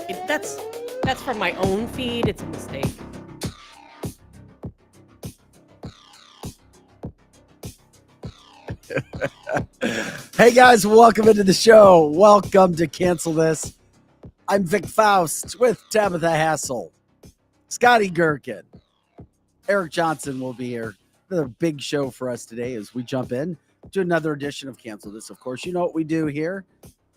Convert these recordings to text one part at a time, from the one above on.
That's from my own feed. It's a mistake. Hey guys, welcome into the show. Welcome to Cancel This. I'm Vic Faust with Tabitha Hassel, Scotty Gherkin, Eric Johnson will be here. Another big show for us today as we jump in to another edition of Cancel This. Of course, you know what we do here.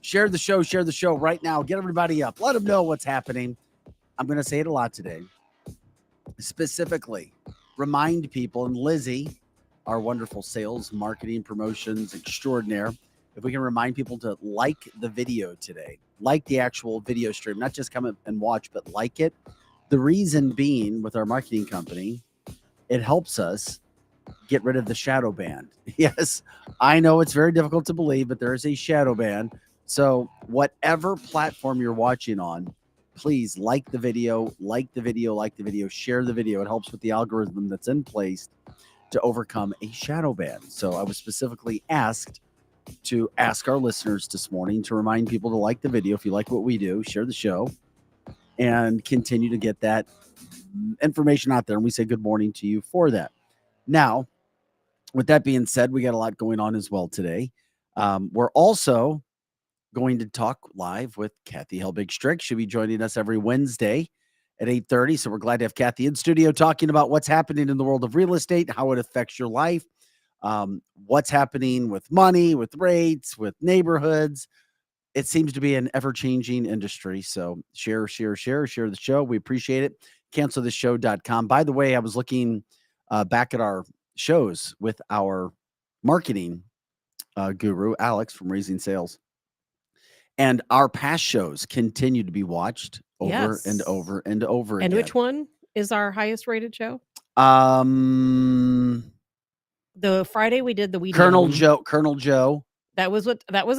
Share the show right now. Get everybody up. Let them know what's happening. I'm going to say it a lot today. Specifically, remind people, and Lizzie, our wonderful sales, marketing, promotions extraordinaire, if we can remind people to like the video today, like the actual video stream, not just come and watch, but like it. The reason being with our marketing company, it helps us get rid of the shadow ban. Yes, I know it's very difficult to believe, but there is a shadow ban. So whatever platform you're watching on, please like the video, share the video. It helps with the algorithm that's in place to overcome a shadow ban. So I was specifically asked to ask our listeners this morning to remind people to like the video. If you like what we do, share the show and continue to get that information out there. And we say good morning to you for that. Now, with that being said, we got a lot going on as well today. We're also going to talk live with Kathy Helbig-Strick. She'll be joining us every Wednesday at 8:30. So we're glad to have Kathy in studio talking about what's happening in the world of real estate, how it affects your life, what's happening with money, with rates, with neighborhoods. It seems to be an ever-changing industry. So share the show. We appreciate it. Canceltheshow.com. By the way, I was looking back at our shows with our marketing guru, Alex from Raising Sales. And our past shows continue to be watched over and over and over again. And which one is our highest rated show? The Friday we did the Weedium. Colonel Joe. That was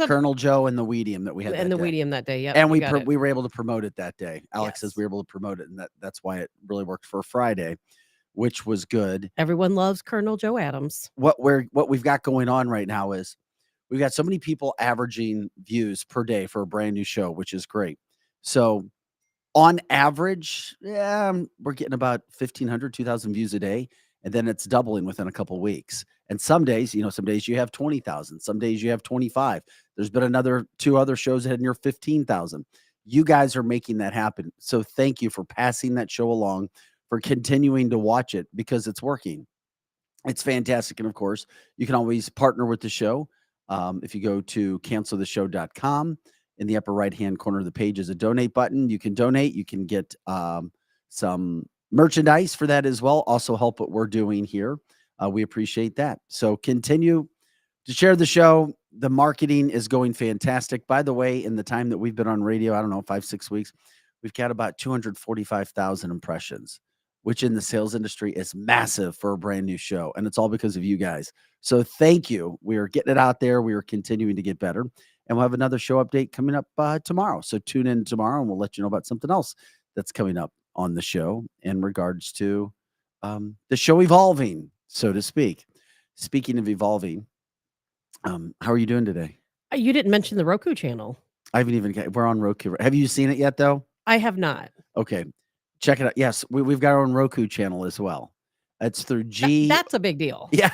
Colonel Joe and the Weedium that we had and that the day. Weedium that day. Yeah, and we were able to promote it that day. Alex says we were able to promote it, and that's why it really worked for Friday, which was good. Everyone loves Colonel Joe Adams. What we've got going on right now is we've got so many people averaging views per day for a brand new show, which is great. So on average, we're getting about 1,500, 2,000 views a day. And then it's doubling within a couple of weeks. And some days you have 20,000. Some days you have 25. There's been two other shows that had near 15,000. You guys are making that happen. So thank you for passing that show along, for continuing to watch it, because it's working. It's fantastic. And of course, you can always partner with the show. If you go to canceltheshow.com, in the upper right-hand corner of the page is a donate button. You can donate. You can get some merchandise for that as well. Also help what we're doing here. We appreciate that. So continue to share the show. The marketing is going fantastic. By the way, in the time that we've been on radio, I don't know, 5-6 weeks, we've got about 245,000 impressions, which in the sales industry is massive for a brand new show. And it's all because of you guys. So thank you. We are getting it out there. We are continuing to get better. And we'll have another show update coming up tomorrow. So tune in tomorrow and we'll let you know about something else that's coming up on the show in regards to the show evolving, so to speak. Speaking of evolving, how are you doing today? You didn't mention the Roku channel. I haven't even. We're on Roku. Have you seen it yet, though? I have not. Okay, check it out. Yes, we've got our own Roku channel as well. It's through G. That's a big deal. Yeah,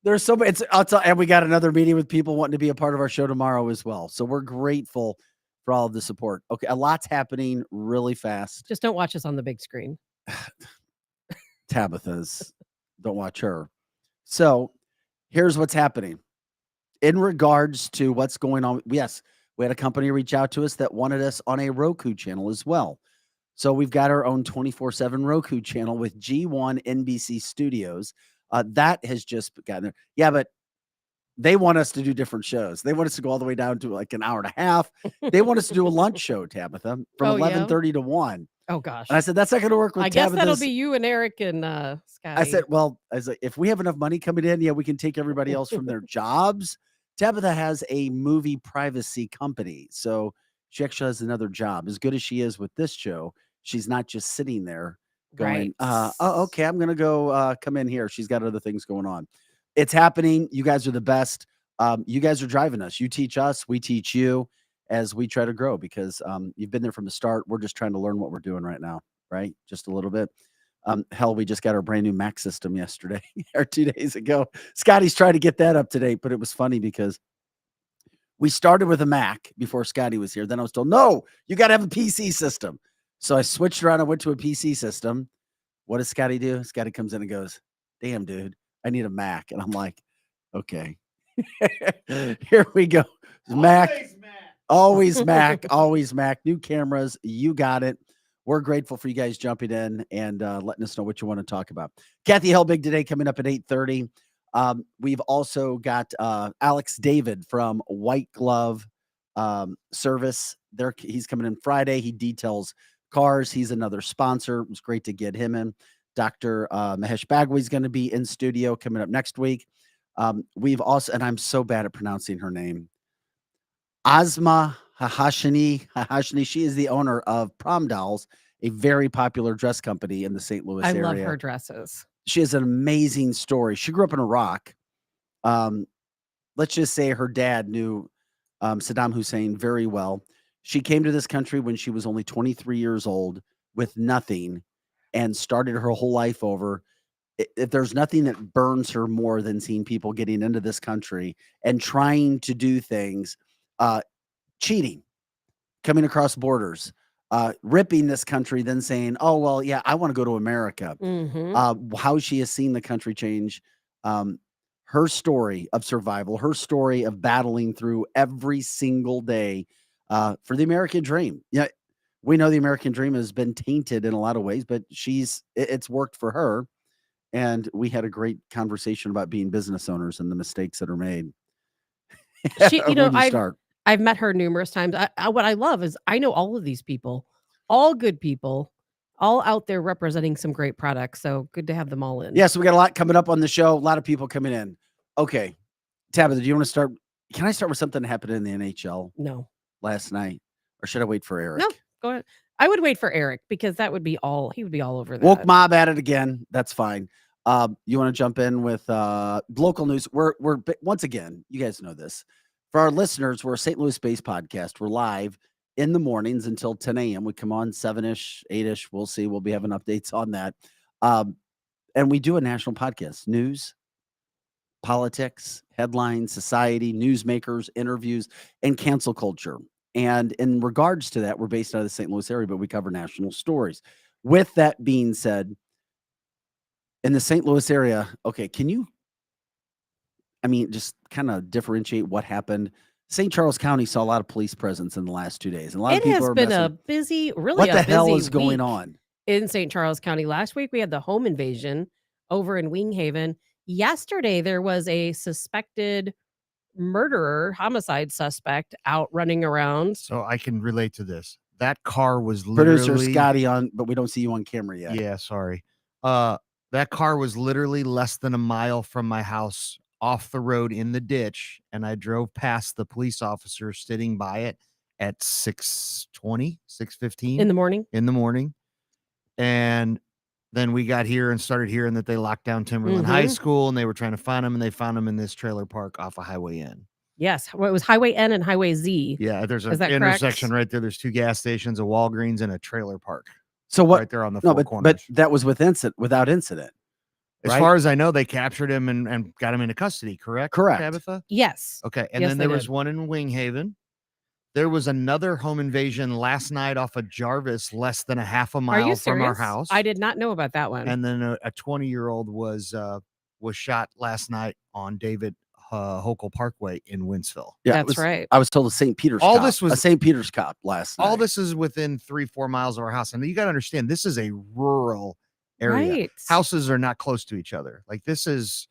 there's so many. And we got another meeting with people wanting to be a part of our show tomorrow as well. So we're grateful for all of the support. Okay, a lot's happening really fast. Just don't watch us on the big screen. Tabitha's. Don't watch her. So here's what's happening. In regards to what's going on, yes, we had a company reach out to us that wanted us on a Roku channel as well. So we've got our own 24/7 Roku channel with G1 NBC Studios. That has just gotten there. Yeah, but they want us to do different shows. They want us to go all the way down to like an hour and a half. They want us to do a lunch show, Tabitha, from 11:30 to 1. Oh, gosh. And I said, that's not going to work with Tabitha's. I guess that'll be you and Eric and Scotty. I said, if we have enough money coming in, we can take everybody else from their jobs. Tabitha has a movie privacy company. So she actually has another job. As good as she is with this show, she's not just sitting there going, okay, I'm going to go come in here. She's got other things going on. It's happening. You guys are the best. You guys are driving us. You teach us. We teach you. as we try to grow because you've been there from the start. We're just trying to learn what we're doing right now, right? Just a little bit. Hell, we just got our brand new Mac system yesterday or 2 days ago. Scotty's trying to get that up to date, but it was funny because we started with a Mac before Scotty was here. Then I was told, no, you got to have a PC system. So I switched around. I went to a PC system. What does Scotty do? Scotty comes in and goes, damn, dude, I need a Mac. And I'm like, okay, here we go. Mac, always Mac, always Mac. New cameras. You got it. We're grateful for you guys jumping in and letting us know what you want to talk about. Kathy Helbig today coming up at 8:30. We've also got Alex David from White Glove Service. There, he's coming in Friday. He details cars. He's another sponsor. It was great to get him in. Dr. Mahesh Bagwi is going to be in studio coming up next week. We've also, and I'm so bad at pronouncing her name, Asma Hahashini. She is the owner of Prom Dolls, a very popular dress company in the St. Louis I area. love her dresses. She has an amazing story. She grew up in Iraq. Let's just say her dad knew Saddam Hussein very well. She came to this country when she was only 23 years old with nothing and started her whole life over. If there's nothing that burns her more than seeing people getting into this country and trying to do things, cheating, coming across borders, ripping this country, then saying, oh, well, yeah, I want to go to America. How she has seen the country change, her story of survival, her story of battling through every single day for the American dream. Yeah, we know the American dream has been tainted in a lot of ways, but it's worked for her. And we had a great conversation about being business owners and the mistakes that are made. She, I've met her numerous times. What I love is I know all of these people, all good people, all out there representing some great products. So good to have them all in. Yeah, so we got a lot coming up on the show. A lot of people coming in. Okay, Tabitha, do you want to start? Can I start with something that happened in the NHL? No. Last night, or should I wait for Eric? No, go ahead. I would wait for Eric because that would be all. He would be all over that. Woke mob at it again. That's fine. You want to jump in with local news? We're once again, you guys know this. For our listeners, we're a St. Louis-based podcast. We're live in the mornings until 10 a.m. We come on 7-ish, 8-ish. We'll see. We'll be having updates on that. And we do a national podcast. News, politics, headlines, society, newsmakers, interviews, and cancel culture. And in regards to that, we're based out of the St. Louis area, but we cover national stories. With that being said, in the St. Louis area, okay, can you, just kind of differentiate what happened? St. Charles County saw a lot of police presence in the last 2 days. And a lot of people has been a busy, really what a the busy hell is going week on in St. Charles County. Last week, we had the home invasion over in Winghaven. Yesterday, there was a suspected murderer, homicide suspect out running around. So I can relate to this. That car was producer literally Scotty on, but we don't see you on camera yet. Yeah, sorry. That car was literally less than a mile from my house off the road in the ditch, and I drove past the police officer sitting by it at 6:20, 6:15 in the morning. And then we got here and started hearing that they locked down Timberland High School and they were trying to find him, and they found him in this trailer park off of Highway N. Yes. Well, it was Highway N and Highway Z. Yeah, there's an intersection right there. There's 2 gas stations, a Walgreens, and a trailer park. So what? Right there on the no, four corners. But that was without incident. As far as I know, they captured him and got him into custody, correct? Correct. Tabitha? Yes. Okay. And then there was one in Winghaven. There was another home invasion last night off of Jarvis, less than a half a mile from our house. I did not know about that one. And then a 20-year-old was shot last night on David Hochul Parkway in Winsville. Yeah, that's right. I was told a St. Peter's all cop, this was a St. Peter's cop last night. All this is within 3-4 miles of our house. And you got to understand, this is a rural area. Right. Houses are not close to each other. Like it's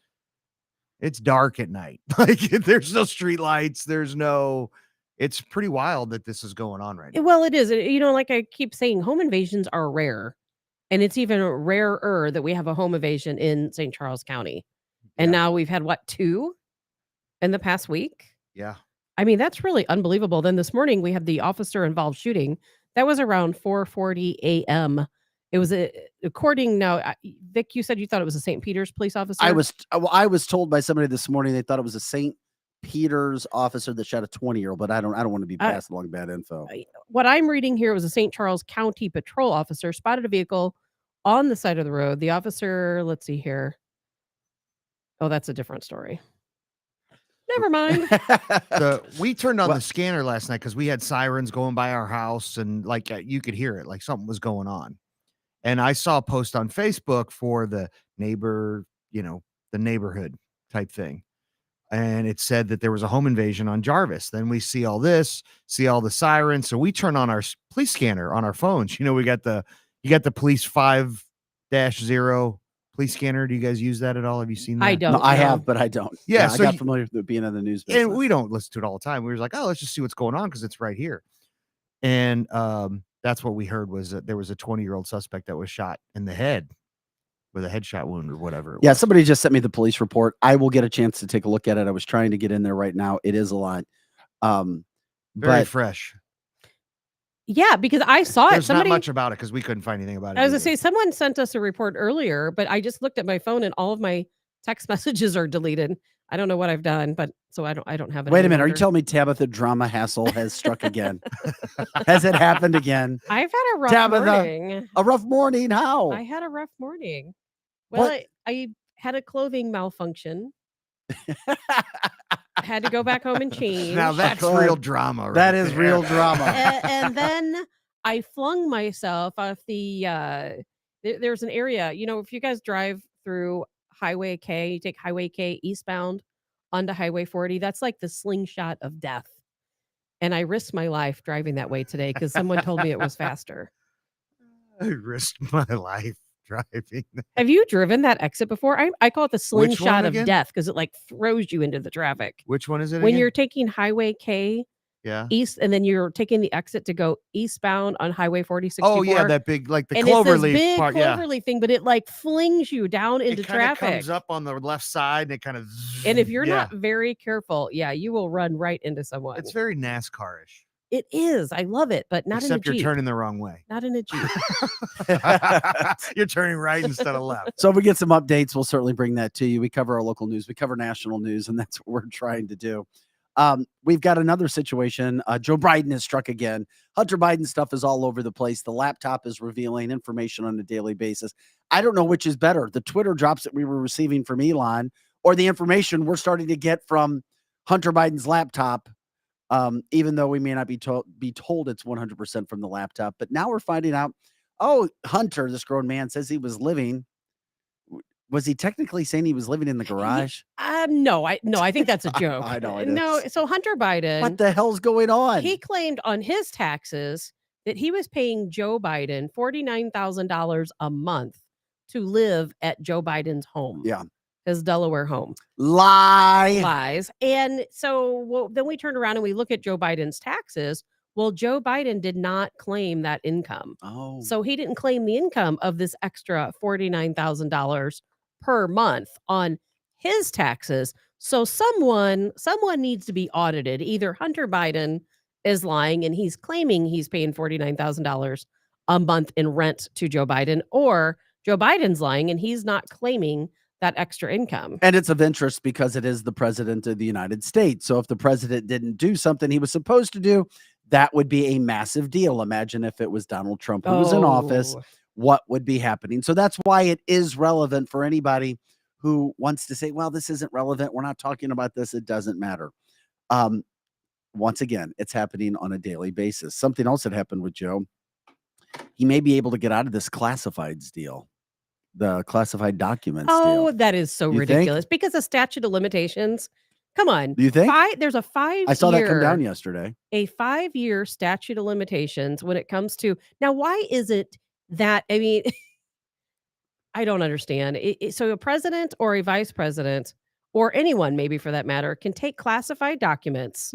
dark at night. Like there's no street lights. It's pretty wild that this is going on right now. Well, it is. Like I keep saying, home invasions are rare. And it's even rarer that we have a home invasion in St. Charles County. And now we've had, 2 in the past week? Yeah. I mean, that's really unbelievable. Then this morning, we had the officer-involved shooting. That was around 4:40 a.m. It was according now, Vic, you said you thought it was a St. Peter's police officer? I was told by somebody this morning they thought it was a St. Peters officer that shot a 20-year-old, but I don't want to be passing along bad info. What I'm reading here was a St. Charles County patrol officer spotted a vehicle on the side of the road. The officer, let's see here. Oh, that's a different story. Never mind. We turned on the scanner last night because we had sirens going by our house, and like you could hear it, like something was going on. And I saw a post on Facebook for the neighbor, the neighborhood type thing. And it said that there was a home invasion on Jarvis. Then we see all this, see all the sirens. So we turn on our police scanner on our phones. You got the police 5-0 police scanner. Do you guys use that at all? Have you seen that? I don't. No, I have, but I don't. Yeah, so I got familiar with it being in the news business. And we don't listen to it all the time. We were like, oh, let's just see what's going on because it's right here. And that's what we heard was that there was a 20-year-old suspect that was shot in the head with a headshot wound or whatever. Yeah, somebody just sent me the police report. I will get a chance to take a look at it. I was trying to get in there right now. It is a lot. Very fresh. Yeah, because I saw There's it. not much about it because we couldn't find anything about it. I was going to say, someone sent us a report earlier, but I just looked at my phone and all of my text messages are deleted. I don't know what I've done, but so I don't have it. Wait a minute. Are you telling me Tabitha drama hassle has struck again? Has it happened again? I've had a rough morning. A rough morning? How? I had a rough morning. Well, I had a clothing malfunction. Had to go back home and change. Now that's real drama. Right that is real drama. And then I flung myself off the. There's an area, if you guys drive through Highway K, you take Highway K eastbound onto Highway 40. That's like the slingshot of death. And I risked my life driving that way today because someone told me it was faster. I risked my life driving. Have you driven that exit before? I call it the slingshot of death because it like throws you into the traffic. Which one is it? When you're taking Highway K east, and then you're taking the exit to go eastbound on Highway 4064. Oh yeah, that big like the and cloverleaf big part. Cloverleaf thing, but it like flings you down into traffic. It comes up on the left side and it kind of. And if you're not very careful, you will run right into someone. It's very NASCAR-ish. It is. I love it, but not Except in a Jeep. You're turning the wrong way. Not in a Jeep. You're turning right instead of left. So if we get some updates, we'll certainly bring that to you. We cover our local news. We cover national news, and that's what we're trying to do. We've got another situation. Joe Biden has struck again. Hunter Biden stuff is all over the place. The laptop is revealing information on a daily basis. I don't know which is better, the Twitter drops that we were receiving from Elon or the information we're starting to get from Hunter Biden's laptop. Even though we may not be told it's 100% from the laptop, but now we're finding out, Hunter, this grown man, says he was living. Was he technically saying he was living in the garage? No, I think that's a joke. I know. No, so Hunter Biden. What the hell's going on? He claimed on his taxes that he was paying Joe Biden $49,000 a month to live at Joe Biden's home. Yeah. His Delaware home. Lies. And so then we turn around and we look at Joe Biden's taxes. Well, Joe Biden did not claim that income. Oh. So he didn't claim the income of this extra $49,000 per month on his taxes. So someone needs to be audited. Either Hunter Biden is lying and he's claiming he's paying $49,000 a month in rent to Joe Biden, or Joe Biden's lying and he's not claiming that extra income. And it's of interest because it is the president of the United States. So if the president didn't do something he was supposed to do, that would be a massive deal. Imagine if it was Donald Trump who was in office, what would be happening? So that's why it is relevant for anybody who wants to say, well, this isn't relevant. We're not talking about this. It doesn't matter. Once again, it's happening on a daily basis. Something else that happened with Joe. He may be able to get out of this classifieds deal. The classified documents. Oh, that is so ridiculous because of statute of limitations. Come on. Do you think? There's a 5-year. I saw that come down yesterday. A 5-year statute of limitations when it comes to now. Why is it that? I mean, I don't understand. So a president or a vice president or anyone, maybe for that matter, can take classified documents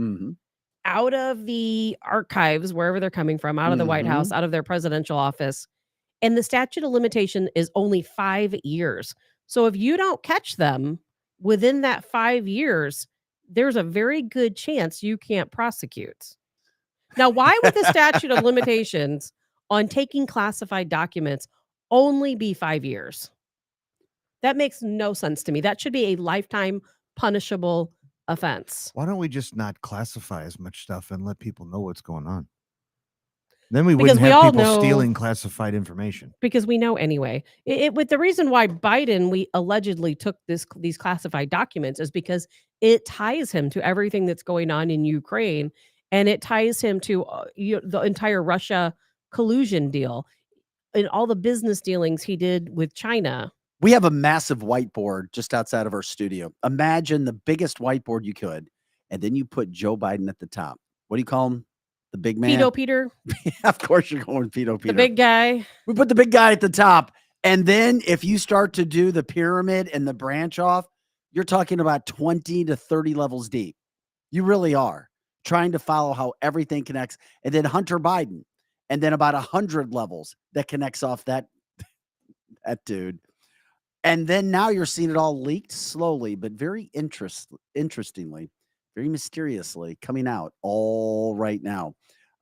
out of the archives, wherever they're coming from, out of the White House, out of their presidential office. And the statute of limitation is only 5 years. So if you don't catch them within that 5 years, there's a very good chance you can't prosecute. Now, why would the statute of limitations on taking classified documents only be 5 years? That makes no sense to me. That should be a lifetime punishable offense. Why don't we just not classify as much stuff and let people know what's going on? Then we Because wouldn't we have all people know- stealing classified information. Because we know anyway. With the reason why Biden we allegedly took these classified documents is because it ties him to everything that's going on in Ukraine, and it ties him to the entire Russia collusion deal and all the business dealings he did with China. We have a massive whiteboard just outside of our studio. Imagine the biggest whiteboard you could, and then you put Joe Biden at the top. What do you call him? The big man? Pedo Peter, Of course you're going Pedo Peter. the big guy. We put the big guy at the top. And then if you start to do the pyramid and the branch off, you're talking about 20 to 30 levels deep. You really are trying to follow how everything connects. And then Hunter Biden, and then about 100 levels that connects off that dude. And then now you're seeing it all leaked slowly, but very interestingly, very mysteriously coming out all right now.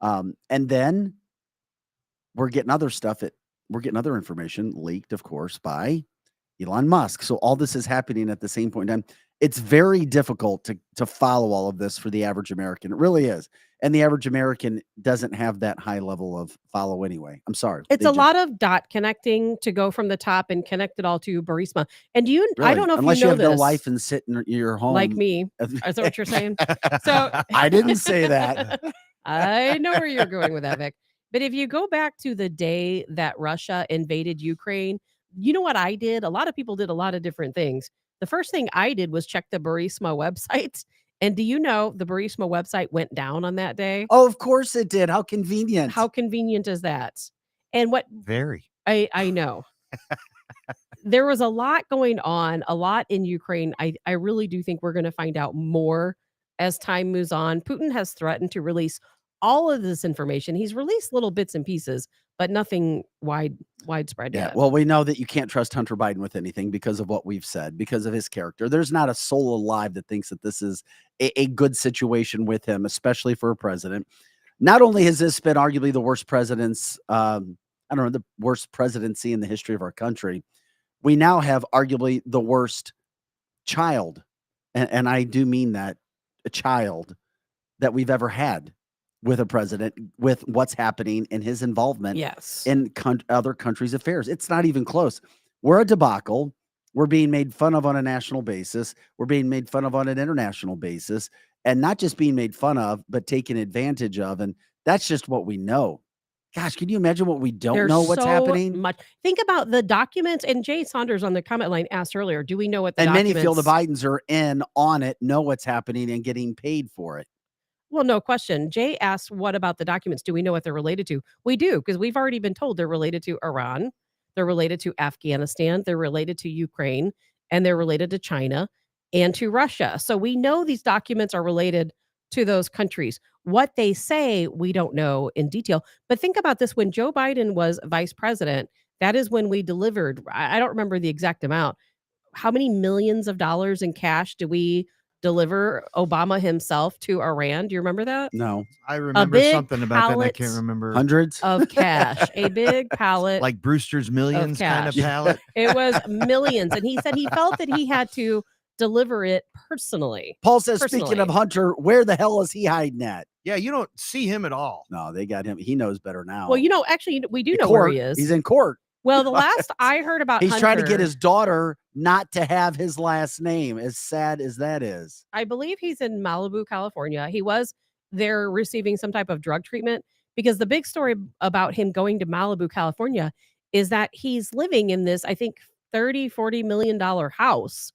And then we're getting other stuff. We're getting other information leaked, of course, by Elon Musk. So all this is happening at the same point in time. It's very difficult to follow all of this for the average American. It really is. And the average American doesn't have that high level of follow anyway. I'm sorry. It's a lot of dot connecting to go from the top and connect it all to Burisma. And I Really? don't know if Unless you know have this. no life and sit in your home. Like me. Is that what you're saying? So I didn't say that. I know where you're going with that, Vic. But if you go back to the day that Russia invaded Ukraine, you know what I did? A lot of people did a lot of different things. The first thing I did was check the Burisma website. And do you know the Burisma website went down on that day? Oh, of course it did. How convenient. How convenient is that? And what Very. I know. There was a lot going on, a lot in Ukraine. I really do think we're going to find out more as time moves on. Putin has threatened to release all of this information. He's released little bits and pieces, but nothing widespread Yeah, yet. well, we know that you can't trust Hunter Biden with anything because of what we've said, because of his character. There's not a soul alive that thinks that this is a good situation with him, especially for a president. Not only has this been arguably the worst the worst presidency in the history of our country, we now have arguably the worst child, and I do mean that, a child that we've ever had with a president, with what's happening in his involvement in other countries' affairs. It's not even close. We're a debacle. We're being made fun of on a national basis. We're being made fun of on an international basis, and not just being made fun of, but taken advantage of. And that's just what we know. Gosh, can you imagine what we don't know what's happening? Much. Think about the documents. And Jay Saunders on the comment line asked earlier, do we know what the and documents... many feel the Bidens are in on it, know what's happening, and getting paid for it. Well, no question. Jay asked, what about the documents? Do we know what they're related to? We do, because we've already been told they're related to Iran, they're related to Afghanistan, they're related to Ukraine, and they're related to China and to Russia. So we know these documents are related to those countries. What they say, we don't know in detail. But think about this. When Joe Biden was vice president, that is when we delivered, I don't remember the exact amount. How many millions of dollars in cash do we deliver Obama himself to Iran? Do you remember that? No. I remember big something about that and I can't pallet remember. Hundreds? Of cash. A big pallet. Like Brewster's Millions kind of cash. pallet. It was millions. And he said he felt that he had to deliver it personally. Paul says, speaking of Hunter, where the hell is he hiding at? Yeah, you don't see him at all. No, they got him. He knows better now. Well, actually, we do know where he is. He's in court. Well, the last I heard about He's Hunter, trying to get his daughter not to have his last name, as sad as that is. I believe he's in Malibu, California. He was there receiving some type of drug treatment, because the big story about him going to Malibu, California is that he's living in this, I think, $30-40 million house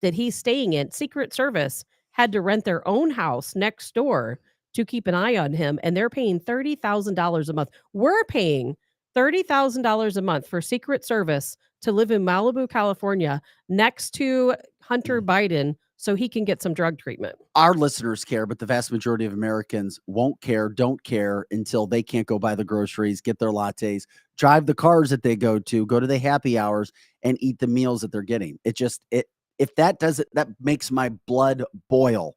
that he's staying in. Secret Service had to rent their own house next door to keep an eye on him, and they're paying $30,000 a month. We're paying $30,000 a month for Secret Service to live in Malibu, California, next to Hunter Biden, so he can get some drug treatment. Our listeners care, but the vast majority of Americans won't care, don't care until they can't go buy the groceries, get their lattes, drive the cars that they go to the happy hours, and eat the meals that they're getting. If that does it, that makes my blood boil.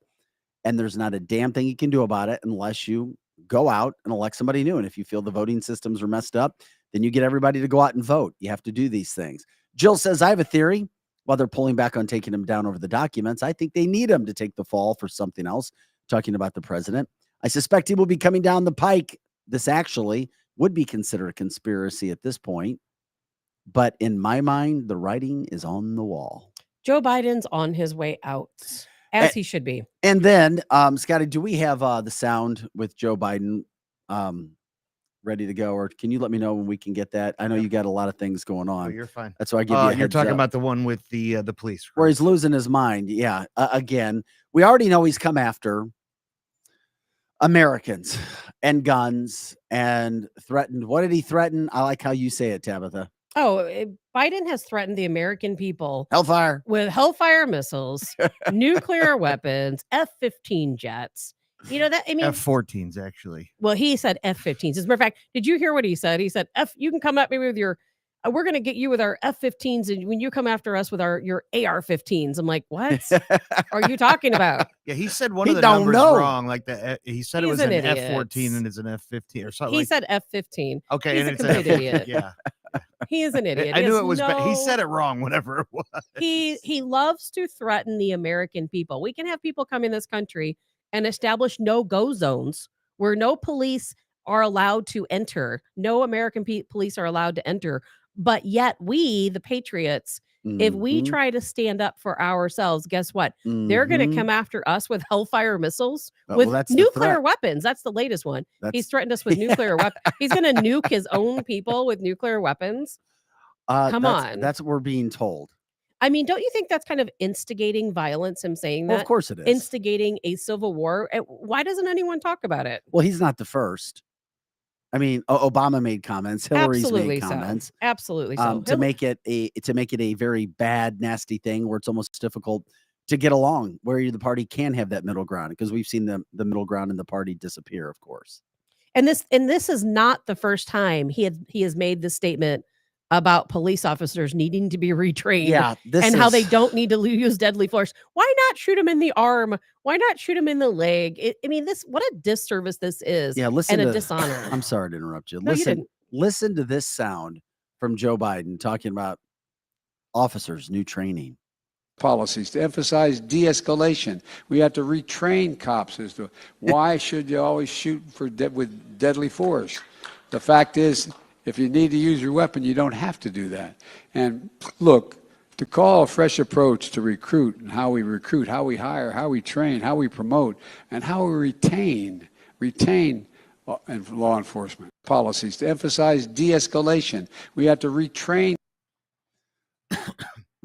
And there's not a damn thing you can do about it unless you go out and elect somebody new. And if you feel the voting systems are messed up, then you get everybody to go out and vote. You have to do these things. Jill says, I have a theory. while they're pulling back on taking him down over the documents, I think they need him to take the fall for something else. Talking about the president, I suspect he will be coming down the pike. This actually would be considered a conspiracy at this point. But in my mind, the writing is on the wall. Joe Biden's on his way out, A- as he should be. And then, Scotty, do we have the sound with Joe Biden ready to go? Or can you let me know when we can get that? I know you got a lot of things going Oh, on. you're fine. That's why I give you a You're heads talking up. about the one with the police. Where he's losing his mind. Yeah. Again, we already know he's come after Americans and guns and threatened. What did he threaten? I like how you say it, Tabitha. Oh, Biden has threatened the American people Hellfire. with Hellfire missiles, nuclear weapons, F-15 jets. You know that, I mean, F-14s, actually. well, he said F-15s. As a matter of fact, did you hear what he said? He said, you can come at me with your, we're going to get you with our F-15s, and when you come after us with your AR-15s. I'm like, what are you talking about? Yeah, he said one He of the don't numbers know. wrong. Like he said it He's was an an idiot. F-14 and it's an F-15 or something. He said F-15. Okay, He's and a it's complete idiot. Yeah, He is an idiot. I He knew has it was. He no- said it wrong. Whatever it was. He loves to threaten the American people. We can have people come in this country and establish no-go zones where no police are allowed to enter. No American police are allowed to enter. But yet we, the patriots, if we Mhm. try to stand up for ourselves, guess what? They're going to Mhm. come after us with Hellfire missiles, Well, with that's the nuclear threat. weapons. That's the latest one. He's That's threatened us with nuclear weapons. He's going to nuke his own people with nuclear weapons. Come on. That's what we're being told. I mean, don't you think that's kind of instigating violence, him saying Well, that? of course it is. Instigating a civil war. Why doesn't anyone talk about it? Well, he's not the first. I mean, Obama made comments. Hillary's Absolutely made comments. so. Absolutely so. To make it a very bad, nasty thing where it's almost difficult to get along, where the party can have that middle ground, because we've seen the middle ground in the party disappear, of course. And this is not the first time he has made this statement about police officers needing to be retrained. Yeah, and how they don't need to use deadly force. Why not shoot him in the arm? Why not shoot him in the leg? I mean, what a disservice this is. Yeah, listen and a to dishonor. I'm sorry to interrupt you. No, you Listen, didn't. listen to this sound from Joe Biden talking about officers' new training. Policies to emphasize de-escalation. We have to retrain cops as to why should you always shoot with deadly force. The fact is, if you need to use your weapon, you don't have to do that. And look, to call a fresh approach to recruit and how we recruit, how we hire, how we train, how we promote, and how we retain and law enforcement policies to emphasize de-escalation. We have to retrain.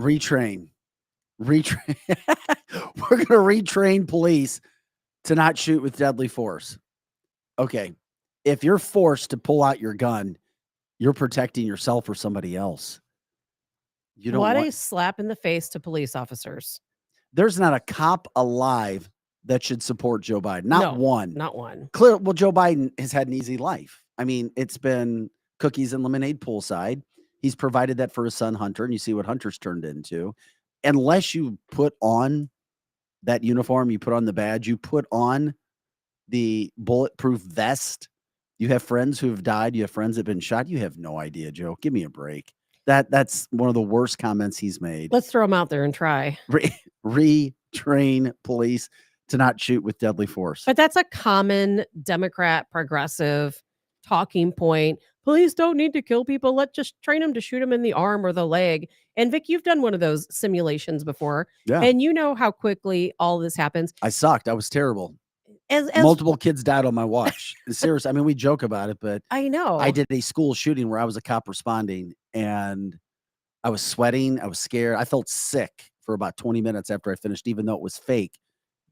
Retrain. We're going to retrain police to not shoot with deadly force. Okay. If you're forced to pull out your gun, you're protecting yourself or somebody else. You don't What want, a slap in the face to police officers. there's not a cop alive that should support Joe Biden. Not No, one. Not one. Well, Joe Biden has had an easy life. I mean, it's been cookies and lemonade poolside. He's provided that for his son, Hunter, and you see what Hunter's turned into. Unless you put on that uniform, you put on the badge, you put on the bulletproof vest, you have friends who have died, you have friends that have been shot. You have no idea, Joe. Give me a break. That's one of the worst comments he's made. Let's throw him out there and try. Retrain police to not shoot with deadly force. But that's a common Democrat progressive talking point. Police don't need to kill people. Let's just train them to shoot them in the arm or the leg. And Vic, you've done one of those simulations before. Yeah. And you know how quickly all this happens. I sucked. I was terrible. As Multiple kids died on my watch. Seriously. I mean, we joke about it, but I know. I did a school shooting where I was a cop responding, and I was sweating. I was scared. I felt sick for about 20 minutes after I finished, even though it was fake.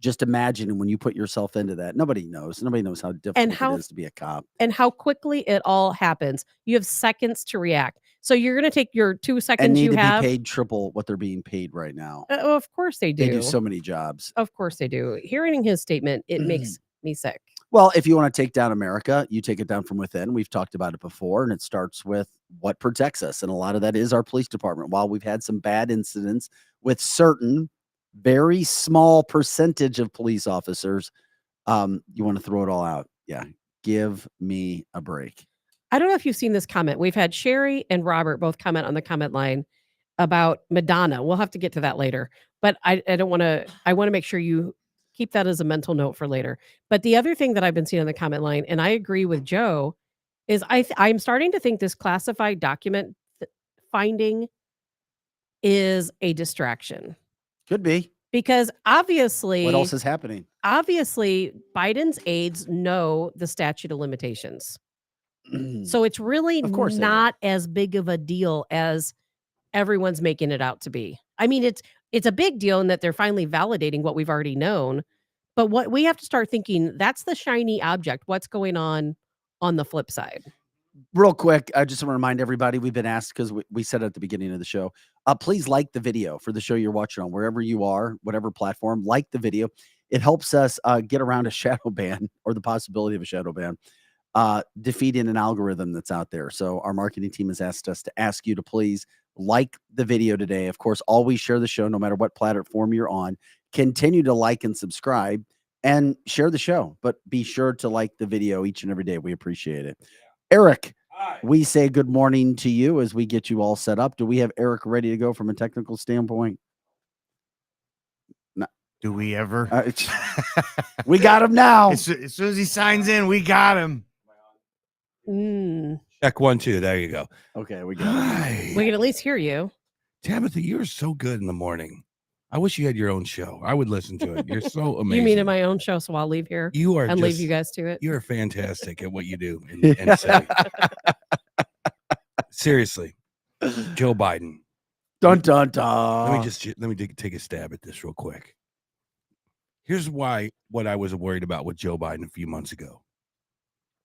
Just imagine when you put yourself into that. Nobody knows how difficult it is to be a cop. And how quickly it all happens. You have seconds to react. So you're going to take your 2 seconds And need you to have. be paid triple what they're being paid right now. Of course they do. They do so many jobs. Of course they do. Hearing his statement, it makes me sick. Well, if you want to take down America, you take it down from within. We've talked about it before, and it starts with what protects us. And a lot of that is our police department. While we've had some bad incidents with certain very small percentage of police officers, you want to throw it all out. Yeah. Give me a break. I don't know if you've seen this comment. We've had Sherry and Robert both comment on the comment line. about Madonna. We'll have to get to that later, but I don't want to. I want to make sure you keep that as a mental note for later. But the other thing that I've been seeing on the comment line, and I agree with Joe, is I'm starting to think this classified document finding is a distraction Could be. because obviously, What else is happening? obviously, Biden's aides know the statute of limitations. So it's really Of course they do. not as big of a deal as everyone's making it out to be. I mean, it's a big deal in that they're finally validating what we've already known. But what we have to start thinking, that's the shiny object. What's going on the flip side? Real quick, I just want to remind everybody we've been asked because we said at the beginning of the show, please like the video for the show you're watching on wherever you are, whatever platform, like the video. It helps us get around a shadow ban or the possibility of a shadow ban, defeating an algorithm that's out there. So our marketing team has asked us to ask you to please like the video today. Of course, always share the show no matter what platform you're on. Continue to like and subscribe and share the show, but be sure to like the video each and every day. We appreciate it. Eric, we say good morning to you as we get you all set up. Do we have Eric ready to go from a technical standpoint? No. Do we ever? We got him now. As soon as he signs in, we got him. Check 1, 2. There you go. Okay, we got him. Hi. We can at least hear you. Tabitha, you're so good in the morning. I wish you had your own show. I would listen to it. You're so amazing. You mean in my own show, so I'll leave here You are and leave just- you guys to it. You're fantastic at what you do and say. Seriously, Joe Biden. Dun dun dun. Let me take a stab at this real quick. Here's what I was worried about with Joe Biden a few months ago.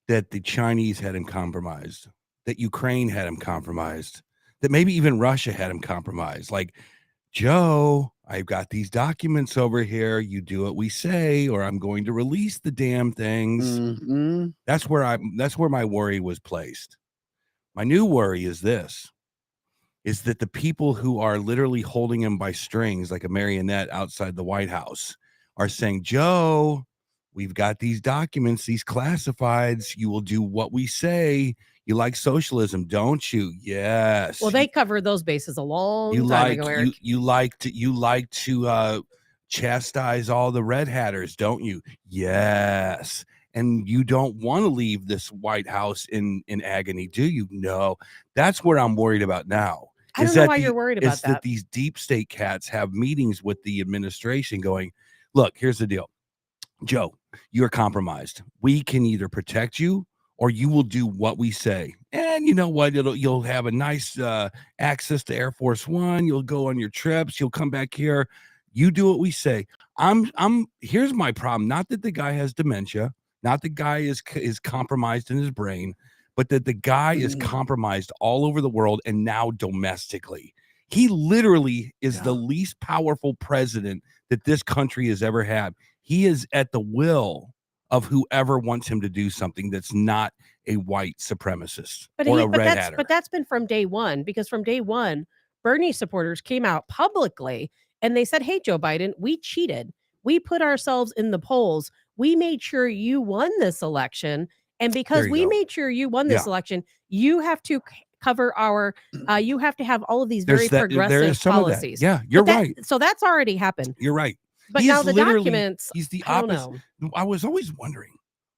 That the Chinese had him compromised, that Ukraine had him compromised, that maybe even Russia had him compromised. Like, Joe, I've got these documents over here. You do what we say, or I'm going to release the damn things. Mm-hmm. That's where my worry was placed. My new worry is that the people who are literally holding him by strings like a marionette outside the White House are saying, Joe, we've got these documents, these classifieds. You will do what we say. You like socialism, don't you? Yes. Well, they covered those bases a long you time like ago, Eric. you like to chastise all the red hatters, don't you? Yes. And you don't want to leave this White House in agony, do you? No. That's what I'm worried about now. I don't know why you're worried about that. These deep state cats have meetings with the administration going, look, here's the deal. Joe, you're compromised. We can either protect you or you will do what we say. And you know what? You'll have a nice access to Air Force One. You'll go on your trips. You'll come back here. You do what we say. Here's my problem. Not that the guy has dementia, not the guy is compromised in his brain, but that the guy is compromised all over the world and now domestically. He literally is the least powerful president that this country has ever had. He is at the will of whoever wants him to do something that's not a white supremacist or a red hatter. But that's been from day one, because from day one, Bernie supporters came out publicly and they said, hey, Joe Biden, we cheated. We put ourselves in the polls. We made sure you won this election. And because we made sure you won this election, you have to cover our, you have to have all of these very progressive policies. Yeah, you're right. So that's already happened. You're right. But now the documents, he's the I don't opposite. know. I was always wondering,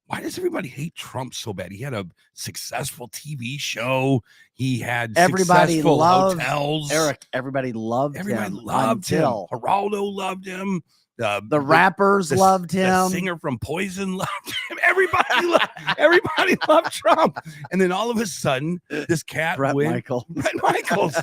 why does everybody hate Trump so bad? He had a successful TV show. He had successful hotels. Eric, everybody loved him. Loved him. Geraldo loved him. The rappers loved him. The singer from Poison loved him. Everybody loved Trump. And then all of a sudden, this cat Brett Michaels.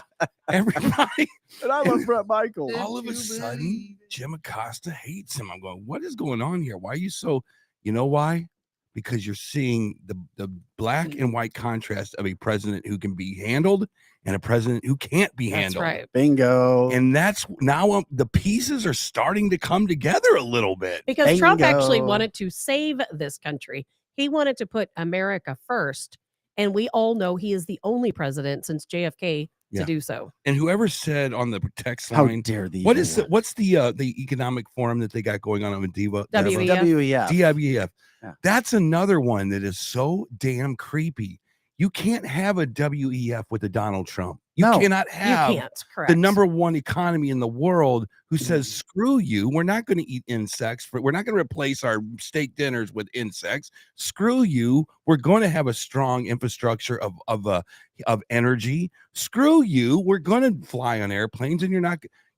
Everybody. And I love Brett Michaels. All of a sudden, Jim Acosta hates him. I'm going, what is going on here? Why are you so? You know why? Because you're seeing the black and white contrast of a president who can be handled and a president who can't be handled. That's right. Bingo. And that's now the pieces are starting to come together a little bit. Because Trump actually wanted to save this country. He wanted to put America first. And we all know he is the only president since JFK to do so. And whoever said on the text How line, dare these? what's the economic forum that they got going on in WEF. WEF. DWEF. Yeah. That's another one that is so damn creepy. You can't have a WEF with a Donald Trump. You No, cannot You have can't. Correct. the number one economy in the world who says, screw you. We're not going to eat insects. We're not going to replace our steak dinners with insects. Screw you. We're going to have a strong infrastructure of energy. Screw you. We're going to fly on airplanes, and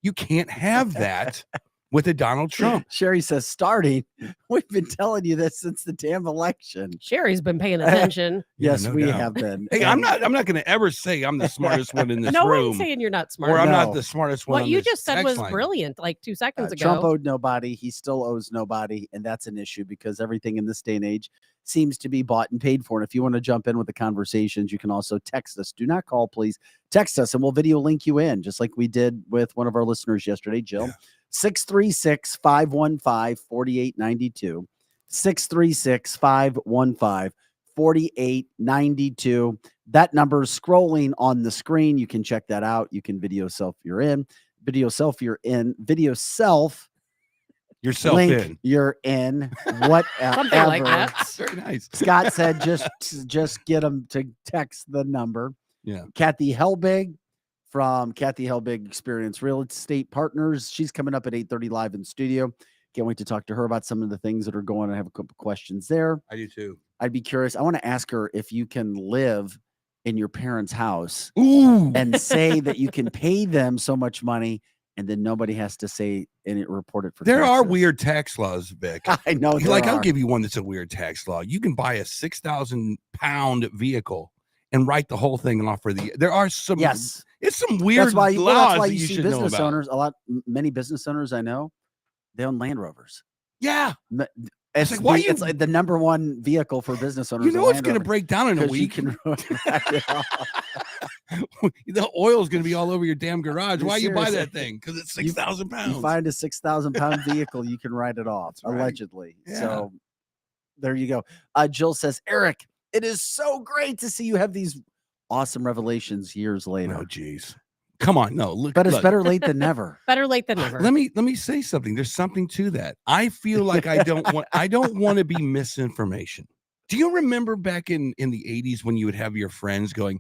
you can't have that with a Donald Trump. Sherry says, starting. We've been telling you this since the damn election. Sherry's been paying attention. Yeah, Yes, no we doubt. have been. Hey, I'm not going to ever say I'm the smartest one in this No room. one's saying you're not smart. Or I'm not No. the smartest one. What on you this just said text was line. brilliant like 2 seconds ago. Trump owed nobody. He still owes nobody. And that's an issue because everything in this day and age seems to be bought and paid for. And if you want to jump in with the conversations, you can also text us. Do not call, please. Text us and we'll video link you in, just like we did with one of our listeners yesterday, Jill. Yeah. 636-515-4892. 636-515-4892. That number is scrolling on the screen. You can check that out. You can video self you're in. Video self you're in. Video self Yourself link in. you're in. Whatever. Something like that. Very nice. Scott said just get them to text the number. Yeah. Kathy Helbig from Kathy Helbig Experience Real Estate Partners. She's coming up at 8:30 live in studio. Can't wait to talk to her about some of the things that are going on. I have a couple questions there. I do too. I'd be curious. I want to ask her if you can live in your parents' house Ooh. and say that you can pay them so much money and then nobody has to say and report it for There are taxes. weird tax laws, Vic. I know. Like, I'll give you one that's a weird tax law. You can buy a 6,000 pound vehicle and write the whole thing off for the. There are some. Yes. It's some weird That's why, laws that's why that you you see should know business about. owners, many business owners I know, they own Land Rovers. Yeah. It's like, why it's like the number one vehicle for business owners. You know it's going to break down in a because you week. can The oil's going to be all over your damn garage. You're Why you buy serious. that thing? Because it's 6,000 pounds. You find a 6,000 pound vehicle, you can write it off, That's right. allegedly. Yeah. So there you go. Jill says, Eric, it is so great to see you have these awesome revelations years later. Oh, geez. Come on. No, look. But it's look. better late than never. Better late than never. Let me say something. There's something to that. I feel like I don't want to be misinformation. Do you remember back in the 80s when you would have your friends going,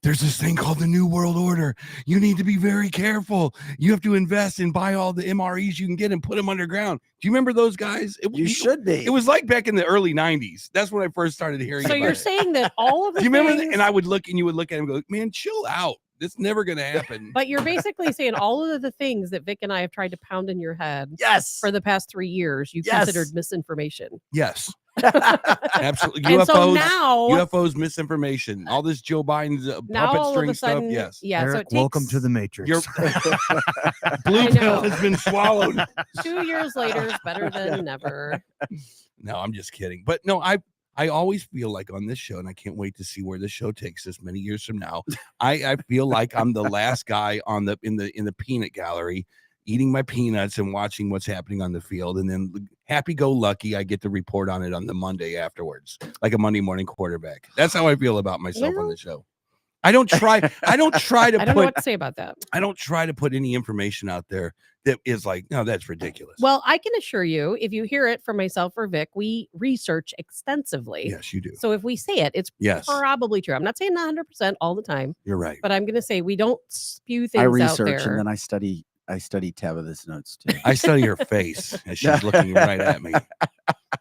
there's this thing called the New World Order. You need to be very careful. You have to invest and buy all the MREs you can get and put them underground. Do you remember those guys? You should be. It was like back in the early 90s. That's when I first started hearing So about you're it. saying that all of the Do you remember that? things- And I would look and you would look at him and go, man, chill out. It's never going to happen. But you're basically saying all of the things that Vic and I have tried to pound in your head Yes. for the past 3 years, you Yes. considered misinformation. Yes. Absolutely. And so now, UFOs, misinformation, all this Joe Biden's now puppet all of string a sudden, stuff. Yes. yeah. So Eric, it takes welcome to the Matrix. Your blue I pill know. has been swallowed. 2 years later is better than never. No, I'm just kidding. But no, I always feel like on this show, and I can't wait to see where this show takes us many years from now. I feel like I'm the last guy on in the peanut gallery, eating my peanuts and watching what's happening on the field, and then happy-go-lucky, I get to report on it on the Monday afterwards, like a Monday morning quarterback. That's how I feel about myself on the show. I don't try to I don't know put what to say about that. I don't try to put any information out there that is like, no, that's ridiculous. Well, I can assure you, if you hear it from myself or Vic, we research extensively. yes, you do. So if we say it, it's Yes, probably true. I'm not saying 100% all the time, you're right. but I'm going to say we don't spew things I out research there. and then I study Tabitha's notes too. I study her face as she's looking right at me.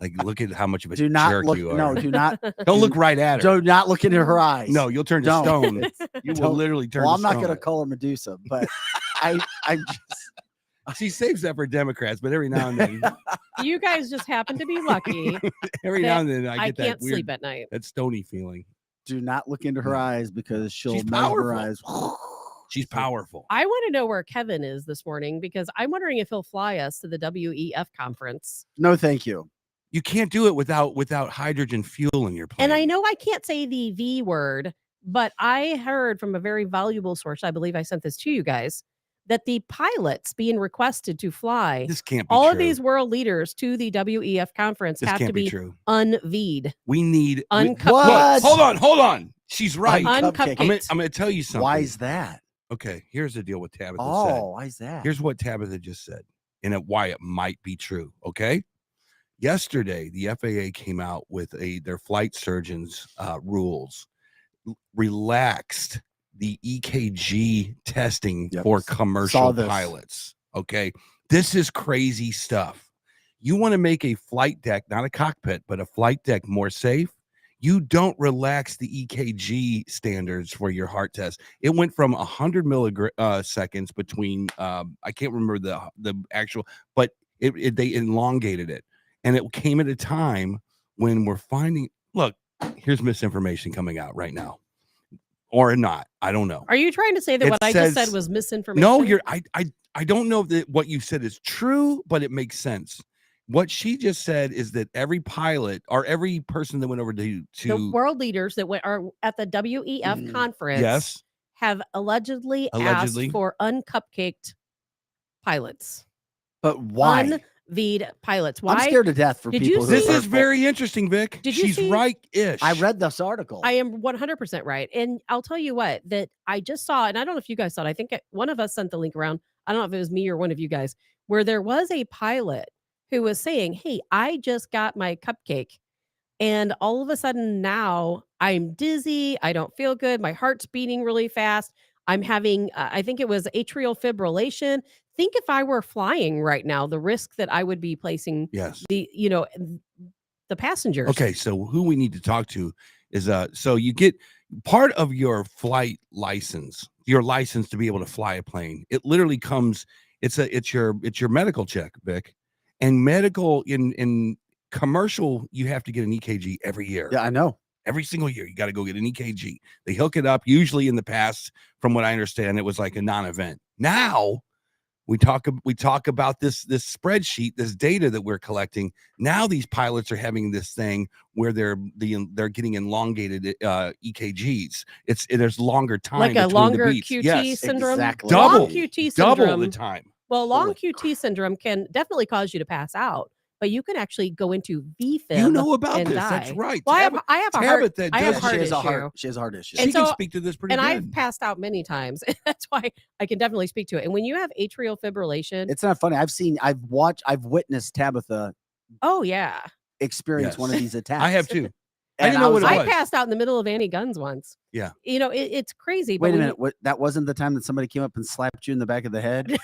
Like, look at how much of a Do not jerk look. you are. No, do not. Don't look right at her. Do not look into her eyes. No, you'll turn to Don't. stone. You will Don't. literally turn Well, to I'm not stone. going to call her Medusa, but I'm just. She saves that for Democrats, but every now and then, You guys just happen to be lucky. every now and then, I I get that can't weird, sleep at night. that stony feeling. Do not look into her No. eyes because she'll She's powerful. mesmerize. She's powerful. I want to know where Kevin is this morning because I'm wondering if he'll fly us to the WEF conference. No, thank you. You can't do it without hydrogen fuel in your plane. And I know I can't say the V word, but I heard from a very valuable source, I believe I sent this to you guys, that the pilots being requested to fly this can't be all true. of these world leaders to the WEF conference This have can't to be true. unV'd. We need Uncut. What? Look, hold on. She's right. Cupcake. I'm gonna tell you something. Why is that? Okay, here's the deal with Tabitha said. Oh, why is that? Here's what Tabitha just said and why it might be true. Okay. Yesterday, the FAA came out with their flight surgeons rules. relaxed the EKG testing Yep. for Saw commercial this. pilots. Okay. This is crazy stuff. You want to make a flight deck, not a cockpit, but a flight deck more safe. You don't relax the EKG standards for your heart test. It went from 100 milliseconds between, I can't remember the actual, but they elongated it. And it came at a time when we're finding, look, here's misinformation coming out right now. Or not. I don't know. Are you trying to say that It what I just said says- was misinformation? No, I don't know that what you said is true, but it makes sense. What she just said is that every pilot or every person that went over the to world leaders that are at the WEF conference yes, have allegedly asked for uncupcaked pilots. But why? Unvied pilots. Why? I'm scared to death for Did you people. this who is very interesting, Vic. Did you She's see- right-ish. I read this article. I am 100% right. And I'll tell you what, that I just saw, and I don't know if you guys saw it. I think one of us sent the link around. I don't know if it was me or one of you guys, where there was a pilot who was saying, hey, I just got my cupcake. And all of a sudden now I'm dizzy. I don't feel good. My heart's beating really fast. I'm having, I think it was atrial fibrillation. Think if I were flying right now, the risk that I would be placing yes. the passengers. Okay, so who we need to talk to is so you get part of your flight license, your license to be able to fly a plane. It literally comes, it's your medical check, Vic. And medical in commercial, you have to get an EKG every year. Yeah, I know. Every single year, you got to go get an EKG. They hook it up. Usually in the past, from what I understand, it was like a non-event. Now we talk about this spreadsheet, this data that we're collecting. Now these pilots are having this thing where they're getting elongated EKGs. There's longer time, like a between longer the beats. QT Yes, syndrome. exactly. Long double QT double syndrome. the time. Well, long Holy QT syndrome can definitely cause you to pass out, but you can actually go into VFib. You know about and this? die. That's right. Well, I have a heart. Tabitha I have does heart she has issue. she has a heart issue. And She can so- speak to this pretty And good. I've passed out many times. That's why I can definitely speak to it. And when you have atrial fibrillation, It's not funny. I've witnessed Tabitha oh yeah, experience Yes. one of these attacks. I have too. I And didn't know was what it I was. passed out in the middle of Annie Gunn's once. Yeah. It's crazy. But Wait a when minute. What? That wasn't the time that somebody came up and slapped you in the back of the head.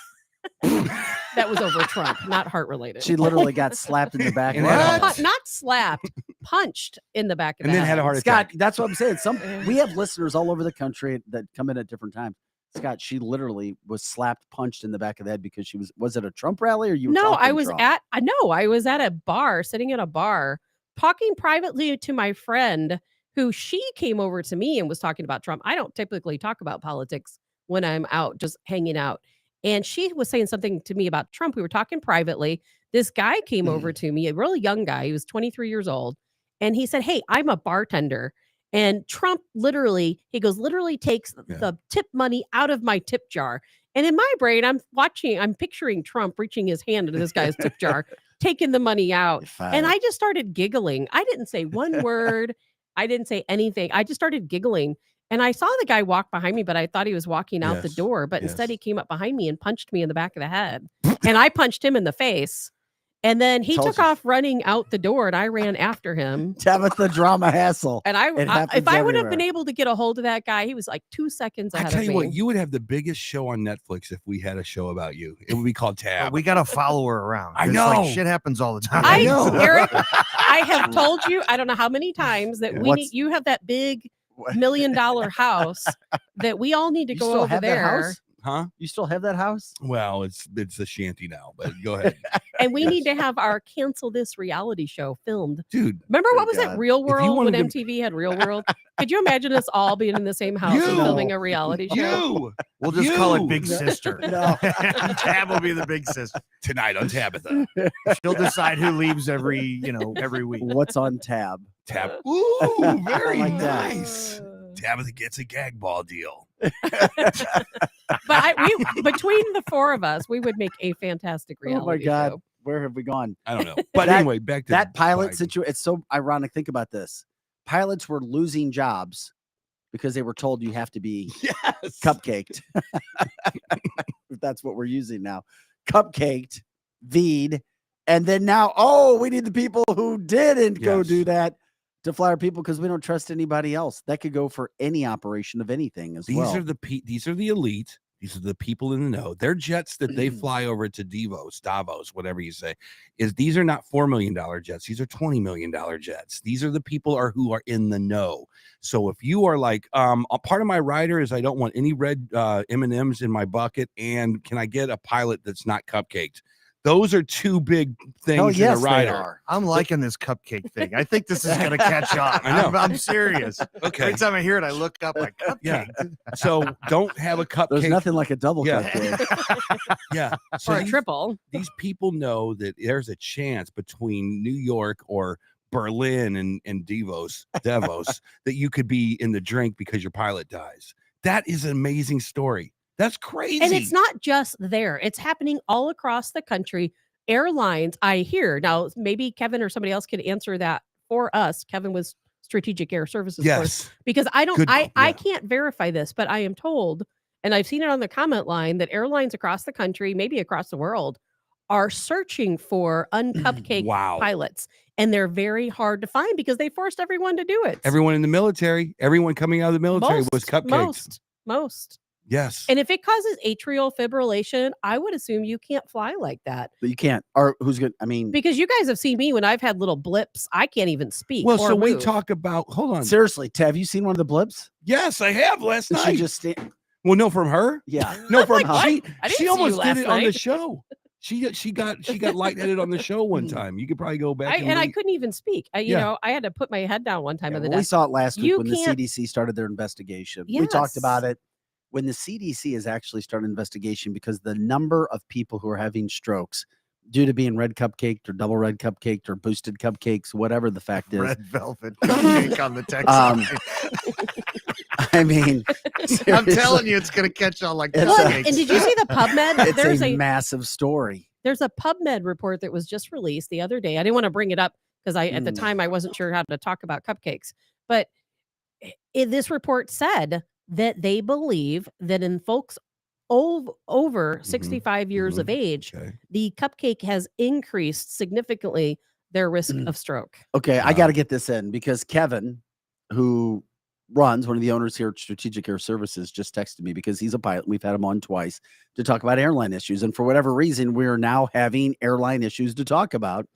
that was over Trump, not heart related. She literally got slapped in the back of And the had head. Not slapped, punched in the back of And the then had a head. heart Scott, attack. that's what I'm saying. We have listeners all over the country that come in at different times. Scott, she literally was slapped, punched in the back of the head because she was it a Trump rally or you? Were No, talking I was Trump? I was at a bar, sitting at a bar, talking privately to my friend who she came over to me and was talking about Trump. I don't typically talk about politics when I'm out just hanging out. And she was saying something to me about Trump. We were talking privately. This guy came over to me, a really young guy. He was 23 years old. And he said, hey, I'm a bartender. And Trump literally takes the tip money out of my tip jar. And in my brain, I'm picturing Trump reaching his hand into this guy's tip jar, taking the money out. And I just started giggling. I didn't say one word. I didn't say anything. I just started giggling. And I saw the guy walk behind me, but I thought he was walking out the Yes, door. But instead, yes. he came up behind me and punched me in the back of the head. And I punched him in the face. And then he Told took you. off running out the door, and I ran after him. Tabitha drama hassle. And It happens if I would have been everywhere. able to get a hold of that guy, he was like 2 seconds I ahead tell of you me. what, you would have the biggest show on Netflix if we had a show about you. It would be called But Tab. we got to follow her around. I 'cause, know. like, shit happens all the time. I know. Eric, I have told you, I don't know how many times that you have that big $1 million house that we all need to You go still over have that there. house? Huh? You still have that house? Well, it's a shanty now, but go ahead. And we need to have our Cancel This reality show filmed. Dude, Remember what Good was God. it? Real you World when wanted to- MTV had Real World? Could you imagine us all being in the same house and You. filming a reality show? you We'll just call You. it Big No. Sister. No. Tab will be the Big Sister. tonight on Tabitha. She'll decide who leaves every week. What's on tab? Tab. Ooh, very like that. nice. Tabitha gets a gag ball deal. But between the four of us, we would make a fantastic reality Oh my God. show. Where have we gone? I don't know. But That- anyway, back to That pilot Biden. situation. It's so ironic. Think about this. Pilots were losing jobs because they were told you have to be Yes. cupcaked. If that's what we're using now. Cupcaked, V'd, and then now, we need the people who didn't go Yes. do that. to fly our people because we don't trust anybody else. That could go for any operation of anything as well. These are the elite. These are the people in the know. Their jets that they fly over to Davos, whatever you say, these are not $4 million jets. These are $20 million jets. These are the people who are in the know. So if you are like, a part of my rider is I don't want any red M&Ms in my bucket, and can I get a pilot that's not cupcaked? Those are two big things in a rider. I'm liking this cupcake thing. I think this is going to catch on. I know. I'm serious. Okay. Every time I hear it, I look up like cupcake. Yeah. So don't have a cupcake. There's nothing like a double Yeah. cupcake. Yeah. So Or a triple. these people know that there's a chance between New York or Berlin and Davos that you could be in the drink because your pilot dies. That is an amazing story. That's crazy. And it's not just there. It's happening all across the country. Airlines, I hear. Now, maybe Kevin or somebody else could answer that for us. Kevin was Strategic Air Services. Yes. Because I don't, Good- I yeah. can't verify this, but I am told, and I've seen it on the comment line, that airlines across the country, maybe across the world, are searching for uncupcake Wow. pilots. And they're very hard to find because they forced everyone to do it. Everyone in the military, everyone coming out of the military was cupcakes. Most. Yes. And if it causes atrial fibrillation, I would assume you can't fly like that. But you can't. Or who's good? I mean, Because you guys have seen me when I've had little blips. I can't even speak. Well, or so we move. talk about, hold on. seriously, have you seen one of the blips? Yes, I have last Did night. she just stand? Well, no, from her. Yeah. No, from Like, her. what? She, I didn't she see you almost did last it on the night. show. She got lightheaded on the show one time. You could probably go back. I couldn't even speak. You Yeah. know, I had to put my head down one time in the We desk. saw it last week You when the can't- CDC started their investigation. We talked Yes. about it. When the CDC has actually started an investigation because the number of people who are having strokes due to being red cupcaked or double red cupcaked or boosted cupcakes, whatever the fact is. Red velvet cupcake on the text Um, line. I mean, I'm telling you, it's going to catch on like It's Well, cupcakes. and did you see the PubMed? it's a massive story. There's a PubMed report that was just released the other day. I didn't want to bring it up because at the time I wasn't sure how to talk about cupcakes. But this report said that they believe that in folks over 65 years of age, Okay. the cupcake has increased significantly their risk of stroke. Okay, I Wow. got to get this in because Kevin, who runs one of the owners here at Strategic Air Services, just texted me because he's a pilot. We've had him on twice to talk about airline issues. And for whatever reason, we're now having airline issues to talk about.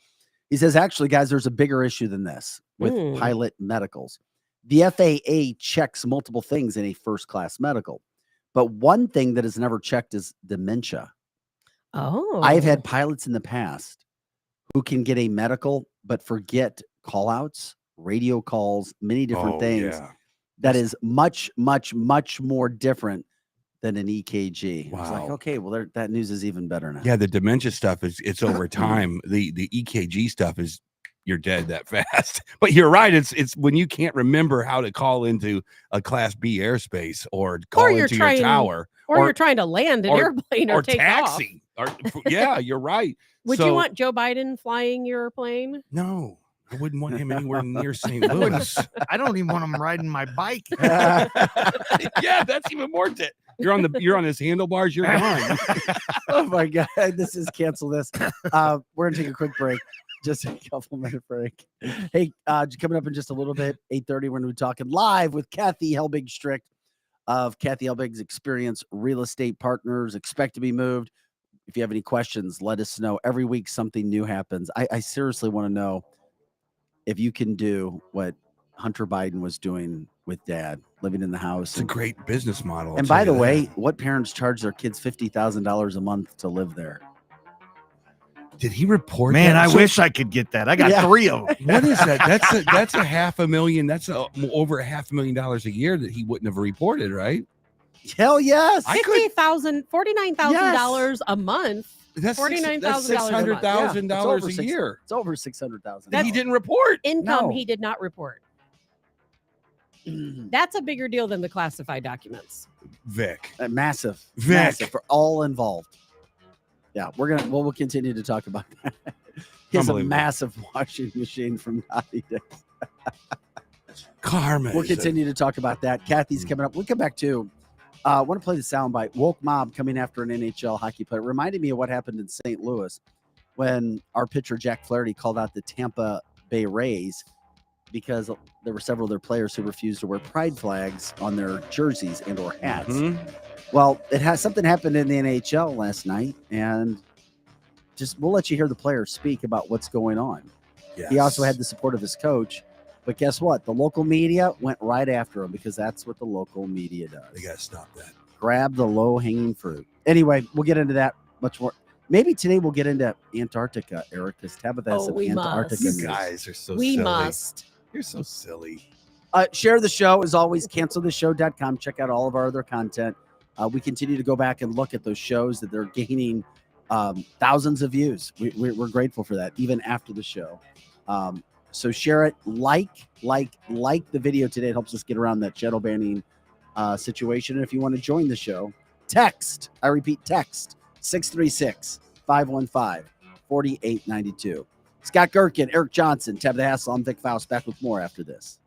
He says, actually, guys, there's a bigger issue than this with pilot medicals. The FAA checks multiple things in a first class medical, but one thing that is never checked is dementia. Oh. I've had pilots in the past who can get a medical but forget call outs, radio calls, many different things. Yeah. That is much, much, much more different than an EKG. I was like, Wow. okay, well, that news is even better now. Yeah, the dementia stuff it's over time. The EKG stuff is you're dead that fast. But you're right. It's when you can't remember how to call into a Class B airspace or call you're into trying- your tower or you're trying to land an airplane or, take taxi. off. Yeah, you're right. Would So- you want Joe Biden flying your plane? No, I wouldn't want him anywhere near St. Louis. I don't even want him riding my bike. Yeah, that's even more. You're on his handlebars. You're gone. Oh my God, this is cancel this. We're gonna take a quick break. Just a couple minute break. Hey, coming up in just a little bit, 8:30, we're gonna be talking live with Kathy Helbig Strict of Kathy Helbig's Experience Real Estate Partners. Expect to be moved. If you have any questions, let us know. Every week something new happens. I seriously want to know if you can do what Hunter Biden was doing with dad, living in the house. It's a great business model. I'll And tell by you the way, that. what parents charge their kids $50,000 a month to live there? Did he report? Man, that? I So- wish I could get that. I got Yeah. 3 of them. What is that? That's a $500,000. That's over $500,000 a year that he wouldn't have reported, right? Hell yes. I could- $49,000 a month. That's $49,000 a month. $600,000 Yeah, a year It's over 600,000. that he didn't report. Income No. he did not report. That's a bigger deal than the classified documents. Vic. Massive, Vic. massive for all involved. Yeah, we'll continue to talk about that. He has a Unbelievable. massive washing machine from Naughty Days. Carmen. We'll continue to talk about that. Kathy's coming up. We'll come back to. I want to play the soundbite. Woke mob coming after an NHL hockey player. It reminded me of what happened in St. Louis when our pitcher Jack Flaherty called out the Tampa Bay Rays because there were several of their players who refused to wear pride flags on their jerseys and or hats. Well, something happened in the NHL last night, and we'll let you hear the players speak about what's going on. Yes. He also had the support of his coach, but guess what? The local media went right after him because that's what the local media does. They got to stop that. Grab the low-hanging fruit. Anyway, we'll get into that much more. Maybe today we'll get into Antarctica, Eric, because Tabitha has some Antarctica must. news. You guys are so We silly. must. You're so silly. Share the show. As always, canceltheshow.com. Check out all of our other content. We continue to go back and look at those shows that they're gaining thousands of views. We're grateful for that, even after the show. So share it. Like the video today. It helps us get around that shadow banning situation. And if you want to join the show, text 636-515-4892. Scott Gherkin, Eric Johnson, Tabitha Hassel. I'm Vic Faust. Back with more after this.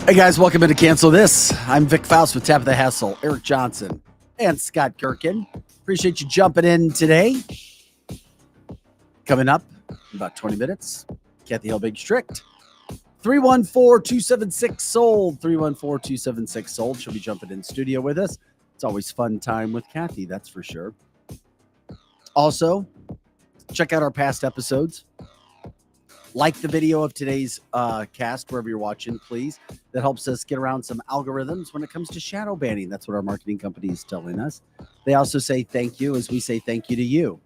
Hey guys, welcome into Cancel This. I'm Vic Faust with Tabitha Hessel, Eric Johnson, and Scott Kirkin. Appreciate you jumping in today. Coming up in about 20 minutes, Kathy Helbig Strict. 314-276-SOLD. 314-276-SOLD. She'll be jumping in studio with us. It's always fun time with Kathy, that's for sure. Also, check out our past episodes. Like the video of today's cast, wherever you're watching, please. That helps us get around some algorithms when it comes to shadow banning. That's what our marketing company is telling us. They also say thank you as we say thank you to you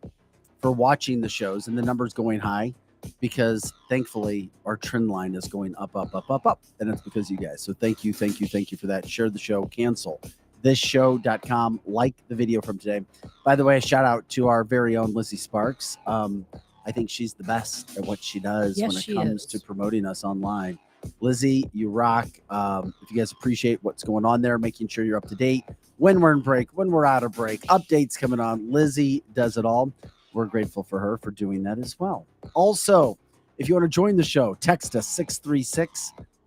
for watching the shows, and the numbers going high because thankfully our trend line is going up, up, up, up, up. And it's because of you guys. So thank you, thank you, thank you for that. Share the show, cancel thisshow.com. Like the video from today. By the way, a shout out to our very own Lizzie Sparks. I think she's the best at what she does when it comes to promoting us online. Lizzie, you rock. If you guys appreciate what's going on there, making sure you're up to date, when we're in break, when we're out of break, updates coming on. Lizzie does it all. We're grateful for her for doing that as well. Also, if you want to join the show, text us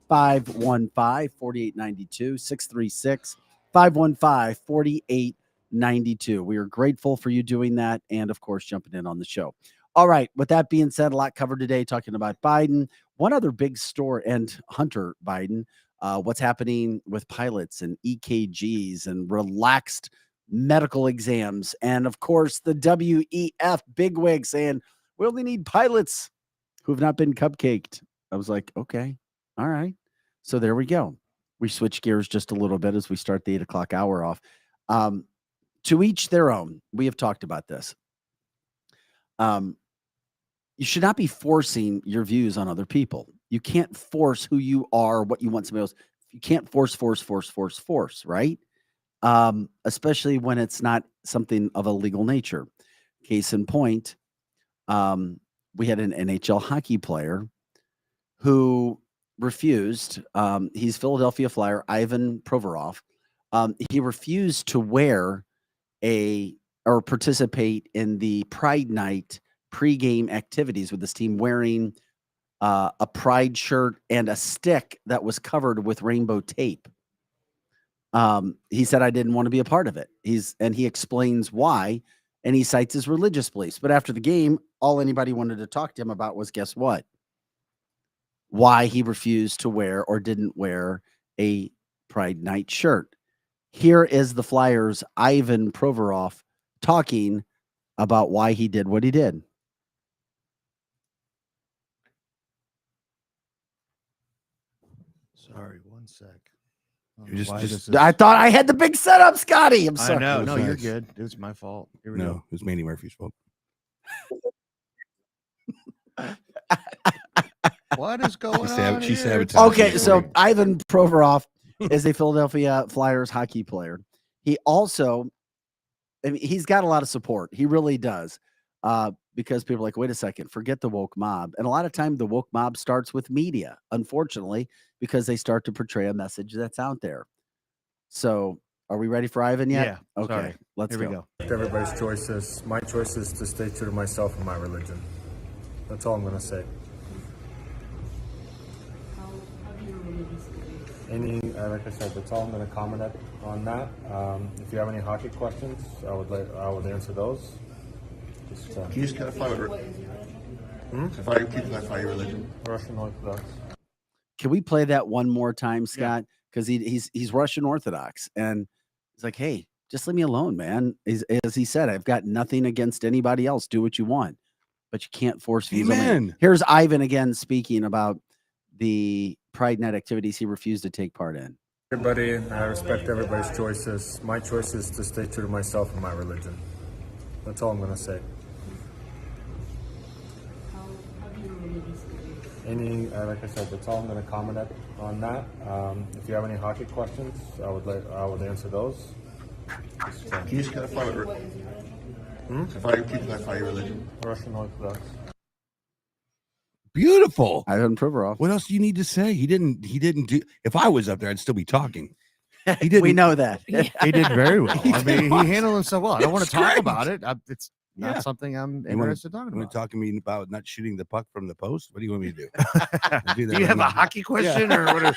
636-515-4892, 636-515-4892. We are grateful for you doing that and, of course, jumping in on the show. All right. With that being said, a lot covered today talking about Biden. One other big story, and Hunter Biden, what's happening with pilots and EKGs and relaxed medical exams. And, of course, the WEF bigwig saying, we only need pilots who have not been cupcaked. I was like, okay, all right. So there we go. We switch gears just a little bit as we start the 8 o'clock hour off. To each their own. We have talked about this. You should not be forcing your views on other people. You can't force who you are, what you want somebody else. You can't force, right? Especially when it's not something of a legal nature. Case in point, we had an NHL hockey player who refused. He's Philadelphia Flyer, Ivan Provorov. He refused to wear or participate in the Pride Night pregame activities with this team, wearing a Pride shirt and a stick that was covered with rainbow tape. He said, I didn't want to be a part of it. He explains why, and he cites his religious beliefs. But after the game, all anybody wanted to talk to him about was, guess what? Why he refused to wear or didn't wear a Pride Night shirt. Here is the Flyers' Ivan Provorov talking about why he did what he did. Sorry, one sec. I thought I had the big setup, Scotty. I'm sorry. I know. No, you're nice. good. It was my fault. Here we No, go. it was Manny Murphy's fault. What is going on? She here? sabotaged. Okay, so Ivan Provorov is a Philadelphia Flyers hockey player. He also, he's got a lot of support. He really does. Because people are like, wait a second, forget the woke mob. And a lot of time the woke mob starts with media, unfortunately, because they start to portray a message that's out there. So are we ready for Ivan yet? Yeah. Okay, Sorry. let's Here go. we go. Everybody's choices. My choice is to stay true to myself and my religion. That's all I'm going to say. Like I said, that's all I'm going to comment on that. If you have any hockey questions, I would answer those. Can you just clarify what clarify your religion? Russian Orthodox. Can we play that one more time, Scott? Because he's Russian Orthodox, and he's like, hey, just leave me alone, man. As he said, I've got nothing against anybody else. Do what you want, but you can't force views on me. Amen. Here's Ivan again speaking about the Pride Night activities he refused to take part in. Everybody, I respect everybody's choices. My choice is to stay true to myself and my religion. That's all I'm going to say. Like I said, that's all I'm going to comment on that. If you have any hockey questions, I would answer those. Can you just clarify clarify your religion? Russian Orthodox. Beautiful. Ivan Provorov. What else do you need to say? He didn't do. If I was up there, I'd still be talking. He didn't. We know that. Yeah. He did very well. He I did mean, well. he handled himself well. I don't want to It's talk great. about it. It's not Yeah. something I'm You wanna- interested in talking You want about. to talk to me about not shooting the puck from the post? What do you want me to do? Do that Do you right have now. a hockey question or what is,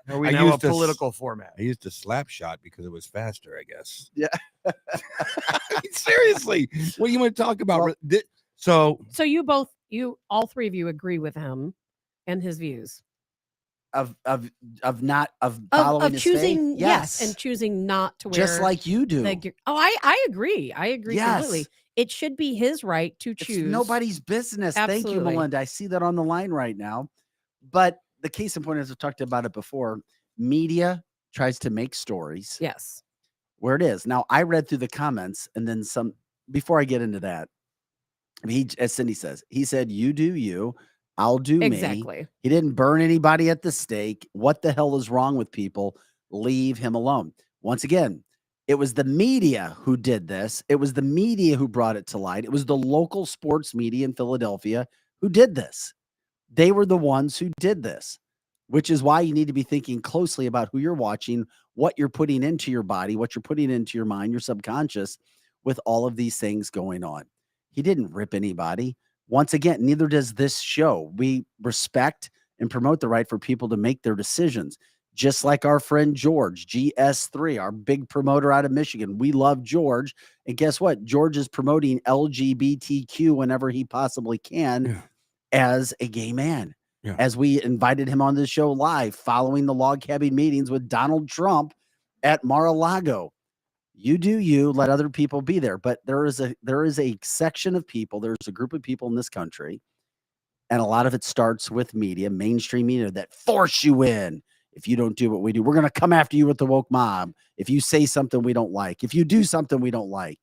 are we I now a used to s- political format? I used a slap shot because it was faster, I guess. Yeah. Seriously, what do you want to talk about? Well- So So all three of you agree with him and his views Of not of following his faith? choosing, Yes, and choosing not to wear just like you do. the gear. Oh, I agree. I agree completely. Yes. It should be his right to It's choose. nobody's business. Thank you, Absolutely. Melinda. I see that on the line right now. But the case in point, as I've talked about it before, media tries to make stories Yes. where it is. Now, I read through the comments and then some. Before I get into that, as Cindy says, he said, "You do you, I'll do me." Exactly. He didn't burn anybody at the stake. What the hell is wrong with people? Leave him alone. Once again, it was the media who did this. It was the media who brought it to light. It was the local sports media in Philadelphia who did this. They were the ones who did this, which is why you need to be thinking closely about who you're watching, what you're putting into your body, what you're putting into your mind, your subconscious, with all of these things going on. He didn't rip anybody. Once again, neither does this show. We respect and promote the right for people to make their decisions. Just like our friend George, GS3, our big promoter out of Michigan. We love George. And guess what? George is promoting LGBTQ whenever he possibly can Yeah. as a gay man. Yeah. As we invited him on this show live following the log cabin meetings with Donald Trump at Mar-a-Lago. You do you, let other people be there. But there is a section of people, there's a group of people in this country, and a lot of it starts with media, mainstream media, that force you in. If you don't do what we do, we're going to come after you with the woke mob. If you say something we don't like, if you do something we don't like,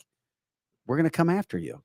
we're going to come after you.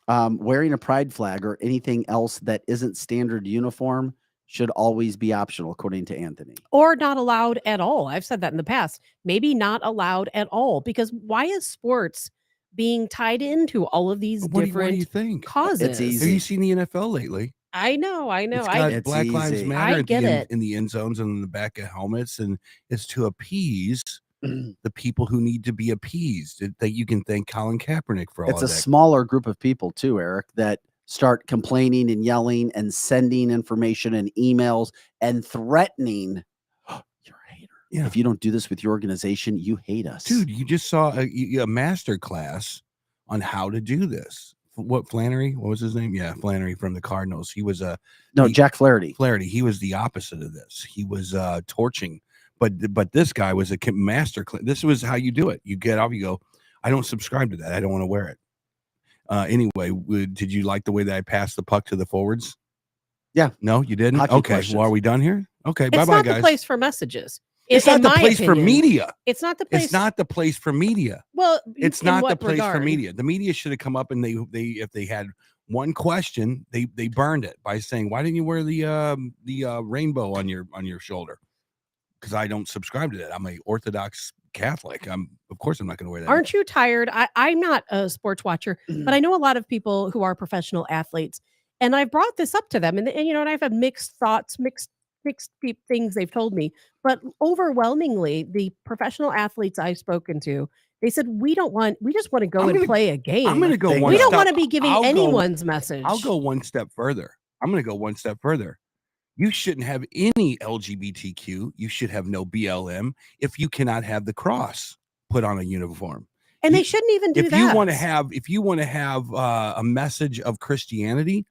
Wearing a pride flag or anything else that isn't standard uniform should always be optional, according to Anthony. Or not allowed at all. I've said that in the past. Maybe not allowed at all, because why is sports being tied into all of these what do you different think? causes? easy. Have you seen the NFL lately? I know. It's I got Black Lives easy. Matter I at get the end, it. in the end zones and in the back of helmets, and it's to appease the people who need to be appeased. That you can thank Colin Kaepernick for all It's of a that. smaller group of people too, Eric, that start complaining and yelling and sending information and emails and threatening. You're a hater. Yeah. If you don't do this with your organization, you hate us. Dude, you just saw a master class on how to do this. What, Flannery? What was his name? Yeah, Flannery from the Cardinals. He was Jack Flaherty. Flaherty. He was the opposite of this. He was torching, but this guy was a master class. This was how you do it. You get off. You go, I don't subscribe to that. I don't want to wear it. Anyway, did you like the way that I passed the puck to the forwards? Yeah. No, you didn't. Hockey Okay. questions. Well, are we done here? Okay. Bye, It's bye, not guys. the place for messages. It's In not the my place for opinion, media. It's not the place. It's not the place for media. Well, It's in not the what place for regard? media. The media should have come up and they if they had one question, they burned it by saying, "Why didn't you wear the rainbow on your shoulder?" Because I don't subscribe to that. I'm a Orthodox Catholic. Of course I'm not going to wear that. Aren't you tired? I'm not a sports watcher, but I know a lot of people who are professional athletes, and I've brought this up to them, and and I've had mixed thoughts, mixed things they've told me, but overwhelmingly, the professional athletes I've spoken to, they said we just want to go I'm and gonna- play a game. I'm going to go Bingo. one We don't step- want to be giving I'll go- anyone's message. I'll go one step further. I'm going to go one step further. You shouldn't have any LGBTQ. You should have no BLM if you cannot have the cross put on a uniform. and you- they shouldn't even do If that. you want to have a message of Christianity,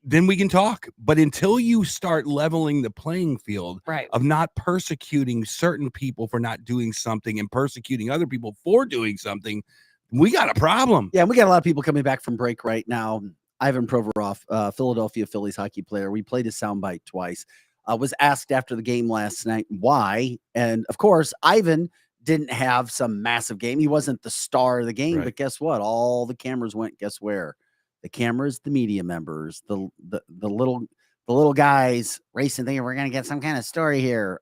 then we can talk. But until you start leveling the playing field right. of not persecuting certain people for not doing something and persecuting other people for doing something, we got a problem. Yeah, we got a lot of people coming back from break right now. Ivan Provorov, Philadelphia Phillies hockey player. We played his soundbite twice. Was asked after the game last night why. And of course, Ivan didn't have some massive game. He wasn't the star of the game, Right. but guess what? All the cameras went, guess where? The cameras, the media members, the little guys racing, thinking we're gonna get some kind of story here.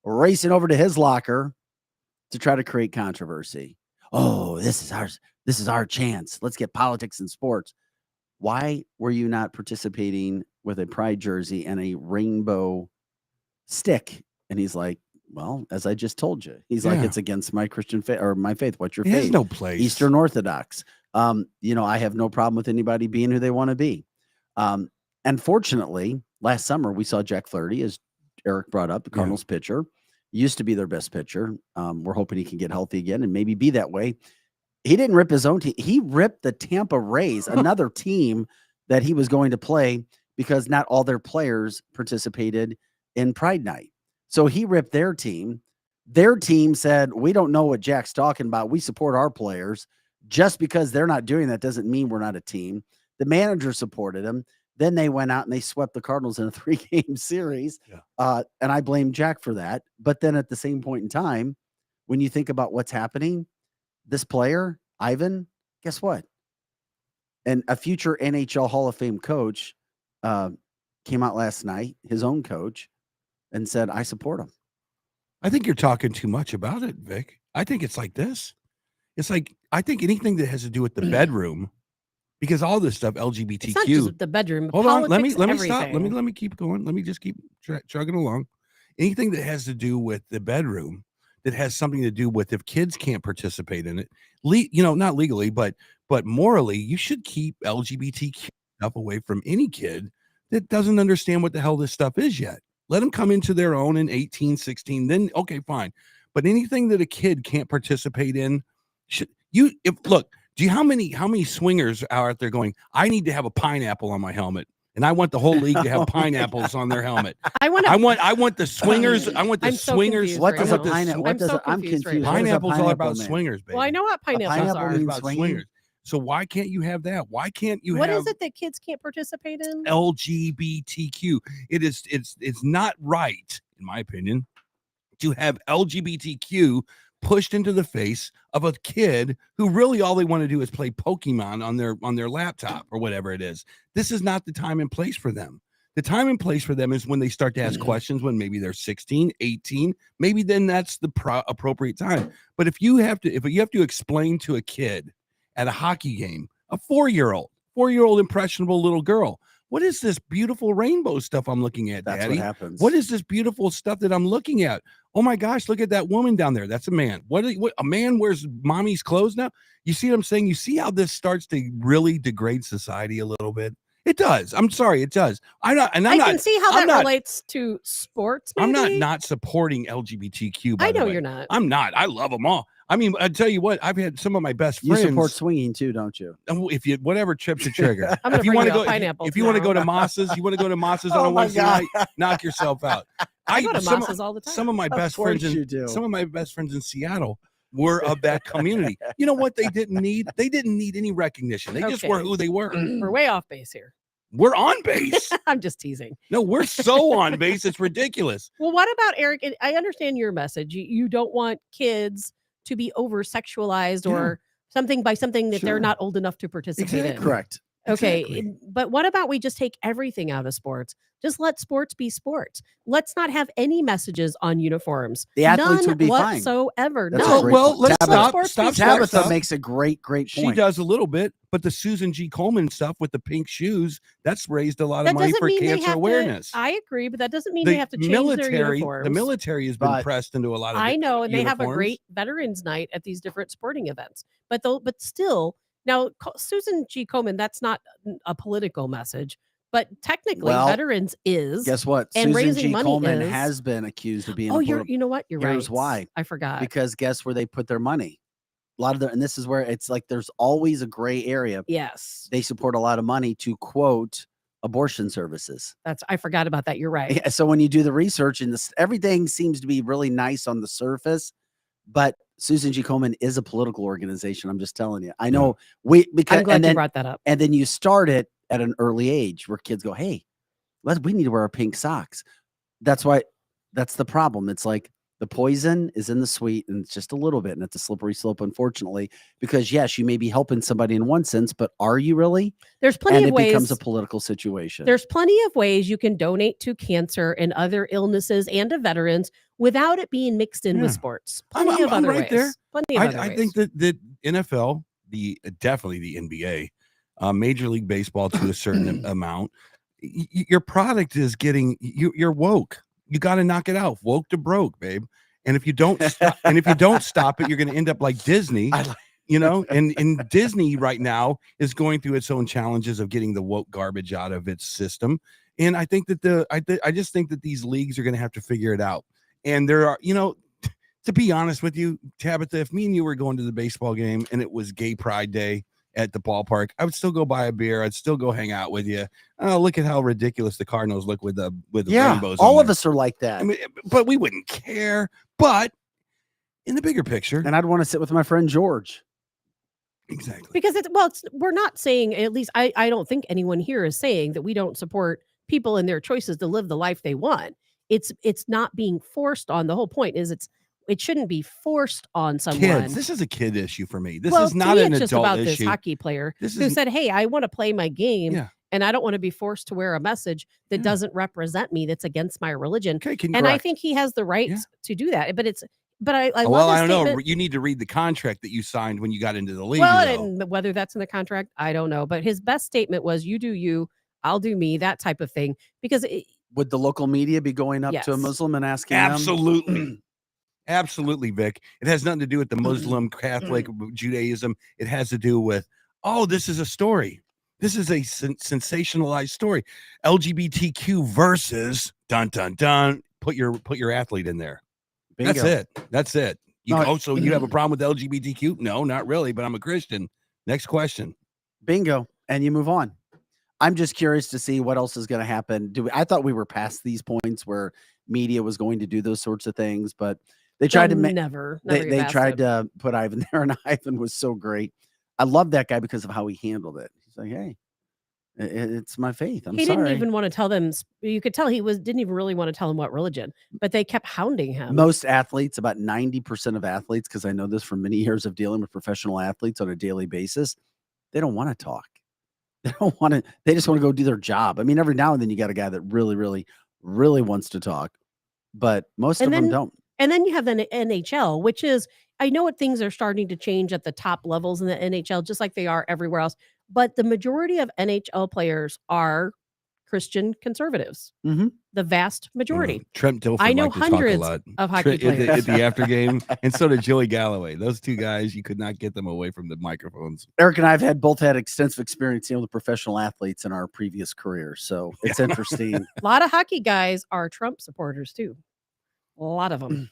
Racing over to his locker to try to create controversy. Oh, this is our chance. Let's get politics in sports. Why were you not participating with a pride jersey and a rainbow stick? And he's like, Well, as I just told you, he's like, Yeah. it's against my Christian faith or my faith. What's your It has faith? no place. Eastern Orthodox. I have no problem with anybody being who they want to be. Unfortunately, last summer we saw Jack Flaherty, as Eric brought up, the Yeah. Cardinals pitcher, used to be their best pitcher. We're hoping he can get healthy again and maybe be that way. He didn't rip his own team. He ripped the Tampa Rays, another team that he was going to play, because not all their players participated in Pride Night. So he ripped their team. Their team said, we don't know what Jack's talking about. We support our players. Just because they're not doing that doesn't mean we're not a team. The manager supported him. Then they went out and they swept the Cardinals in a 3-game series. Yeah. And I blame Jack for that. But then at the same point in time, when you think about what's happening, this player, Ivan, guess what? And a future NHL Hall of Fame coach came out last night, his own coach, and said, I support him. I think you're talking too much about it, Vic. I think it's like this. It's like, I think anything that has to do with the bedroom, because all this stuff, LGBTQ. It's not just the bedroom. Hold on, let me politics, stop. everything. Let me keep going. Let me just keep chugging along. Anything that has to do with the bedroom, that has something to do with if kids can't participate in it, not legally, but morally, you should keep LGBTQ stuff away from any kid that doesn't understand what the hell this stuff is yet. Let them come into their own in 18, 16, then okay, fine. But anything that a kid can't participate in, how many swingers are out there going, I need to have a pineapple on my helmet, and I want the whole league to have pineapples on their helmet. I want the swingers. I want the I'm so swingers. confused What right does now. a pineapple? I'm so confused right now. Pineapples all about mean? swingers, baby. Well, I know what pineapples pineapple are. It's means about swinging? swingers. So why can't you have that? Why can't you What have is it that kids can't participate in? LGBTQ? It's not right, in my opinion, to have LGBTQ pushed into the face of a kid who really all they want to do is play Pokemon on their laptop or whatever it is. This is not the time and place for them. The time and place for them is when they start to ask questions, when maybe they're 16, 18, maybe then that's the appropriate time. But if you have to explain to a kid at a hockey game, a 4-year-old impressionable little girl, what is this beautiful rainbow stuff I'm looking at, That's Daddy? what happens. What is this beautiful stuff that I'm looking at? Oh my gosh, look at that woman down there. That's a man. What a man wears mommy's clothes now? You see what I'm saying? You see how this starts to really degrade society a little bit? It does. I'm sorry, it does. I can see how that relates to sports. Maybe? I'm not supporting LGBTQ. By I the know way. you're not. I'm not. I love them all. I mean, I tell you what, I've had some of my best You friends. support swinging too, don't you? If you whatever trips the trigger. I'm gonna if you bring want to you go, a pineapple if you want to tomorrow. go to Moss's, you want to go to Moss's on Oh a my Wednesday God. night, knock yourself out. I go to Moss's all the time. Some of my best course friends you do. some of my best friends in Seattle were of that community. You know what they didn't need? They didn't need any recognition. They just Okay. were who they were. We're way off base here. We're on base. I'm just teasing. No, we're so on base. It's ridiculous. Well, what about Eric? I understand your message. You don't want kids to be over sexualized or something by something that they're Sure. not old enough to participate in. Exactly. Correct. Okay, Exactly. but what about we just take everything out of sports? Just let sports be sports. Let's not have any messages on uniforms. The athletes None would be fine. whatsoever. That's a None. great Well, point. let's Tabitha- stop. Tabitha makes a great point. She does a little bit, but the Susan G. Komen stuff with the pink shoes, that's raised a lot of That money doesn't for mean they cancer have awareness. to. I agree, but that doesn't mean they have to change their uniforms. The military has been But- pressed into a lot of I know, and they have a uniforms. great veterans night at these different sporting events. But still, now Susan G. Komen, that's not a political message, but technically, Well, veterans is. Guess what? And Susan raising G. money Coleman is- has been accused of being Oh, a you know what? You're right. Here's why. I forgot. Because guess where they put their money? A lot of and this is where it's like there's always a gray area. Yes, They support a lot of money to quote abortion services. I forgot about that. You're right. Yeah, so when you do the research and everything seems to be really nice on the surface, but Susan G. Komen is a political organization. I'm just telling you. I know because I'm glad and you then, brought that up. and then you start it at an early age where kids go, hey, we need to wear our pink socks. That's the problem. It's like the poison is in the sweet and it's just a little bit and it's a slippery slope, unfortunately, because yes, you may be helping somebody in one sense, but are you really? There's plenty And of it ways. becomes a political situation. There's plenty of ways you can donate to cancer and other illnesses and to veterans without it being mixed in with Yeah. sports. I'm- Plenty of I'm other right ways. there. Plenty of other I ways. think that the NFL, definitely the NBA, Major League Baseball to a certain amount, your product is getting you're woke. You got to knock it out. Woke to broke, babe. And if you don't stop, and if you don't stop it, you're going to end up like Disney. You know, and Disney right now is going through its own challenges of getting the woke garbage out of its system. And I think that I just think that these leagues are going to have to figure it out. And there are, you know, to be honest with you, Tabitha, if me and you were going to the baseball game and it was Gay Pride Day at the ballpark, I would still go buy a beer. I'd still go hang out with you. Oh, look at how ridiculous the Cardinals look with the rainbows. All on of there. us are like that. I mean, but we wouldn't care. But in the bigger picture, And I'd want to sit with my friend George. exactly. Because we're not saying, at least I don't think anyone here is saying that we don't support people in their choices to live the life they want. It's not being forced on. The whole point is it shouldn't be forced on someone. Kids, this is a kid issue for me. This well, is not to me, an it's just adult about issue. this hockey player This who is- said, "Hey, I want to play my game, Yeah. and I don't want to be forced to wear a message that Yeah. doesn't represent me. That's against my religion." Okay, can you And I correct? think he has the right Yeah. to do that. But I Oh, love well, his I don't know. statement. You need to read the contract that you signed when you got into the league. Well, though. and whether that's in the contract, I don't know. But his best statement was, "You do you, I'll do me," that type of thing. Because Would the local media be going up to a Yes. Muslim and asking them? Absolutely. Absolutely, Vic. It has nothing to do with the Muslim, Catholic, Judaism. It has to do with, oh, this is a story. This is a sensationalized story. LGBTQ versus dun dun dun. Put your athlete in there. Bingo. That's it. That's it. You No, go, so you have a problem with LGBTQ? No, not really, but I'm a Christian. Next question. Bingo. And you move on. I'm just curious to see what else is going to happen. I thought we were past these points where media was going to do those sorts of things, but they tried to make never they get past tried it. to put Ivan there, and Ivan was so great. I love that guy because of how he handled it. He's like, "Hey, it's my faith. I'm He sorry." didn't even want to tell them. You could tell didn't even really want to tell them what religion, but they kept hounding him. Most athletes, about 90% of athletes, because I know this from many years of dealing with professional athletes on a daily basis, they don't want to talk. They don't want to. They just want to go do their job. I mean, every now and then you got a guy that really, really, really wants to talk, but most of them don't. And then you have the NHL, which is, I know what things are starting to change at the top levels in the NHL, just like they are everywhere else. But the majority of NHL players are Christian conservatives. Mhm. The vast majority. Trent Dilfer I know liked to talk a hundreds lot. of hockey At players. the after game, and so did Joey Galloway. Those two guys, you could not get them away from the microphones. Eric and I have both had extensive experience dealing with professional athletes in our previous careers, so it's interesting. A lot of hockey guys are Trump supporters too. A lot of them.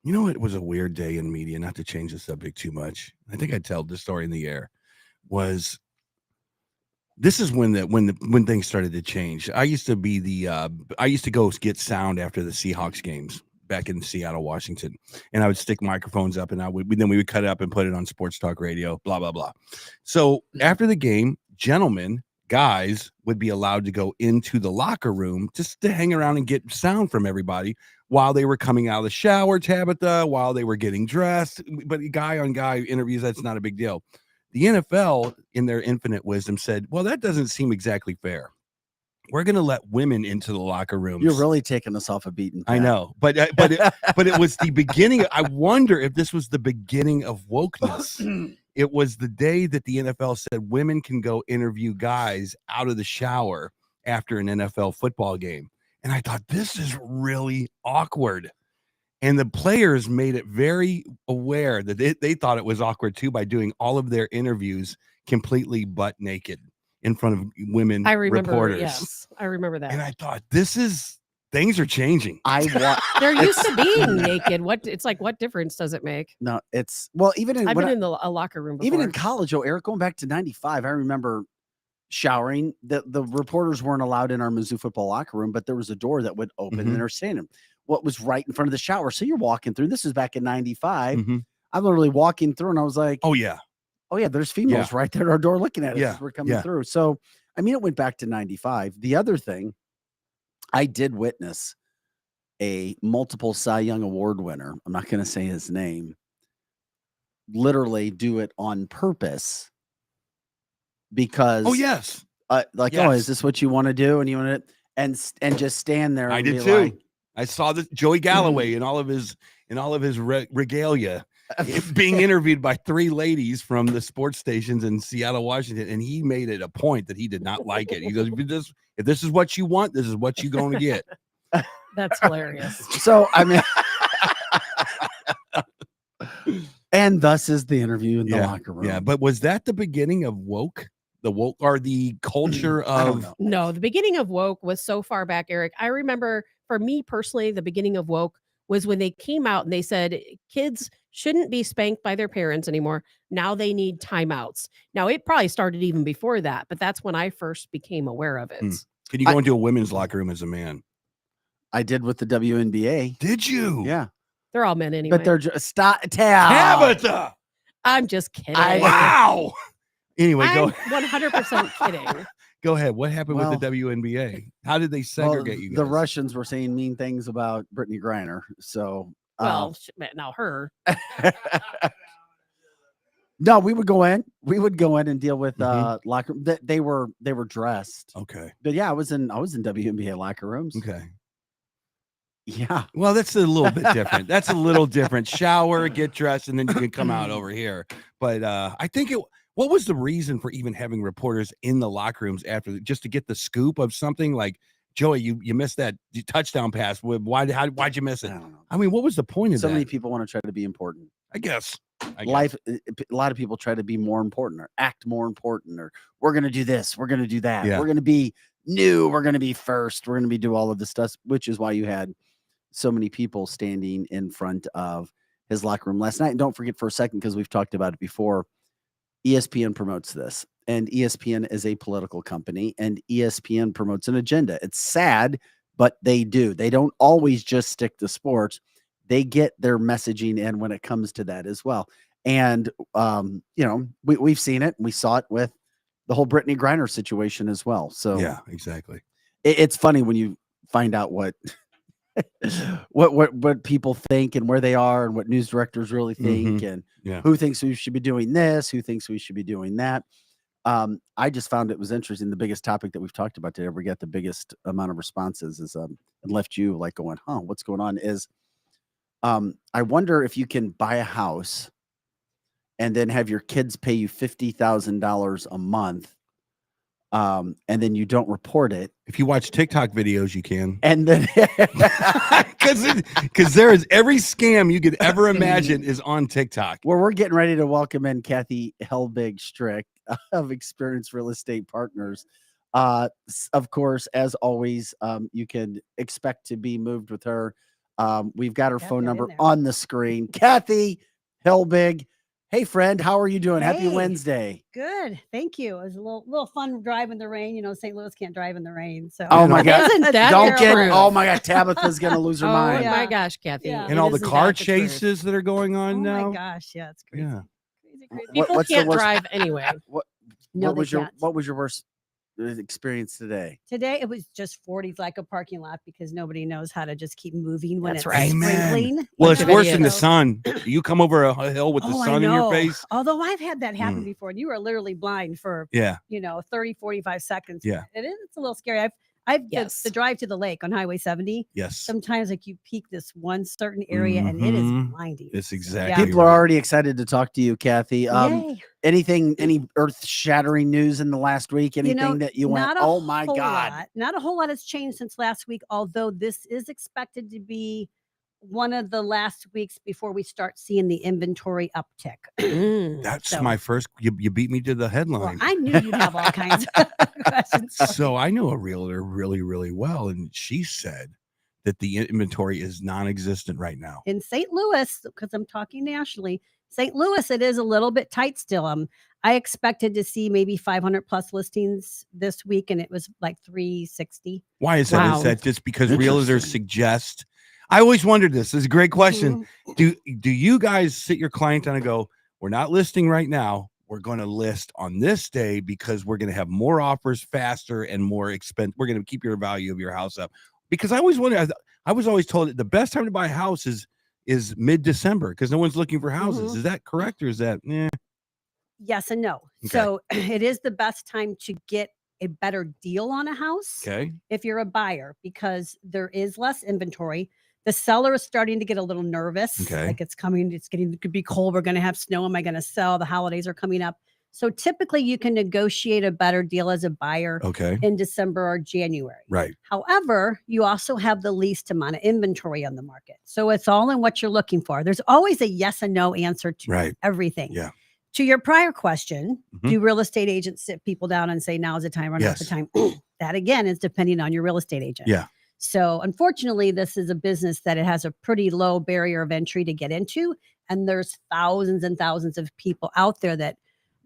You know, it was a weird day in media, not to change the subject too much. I think I told this story in the air. This is when things started to change. I used to go get sound after the Seahawks games back in Seattle, Washington, and I would stick microphones up, and we would cut it up and put it on Sports Talk Radio, blah blah blah. So after the game, guys would be allowed to go into the locker room just to hang around and get sound from everybody while they were coming out of the shower, Tabitha, while they were getting dressed. But guy on guy interviews, that's not a big deal. The NFL, in their infinite wisdom, said, well, that doesn't seem exactly fair. We're going to let women into the locker rooms. You're really taking us off a beaten path. I know, but it was the beginning. I wonder if this was the beginning of wokeness. It was the day that the NFL said women can go interview guys out of the shower after an NFL football game. And I thought, this is really awkward. And the players made it very aware that they thought it was awkward too by doing all of their interviews completely butt naked in front of women reporters. Yes, I remember that. And I thought, things are changing. They're used to being naked. What difference does it make? No, it's even in I've been in a locker room before. even in college. Oh, Eric, going back to '95, I remember showering. The reporters weren't allowed in our Mizzou football locker room, but there was a door that would open in our stadium. What was right in front of the shower? So you're walking through. This is back in '95. I'm literally walking through, and I was like, "Oh yeah, there's females right there at our door looking at us as we're coming Yeah. through." So, I mean, it went back to '95. The other thing, I did witness a multiple Cy Young Award winner. I'm not going to say his name. Literally do it on purpose because oh yes, oh, Yes. is this what you want to do? And you want to and just stand there. I and did be too. like, I saw this Joey Galloway in all of his regalia being interviewed by three ladies from the sports stations in Seattle, Washington, and he made it a point that he did not like it. He goes, if this is what you want, this is what you're going to get. That's hilarious. So I mean, and thus is the interview in the locker room. Yeah, but was that the beginning of woke? The woke or the culture I don't of know. No, the beginning of woke was so far back, Eric. I remember for me personally, the beginning of woke was when they came out and they said kids shouldn't be spanked by their parents anymore. Now they need timeouts. Now it probably started even before that, but that's when I first became aware of it. Can you go into a women's locker room as a man? I did with the WNBA. Did you? Yeah, They're all men anyway. but they're just stop. Tabitha. I'm just kidding. Wow. Anyway, I'm go 100% kidding. go ahead. What happened Well, with the WNBA? How did they segregate you guys? The Russians were saying mean things about Brittany Griner. So, Well, now her. no, we would go in. We would go in and deal with Mhm. locker. They were dressed. Okay. But yeah, I was in WNBA locker rooms. Okay. Yeah. Well, that's a little bit different. That's a little different. Shower, get dressed, and then you can come out over here. But I think what was the reason for even having reporters in the locker rooms after just to get the scoop of something like Joey, you missed that touchdown pass. Why'd you miss it? I don't know. I mean, what was the point of So that? many people want to try to be important. I guess. Life, a lot of people try to be more important or act more important, or we're going to do this, we're going to do that, Yeah. we're going to be new, we're going to be first, we're going to do all of this stuff, which is why you had so many people standing in front of his locker room last night. And don't forget for a second, because we've talked about it before, ESPN promotes this, and ESPN is a political company, and ESPN promotes an agenda. It's sad, but they do. They don't always just stick to sports. They get their messaging in when it comes to that as well. And, we've seen it. We saw it with the whole Brittany Griner situation as well. So yeah, exactly. it's funny when you find out what what people think and where they are and what news directors really think and who thinks we should be doing this, who thinks we should be doing that. I just found it was interesting. The biggest topic that we've talked about today, we got the biggest amount of responses is and left you like going, what's going on is I wonder if you can buy a house and then have your kids pay you $50,000 a month. And then you don't report it. If you watch TikTok videos, you can. And then because there is every scam you could ever imagine is on TikTok. Well, we're getting ready to welcome in Kathy Helbig Strick of Experienced Real Estate Partners. Of course, as always, you can expect to be moved with her. We've got her phone number on the screen. Kathy Helbig. Hey, friend, how are you doing? Happy Hey. Wednesday. Good. Thank you. It was a little fun drive in the rain. You know, St. Louis can't drive in the rain. So Oh my God. Isn't that Don't get true? oh my God, Tabitha's gonna lose her Oh mind. yeah. my gosh, Kathy. Yeah. And it all the isn't car that the truth. chases that are going Oh on now. my gosh, yeah, it's crazy. Yeah. Crazy. People What's the can't worst- drive anyway. No, what was they your can't. what was your worst experience today? Today it was just 40s like a parking lot because nobody knows how to just keep moving when That's it's right. Amen. sprinkling. Well, Bunch it's of worse than the idiots. sun. You come over a hill with the Oh, I sun in your know. face. Although I've had that happen Mm. before, and you were literally blind for Yeah. 30, 45 seconds. Yeah. It's a little scary. Yes. The drive to the lake on Highway 70. Yes. Sometimes like you peek this one certain area and it is Mhm. blinding. It's So, exactly People are right. already excited to talk to you, Kathy. Yay. Any earth-shattering news in the last week? Anything that you went, not a oh my whole God. lot. Not a whole lot has changed since last week, although this is expected to be one of the last weeks before we start seeing the inventory uptick. Mm. That's So- my first. You beat me to the Well, headline. I knew you'd have all kinds of questions. So I knew a realtor really, really well, and she said that the inventory is non-existent right now. In St. Louis, because I'm talking nationally, St. Louis, it is a little bit tight still. I expected to see maybe 500 plus listings this week, and it was like 360. Why is that? Is Wow. that just because realtors Interesting. suggest? I always wondered this. This is a great question. Mhm. Do you guys sit your client down and go, we're not listing right now. We're going to list on this day because we're going to have more offers faster and more expensive. We're going to keep your value of your house up. Because I always wondered, I was always told that the best time to buy a house is mid-December because no one's looking for houses. Mhm. Is that correct or is that? Yes and no. Okay. So it is the best time to get a better deal on a house Okay. if you're a buyer because there is less inventory. The seller is starting to get a little nervous. Okay. Like it could be cold. We're going to have snow. Am I going to sell? The holidays are coming up. So typically you can negotiate a better deal as a buyer Okay. in December or January. Right. However, you also have the least amount of inventory on the market. So it's all in what you're looking for. There's always a yes and no answer to Right. everything. Yeah. To your prior question, Mhm. do real estate agents sit people down and say, now's the time or not the Yes. time? That again is depending on your real estate agent. Yeah. So unfortunately, this is a business that it has a pretty low barrier of entry to get into. And there's thousands and thousands of people out there that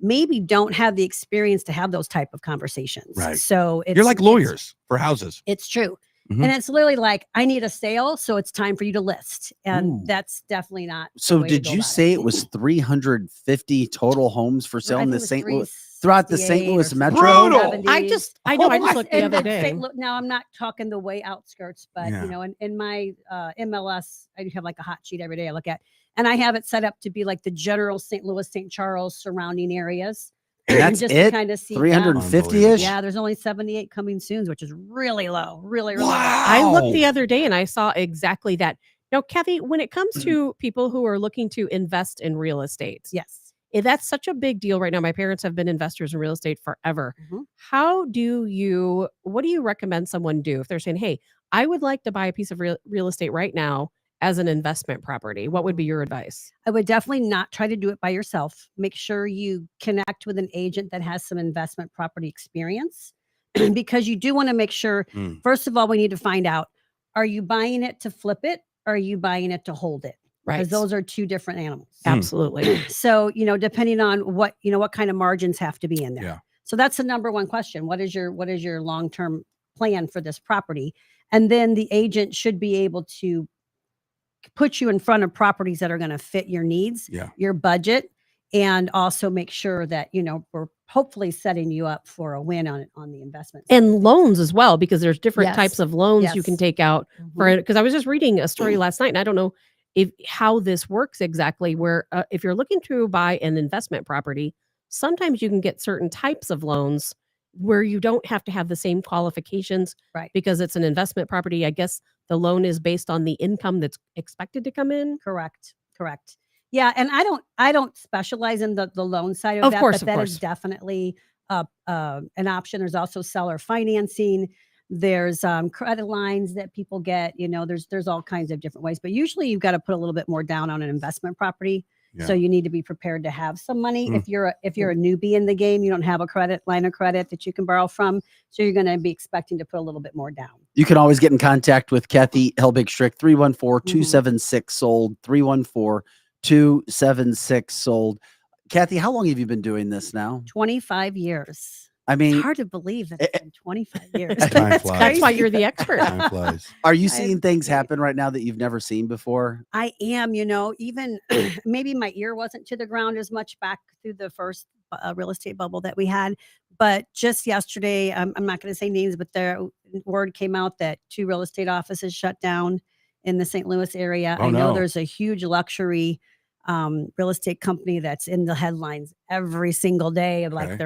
maybe don't have the experience to have those type of conversations. Right. So You're like lawyers for houses. It's true. Mhm. And it's literally like, I need a sale, so it's time for you to list. And Ooh. that's definitely not. the So way to did go you about say it was 350 total homes for sale I in think the it was St. Louis throughout the St. 368 or Louis something. metro? Brutal. 70s. I just looked the In other St. day. Now I'm not talking the way outskirts, but Yeah. you know, in my MLS, I have like a hot sheet every day I look at, and I have it set up to be like the general St. Louis, St. Charles surrounding areas. And that's just it? to kind of see. 350-ish? Yeah, there's only 78 coming soon, which is really low, really low. I looked the other day and I saw exactly that. Now, Kathy, when it comes to people who are looking to invest in real estate, Yes. that's such a big deal right now. My parents have been investors in real estate forever. Mhm. What do you recommend someone do if they're saying, hey, I would like to buy a piece of real estate right now as an investment property? What would be your advice? I would definitely not try to do it by yourself. Make sure you connect with an agent that has some investment property experience because you do want to make sure, Mm. first of all, we need to find out, are you buying it to flip it? Or are you buying it to hold it? Right. Because those are two different animals. Absolutely. So, depending on what kind of margins have to be in there. Yeah. So that's the number one question. What is your long-term plan for this property? And then the agent should be able to put you in front of properties that are going to fit your needs, Yeah. your budget, and also make sure that, we're hopefully setting you up for a win on the investment side. And loans as well, because there's different Yes. types of loans you can Yes. take out Mhm. for it. Because I was just reading a story last night, and I don't know how this works exactly. Where if you're looking to buy an investment property, sometimes you can get certain types of loans where you don't have to have the same qualifications, Right. because it's an investment property. I guess the loan is based on the income that's expected to come in. Correct. Yeah, and I don't specialize in the loan side of Of that, course, but of that is course. definitely an option. There's also seller financing. There's credit lines that people get. There's all kinds of different ways, but usually you've got to put a little bit more down on an investment property. Yeah. So you need to be prepared to have some money. Mm. If you're a newbie in the game, you don't have a line of credit that you can borrow from. So you're going to be expecting to put a little bit more down. You can always get in contact with Kathy Helbig-Strick, 314-276-SOLD, 314-276-SOLD. Kathy, how long have you been doing this now? 25 years. I mean, It's hard to believe that it's been 25 years. Time That's flies. That's why crazy. you're the expert. Time flies. are you I seeing things agree. happen right now that you've never seen before? I am, even maybe my ear wasn't to the ground as much back through the first real estate bubble that we had. But just yesterday, I'm not going to say names, but the word came out that 2 real estate offices shut down in the St. Louis area. Oh, I know no. there's a huge luxury real estate company that's in the headlines every single day. Okay. Like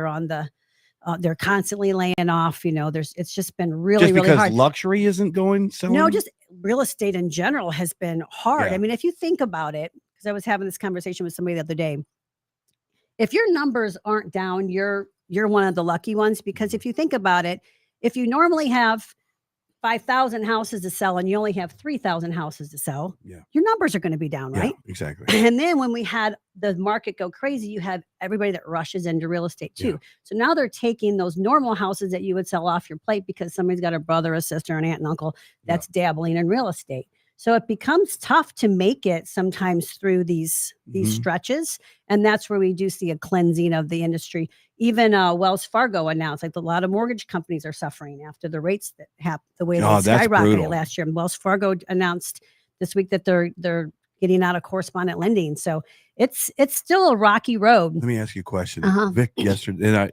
they're constantly laying off. It's just been really, Just really because hard. luxury isn't going so. No, just real estate in general has been hard. Yeah. I mean, if you think about it, because I was having this conversation with somebody the other day, if your numbers aren't down, you're one of the lucky ones. Because if you think about it, if you normally have 5,000 houses to sell and you only have 3,000 houses to sell, Yeah. your numbers are going to be down, Yeah, right? exactly. And then when we had the market go crazy, you have everybody that rushes into real estate too. Yeah. So now they're taking those normal houses that you would sell off your plate because somebody's got a brother, a sister, an aunt and uncle that's dabbling in real estate. So it becomes tough to make it sometimes through these Mhm. stretches. And that's where we do see a cleansing of the industry. Even Wells Fargo announced, like a lot of mortgage companies are suffering after the rates that have the way they Oh, that's skyrocketed brutal. last year. And Wells Fargo announced this week that they're getting out of correspondent lending. So it's still a rocky road. Let me ask you a question. Uh-huh. Vic yesterday,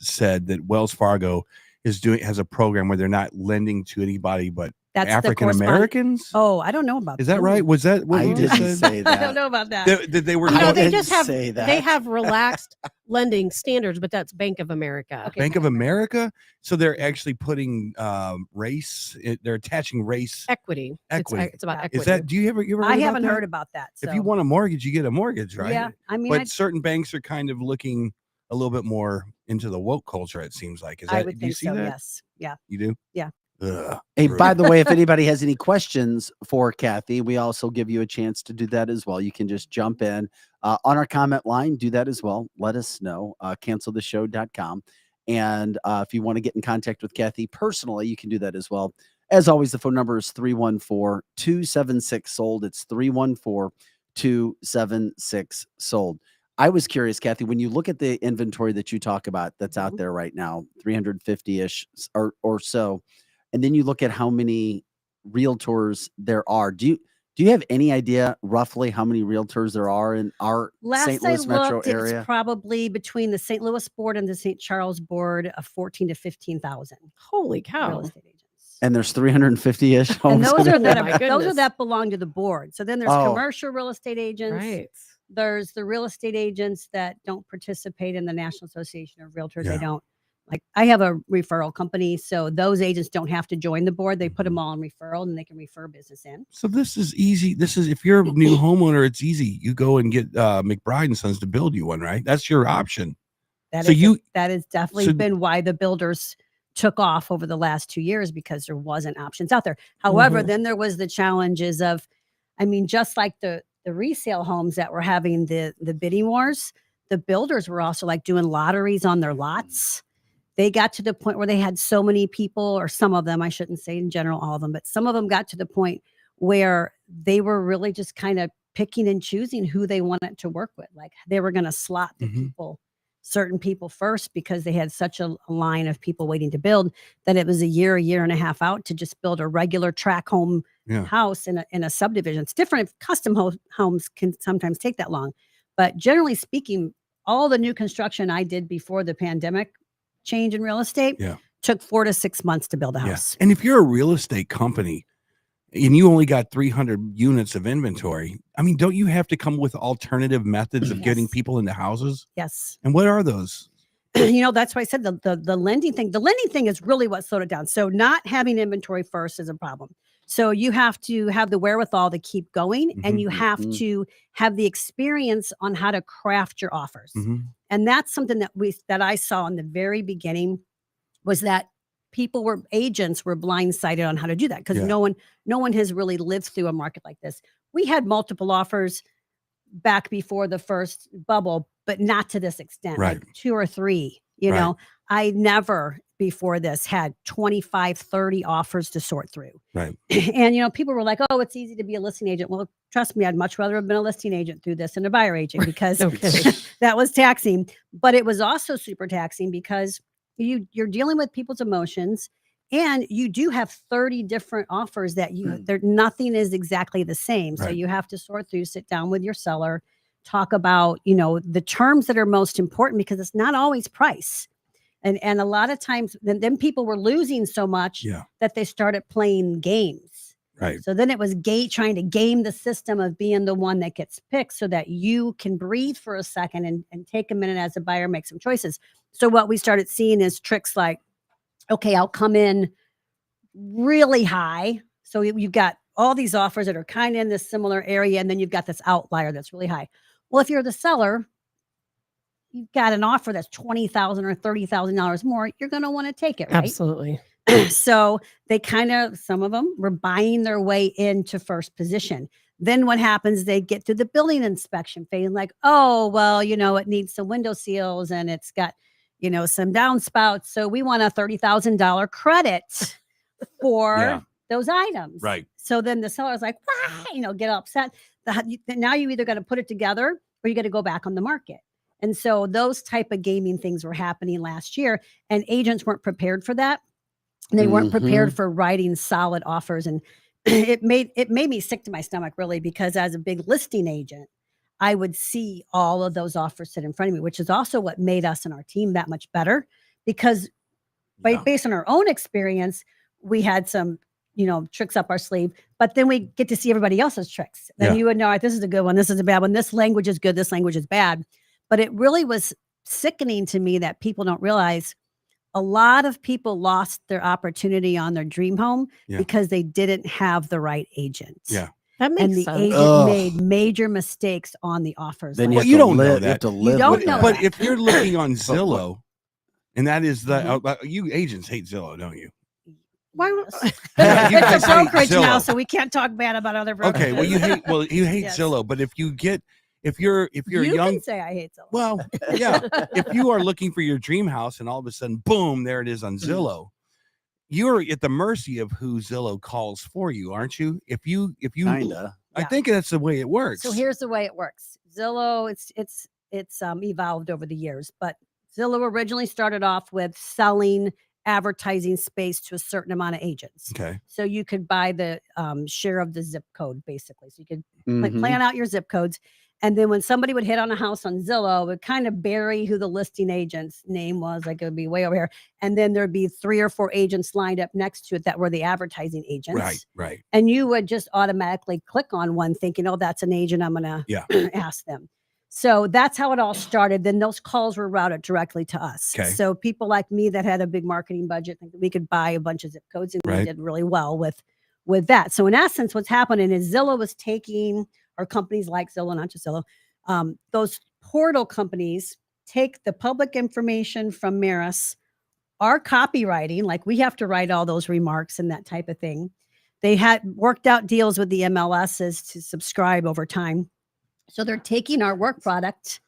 said that Wells Fargo has a program where they're not lending to anybody but That's the African correspondent. Americans. Oh, I don't know about Is that right? Was that what I you just didn't said? say I that. don't know about that. They were No, I they didn't just have say that. they have relaxed lending standards, but that's Bank of America. Okay. Bank of America. So they're actually putting race. They're attaching race. Equity. Equity. It's about Yeah. equity. Is that? Do you ever? You ever? I heard haven't about heard that? about that. If So. you want a mortgage, you get a mortgage, right? Yeah, I mean, But certain banks are kind of looking a little bit more into the woke culture. It seems like. Is I that? would Do you think see so. that? Yes. Yeah. You do? Yeah. Ugh, Hey, brutal. by the way, if anybody has any questions for Kathy, we also give you a chance to do that as well. You can just jump in on our comment line, do that as well. Let us know, canceltheshow.com. And if you want to get in contact with Kathy personally, you can do that as well. As always, the phone number is 314-276-SOLD. It's 314-276-SOLD. I was curious, Kathy, when you look at the inventory that you talk about that's out there right now, 350-ish or so, and then you look at how many realtors there are. Do you have any idea roughly how many realtors there are in our St. Last I Louis metro looked, it was area? probably between the St. Louis board and the St. Charles board of 14 to 15,000 Holy real cow. estate agents. And there's 350-ish And homes. those in are it? that Oh my are, those are goodness. that belong to the board. So then there's Oh. commercial real estate agents. Right. There's the real estate agents that don't participate in the National Association of Realtors. Yeah. They don't, like, I have a referral company, so those agents don't have to join the board. They put them all on referral and they can refer business in. So this is easy. This is if you're a new homeowner, it's easy. You go and get McBride and Sons to build you one, right? That's your option. That So is that has definitely so- been why the builders took off over the last 2 years, because there wasn't options out there. However, Mhm. then there was the challenges of, I mean, just like the resale homes that were having the bidding wars, the builders were also like doing lotteries on their lots. They got to the point where they had so many people, or some of them, I shouldn't say in general all of them, but some of them got to the point where they were really just kind of picking and choosing who they wanted to work with. Like they were going to slot the people, certain people first, because they had such a line of people waiting to build that it was a year and a half out to just build a regular track home house in a subdivision. It's different if custom homes can sometimes take that long, but generally speaking, all the new construction I did before the pandemic change in real estate took 4 to 6 months to build a house. And if you're a real estate company and you only got 300 units of inventory, I mean, don't you have to come with alternative methods of getting Yes. people into houses? Yes. And what are those? You know, that's why I said the lending thing. The lending thing is really what slowed it down. So not having inventory first is a problem. So you have to have the wherewithal to keep going, and you have to have the experience on how to craft your offers. And that's something that I saw in the very beginning, was that agents were blindsided on how to do that, because no one has really lived through a market like this. We had multiple offers back before the first bubble, but not to this extent, like 2 or 3, you know. I never before this had 25, 30 offers to sort through. Right. And, you know, people were like, oh, it's easy to be a listing agent. Well, trust me, I'd much rather have been a listing agent through this than a buyer agent, because No kidding. that was taxing. But it was also super taxing because you're dealing with people's emotions, and you do have 30 different offers that nothing is exactly the same. So you have to sort through, sit down with your seller, talk about, you know, the terms that are most important, because it's not always price. And a lot of times then people were losing so much that they started playing games. Right. So then it was trying to game the system of being the one that gets picked, so that you can breathe for a second and take a minute as a buyer, make some choices. So what we started seeing is tricks like, okay, I'll come in really high. So you've got all these offers that are kind of in this similar area, and then you've got this outlier that's really high. Well, if you're the seller, you've got an offer that's $20,000 or $30,000 more, you're going to want to take it, right? Absolutely. So they some of them were buying their way into first position. Then what happens, they get through the building inspection phase, like, oh, well, you know, it needs some window seals and it's got, you know, some downspouts. So we want a $30,000 credit for those items. Right. So then the seller's like, why, you know, get upset. Now you either got to put it together or you got to go back on the market. And so those type of gaming things were happening last year, and agents weren't prepared for that. They weren't prepared for writing solid offers. And it made me sick to my stomach, really, because as a big listing agent, I would see all of those offers sit in front of me, which is also what made us and our team that much better, because based on our own experience, we had some, you know, tricks up our sleeve, but then we get to see everybody else's tricks. Then you would know, all right, this is a good one, this is a bad one, this language is good, this language is bad. But it really was sickening to me that people don't realize a lot of people lost their opportunity on their dream home because they didn't have the right agent. Yeah. That makes and the sense. agent Ugh. made major mistakes on the offers. Then like Well, you have to don't know live, you have that. to live don't with know that. But that. if you're looking on But what- Zillow, and that is the Mhm. you agents hate Zillow, don't you? Why would- Yeah, you It's guys a hate brokerage now, Zillow. so we can't talk bad about other brokers. Okay, well you hate Yes. Zillow, but if you're a You young can say I hate Zillow. well, yeah, if you are looking for your dream house and all of a sudden boom, there it is on Mm-hmm. Zillow, you're at the mercy of who Zillow calls for you, aren't you? If you Kinda. I Yeah. think that's the way it works. So here's the way it works. Zillow, it's evolved over the years, but Zillow originally started off with selling advertising space to a certain amount of agents. Okay. So you could buy the share of the zip code, basically. So you could like Mhm. plan out your zip codes. And then when somebody would hit on a house on Zillow, it would kind of bury who the listing agent's name was. Like it would be way over here. And then there'd be 3 or 4 agents lined up next to it that were the advertising agents. Right. And you would just automatically click on one thinking, oh, that's an agent. I'm going to Yeah. ask them. So that's how it all started. Then those calls were routed directly to us. Okay. So people like me that had a big marketing budget, think that we could buy a bunch of zip codes, and Right. we did really well with that. So in essence, what's happening is Zillow was taking, or companies like Zillow, not just Zillow, those portal companies take the public information from Maris, our copywriting, like we have to write all those remarks and that type of thing. They had worked out deals with the MLSs to subscribe over time. So they're taking our work product,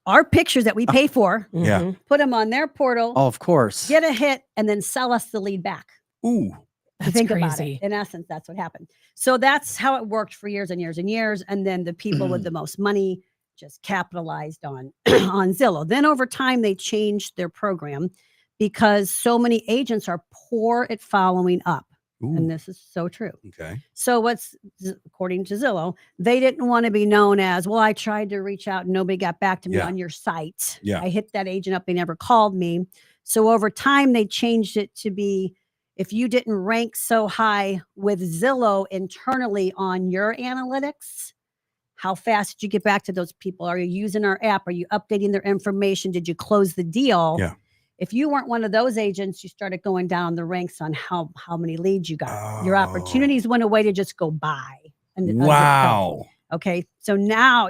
our pictures that we pay for, Yeah. Mhm. put them on their portal, Oh, of course. get a hit, and then sell us the lead back. Ooh. That's Think about crazy. it. In essence, that's what happened. So that's how it worked for years and years and years. And then the people with the most money just capitalized on on Zillow. Then over time, they changed their program because so many agents are poor at following up. Ooh. And this is so true. Okay. So according to Zillow, they didn't want to be known as, well, I tried to reach out and nobody got back to me Yeah. on your site. Yeah. I hit that agent up, they never called me. So over time, they changed it to be, if you didn't rank so high with Zillow internally on your analytics, how fast did you get back to those people? Are you using our app? Are you updating their information? Did you close the deal? Yeah. If you weren't one of those agents, you started going down the ranks on how many leads you got. Your opportunities went away to just go buy. a zip code. Wow. Okay. So now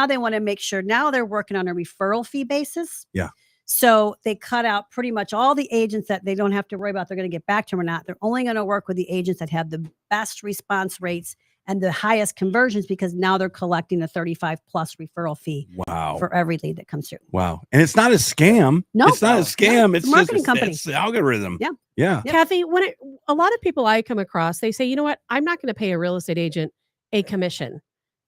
they want to make sure, now they're working on a referral fee basis. Yeah. So they cut out pretty much all the agents that they don't have to worry about they're going to get back to them or not. They're only going to work with the agents that have the best response rates and the highest conversions, because now they're collecting a 35 plus referral fee Wow. for every lead that comes through. Wow. And it's not a scam. No. It's not a scam. It's It's a marketing just company. It's the algorithm. Yeah. Yeah. Yep. Kathy, a lot of people I come across, they say, you know what? I'm not going to pay a real estate agent a commission.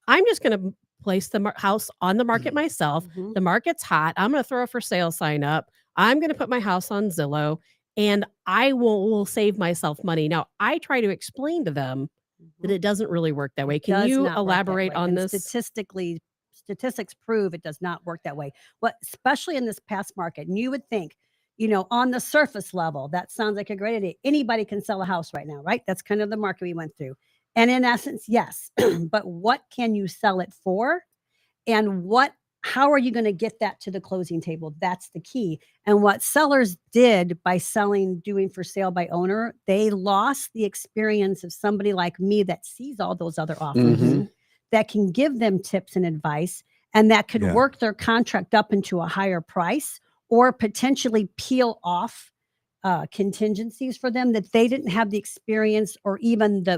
I'm just going to place the house on the market myself. Mhm. The market's hot. I'm going to throw a for sale sign up. I'm going to put my house on Zillow, and I will save myself money. Now, I try to explain to them that it doesn't really work that way. It Can does you not work that elaborate way. on And this? statistics prove it does not work that way. But especially in this past market, and you would think, on the surface level, that sounds like a great idea. Anybody can sell a house right now, right? That's kind of the market we went through. And in essence, yes. But what can you sell it for? And how are you going to get that to the closing table? That's the key. And what sellers did by doing for sale by owner, they lost the experience of somebody like me that sees all those other offers, Mhm. that can give them tips and advice, and that could Yeah. work their contract up into a higher price, or potentially peel off contingencies for them that they didn't have the experience or even they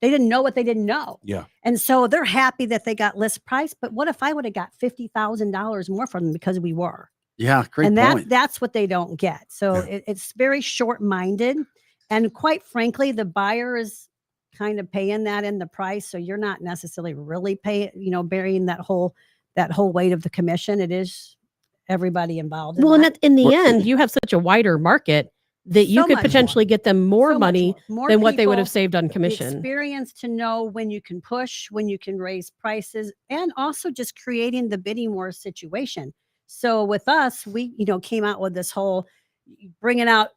didn't know what they didn't know. Yeah. And so they're happy that they got list price, but what if I would have got $50,000 more from them because we were? Yeah, great And point. that's what they don't get. So Yeah. it's very short-minded. And quite frankly, the buyer is kind of paying that in the price. So you're not necessarily really bearing that whole weight of the commission. It is everybody involved. Well, and that. in the end, you have such a wider market that you So could much potentially get them more So much money more than what they would people, have saved on the commission. experience to know when you can push, when you can raise prices, and also just creating the bidding war situation. So with us, we, came out with this whole bringing out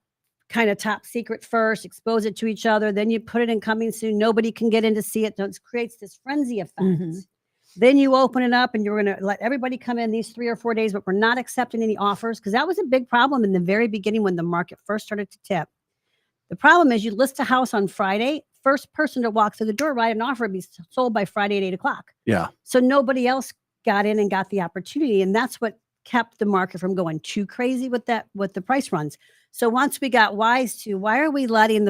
kind of top secret first, expose it to each other, then you put it in coming soon. Nobody can get in to see it. So it creates this frenzy effect. Mhm. Then you open it up and you're going to let everybody come in these 3 or 4 days, but we're not accepting any offers, because that was a big problem in the very beginning when the market first started to tip. The problem is you list a house on Friday, first person to walk through the door write an offer and be sold by Friday at 8:00. Yeah. So nobody else got in and got the opportunity, and that's what kept the market from going too crazy with the price runs. So once we got wise to why are we letting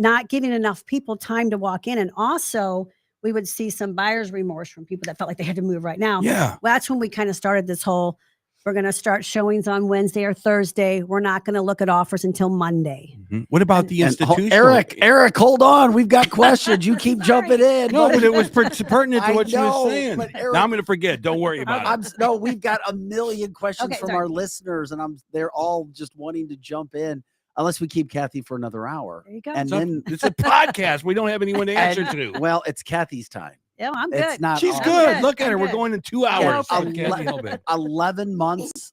not giving enough people time to walk in, and also we would see some buyer's remorse from people that felt like they had to move right now. Yeah. Well, that's when we kind of started this whole, we're going to start showings on Wednesday or Thursday. We're not going to look at offers until Monday. What about the institutional? Eric, hold on. We've got questions. You keep jumping in. No, but it was pertinent to I what you know, were saying. but Eric- Now I'm going to forget. Don't worry about it. No, we've got a million questions Okay, from sorry. our listeners, and they're all just wanting to jump in. Unless we keep Kathy for another hour. There you go. And So then, it's a podcast. We don't have anyone to answer to. well, it's Kathy's time. Yeah, I'm It's good. not She's all- good. good. Look at I'm her. We're good. going in 2 Yeah, hours. no Said problem. Kathy Hellman. 11 months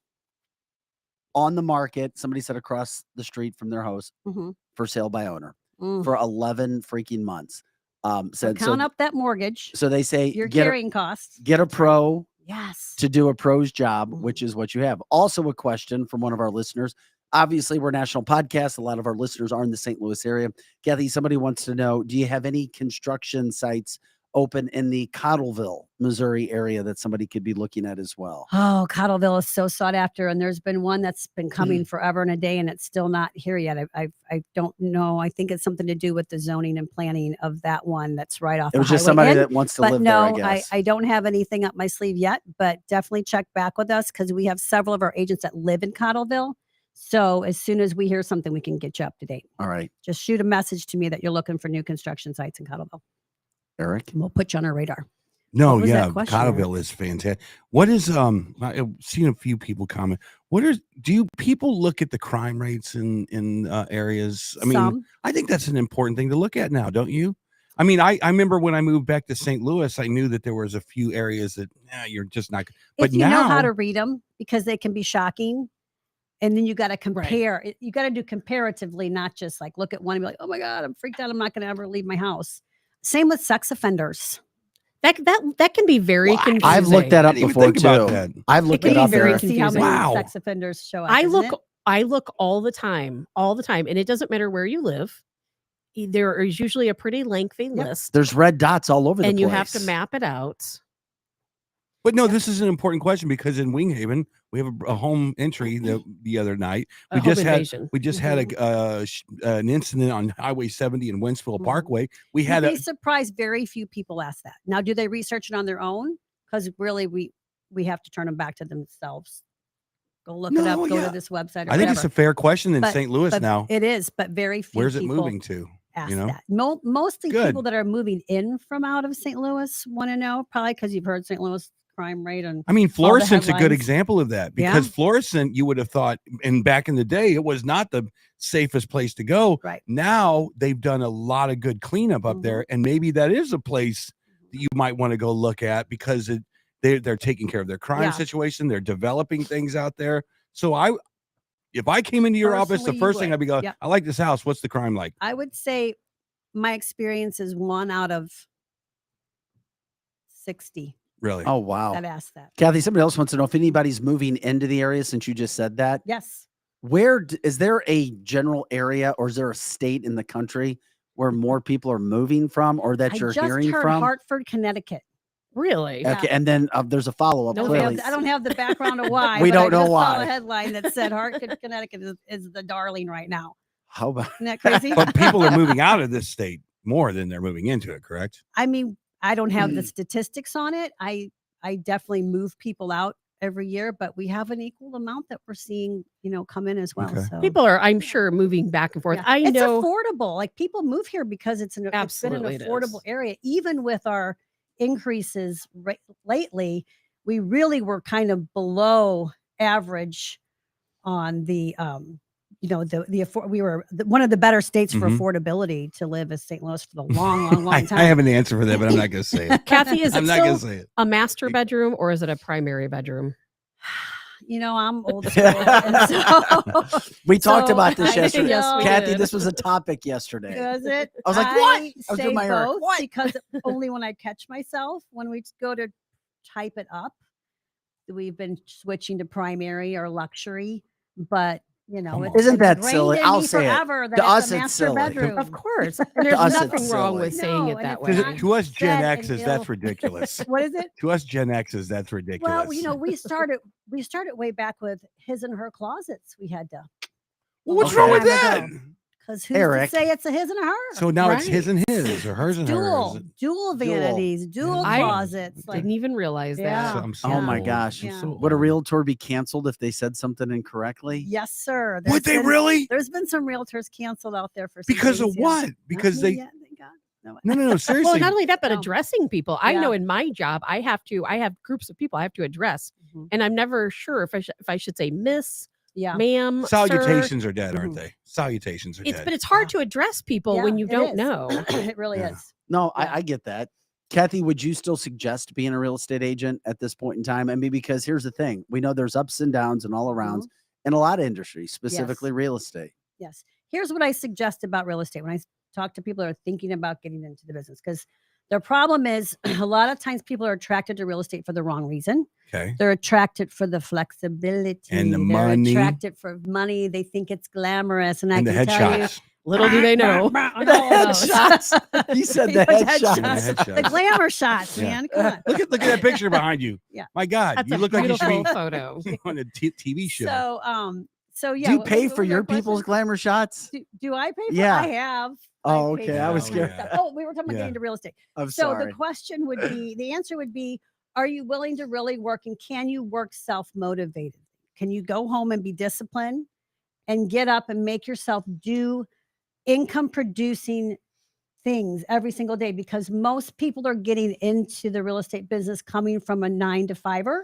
on the market. Somebody said across the street from their house Mhm. for sale by owner Mm. for 11 freaking months. So Said count up that mortgage, So they say your get carrying costs. a pro Yes. to do a pro's job, Mhm. which is what you have. Also, a question from one of our listeners. Obviously, we're a national podcast. A lot of our listeners are in the St. Louis area. Kathy, somebody wants to know, do you have any construction sites open in the Cottleville, Missouri area that somebody could be looking at as well? Oh, Cottleville is so sought after, and there's been one that's been coming forever and a day, and it's still not here yet. I don't know. I think it's something to do with the zoning and planning of that one that's right off. It was the just highway somebody in. that wants to But live no, there, I guess. I don't have anything up my sleeve yet, but definitely check back with us because we have several of our agents that live in Cottleville. So as soon as we hear something, we can get you up to date. All right, Just shoot a message to me that you're looking for new construction sites in Cottleville, Eric. and we'll put you on our radar. No, What was that yeah, question, Eric? Cottleville is fantastic. What is I've seen a few people comment. People look at the crime rates in areas? I mean, Some. I think that's an important thing to look at now, don't you? I mean, I remember when I moved back to St. Louis, I knew that there was a few areas that you're just not. But If you know how now- to read them, because they can be shocking. And then you got to compare. You got to do comparatively, not just like look at one and be like, oh my God, I'm freaked out. I'm not going to ever leave my house. Same with sex offenders. That can be very Well, confusing. I've looked that I up didn't even before think about too. that. I've looked It it can up be very there. See how many Wow. sex offenders show up. I isn't it? look all the time, and it doesn't matter where you live. There is usually a pretty lengthy list, There's red dots all over the and place. you have to map it out. But no, this is an important question because in Winghaven we have a home entry the other night. A We home just had invasion. we just had an incident on Highway 70 in Wentzville Parkway. We had You'd be surprised. Very few people ask that. Now, do they research it on their own? Because really, we have to turn them back to themselves. Go look it No, up. Go yeah. to this website. Or I think it's a whatever. fair question in But- St. Louis but now. It is, but very few. Where's it people moving to? ask You know? that. Mostly Good. people that are moving in from out of St. Louis want to know, probably because you've heard St. Louis crime rate and I mean, all the Florissant's a good headlines. example of that Yeah. because Florissant, you would have thought, and back in the day, it was not the safest place to go. Right. Now they've done a lot of good cleanup up there, and maybe that is a place that you might want to go look at because they're taking care of their crime Yeah. situation. They're developing things out there. So if I came into your office, the Personally, you first thing would. I'd be going, Yep. I like this house. What's the crime like? I would say my experience is 1 out of 60 Really? Oh wow, that asked that. Kathy. Somebody else wants to know if anybody's moving into the area since you just said that. Yes. Is there a general area or is there a state in the country where more people are moving from or that I you're just hearing heard from? Hartford, Connecticut. Really? Yeah. Okay, and then there's a follow up. No, Clearly, I don't have the background of why. We but don't I know just why. Saw a headline that said Hartford, Connecticut is the darling right now. how about Isn't that crazy? But people are moving out of this state more than they're moving into it, correct? I mean, I don't have the statistics on it. I definitely move people out every year, but we have an equal amount that we're seeing, come in as well. Okay. So People are, I'm sure, moving back and forth. yeah. I it's know. affordable. Like people move here because it's been Absolutely an it affordable is. area. Even with our increases lately, we really were kind of below average on the we were one of the better states for Mhm. affordability to live as St. Louis for the long time. I have an answer for that, but I'm not going to say it. Kathy, is I'm it not going to still say it. a master bedroom or is it a primary bedroom? I'm old school. and so- we talked so about this I yesterday? Yes, we Kathy, did. this was a topic yesterday. Was it? I was like, what? I was say doing my hair. both What? because only when I catch myself, when we go to type it up, we've been switching to primary or luxury. But You know, Come it's on. Isn't been that ingrained silly? in I'll me say it. forever that To it's us, a it's master silly. bedroom. Of course. And there's us, it's nothing wrong silly. with saying No, it and that it's way. not To us Gen said in X's, ill- that's ridiculous. What is it? To us Gen X's, that's ridiculous. Well, you know, we started way back with his and her closets. We had to, Well, what's Okay. wrong with Time that? ago. because who's Eric. to say it's a his and a her? So now it's his Right. and his, or hers and hers. Dual vanities, dual I closets. Like, Didn't even realize Yeah. that. I'm so Oh my old. gosh. I'm Yeah. so Would a old. realtor be canceled if they said something incorrectly? yes, sir. Would There's they been- really? There's been some realtors canceled out there for some Because of things, yeah. what? Not Because me they yet, thank God. No. no, seriously. Well, not only that, but No. addressing people. I know Yeah. in my job, I have groups of people I have to address, Mhm. and I'm never sure if I should say Miss, Yeah. Ma'am, sir. Salutations are dead, aren't Mhm. they? Salutations are It's dead. but it's hard to address people when Yeah, you it don't is. know. It really Yeah. is. No, Yeah. I get that. Kathy, would you still suggest being a real estate agent at this point in time? I mean, because here's the thing. We know there's ups and downs and all arounds in a lot of industries, specifically real estate. Yes. Here's what I suggest about real estate when I talk to people that are thinking about getting into the business, because their problem is a lot of times people are attracted to real estate for the wrong reason. Okay. They're attracted for the flexibility And the They're money. attracted for money. They think it's glamorous, and I And the can tell you, headshots. Little do they know. on all of those. Headshots. You said the Those headshots. Yeah, the the headshots. glamour shots, Yeah. man. Come on. Look at that picture behind you. Yeah. My God, That's you a look like you should beautiful be photo. on a TV show. So yeah. Do you what- pay what for was your our question? people's glamour shots? Do I pay for? Yeah. I have. Oh, I pay okay. for I was some scared. stuff. Oh, we were talking about Yeah. getting into real estate. I'm So sorry. the question would be, the answer would be, are you willing to really work, and can you work self-motivated? Can you go home and be disciplined and get up and make yourself do income producing things every single day? Because most people are getting into the real estate business coming from a 9 to 5er,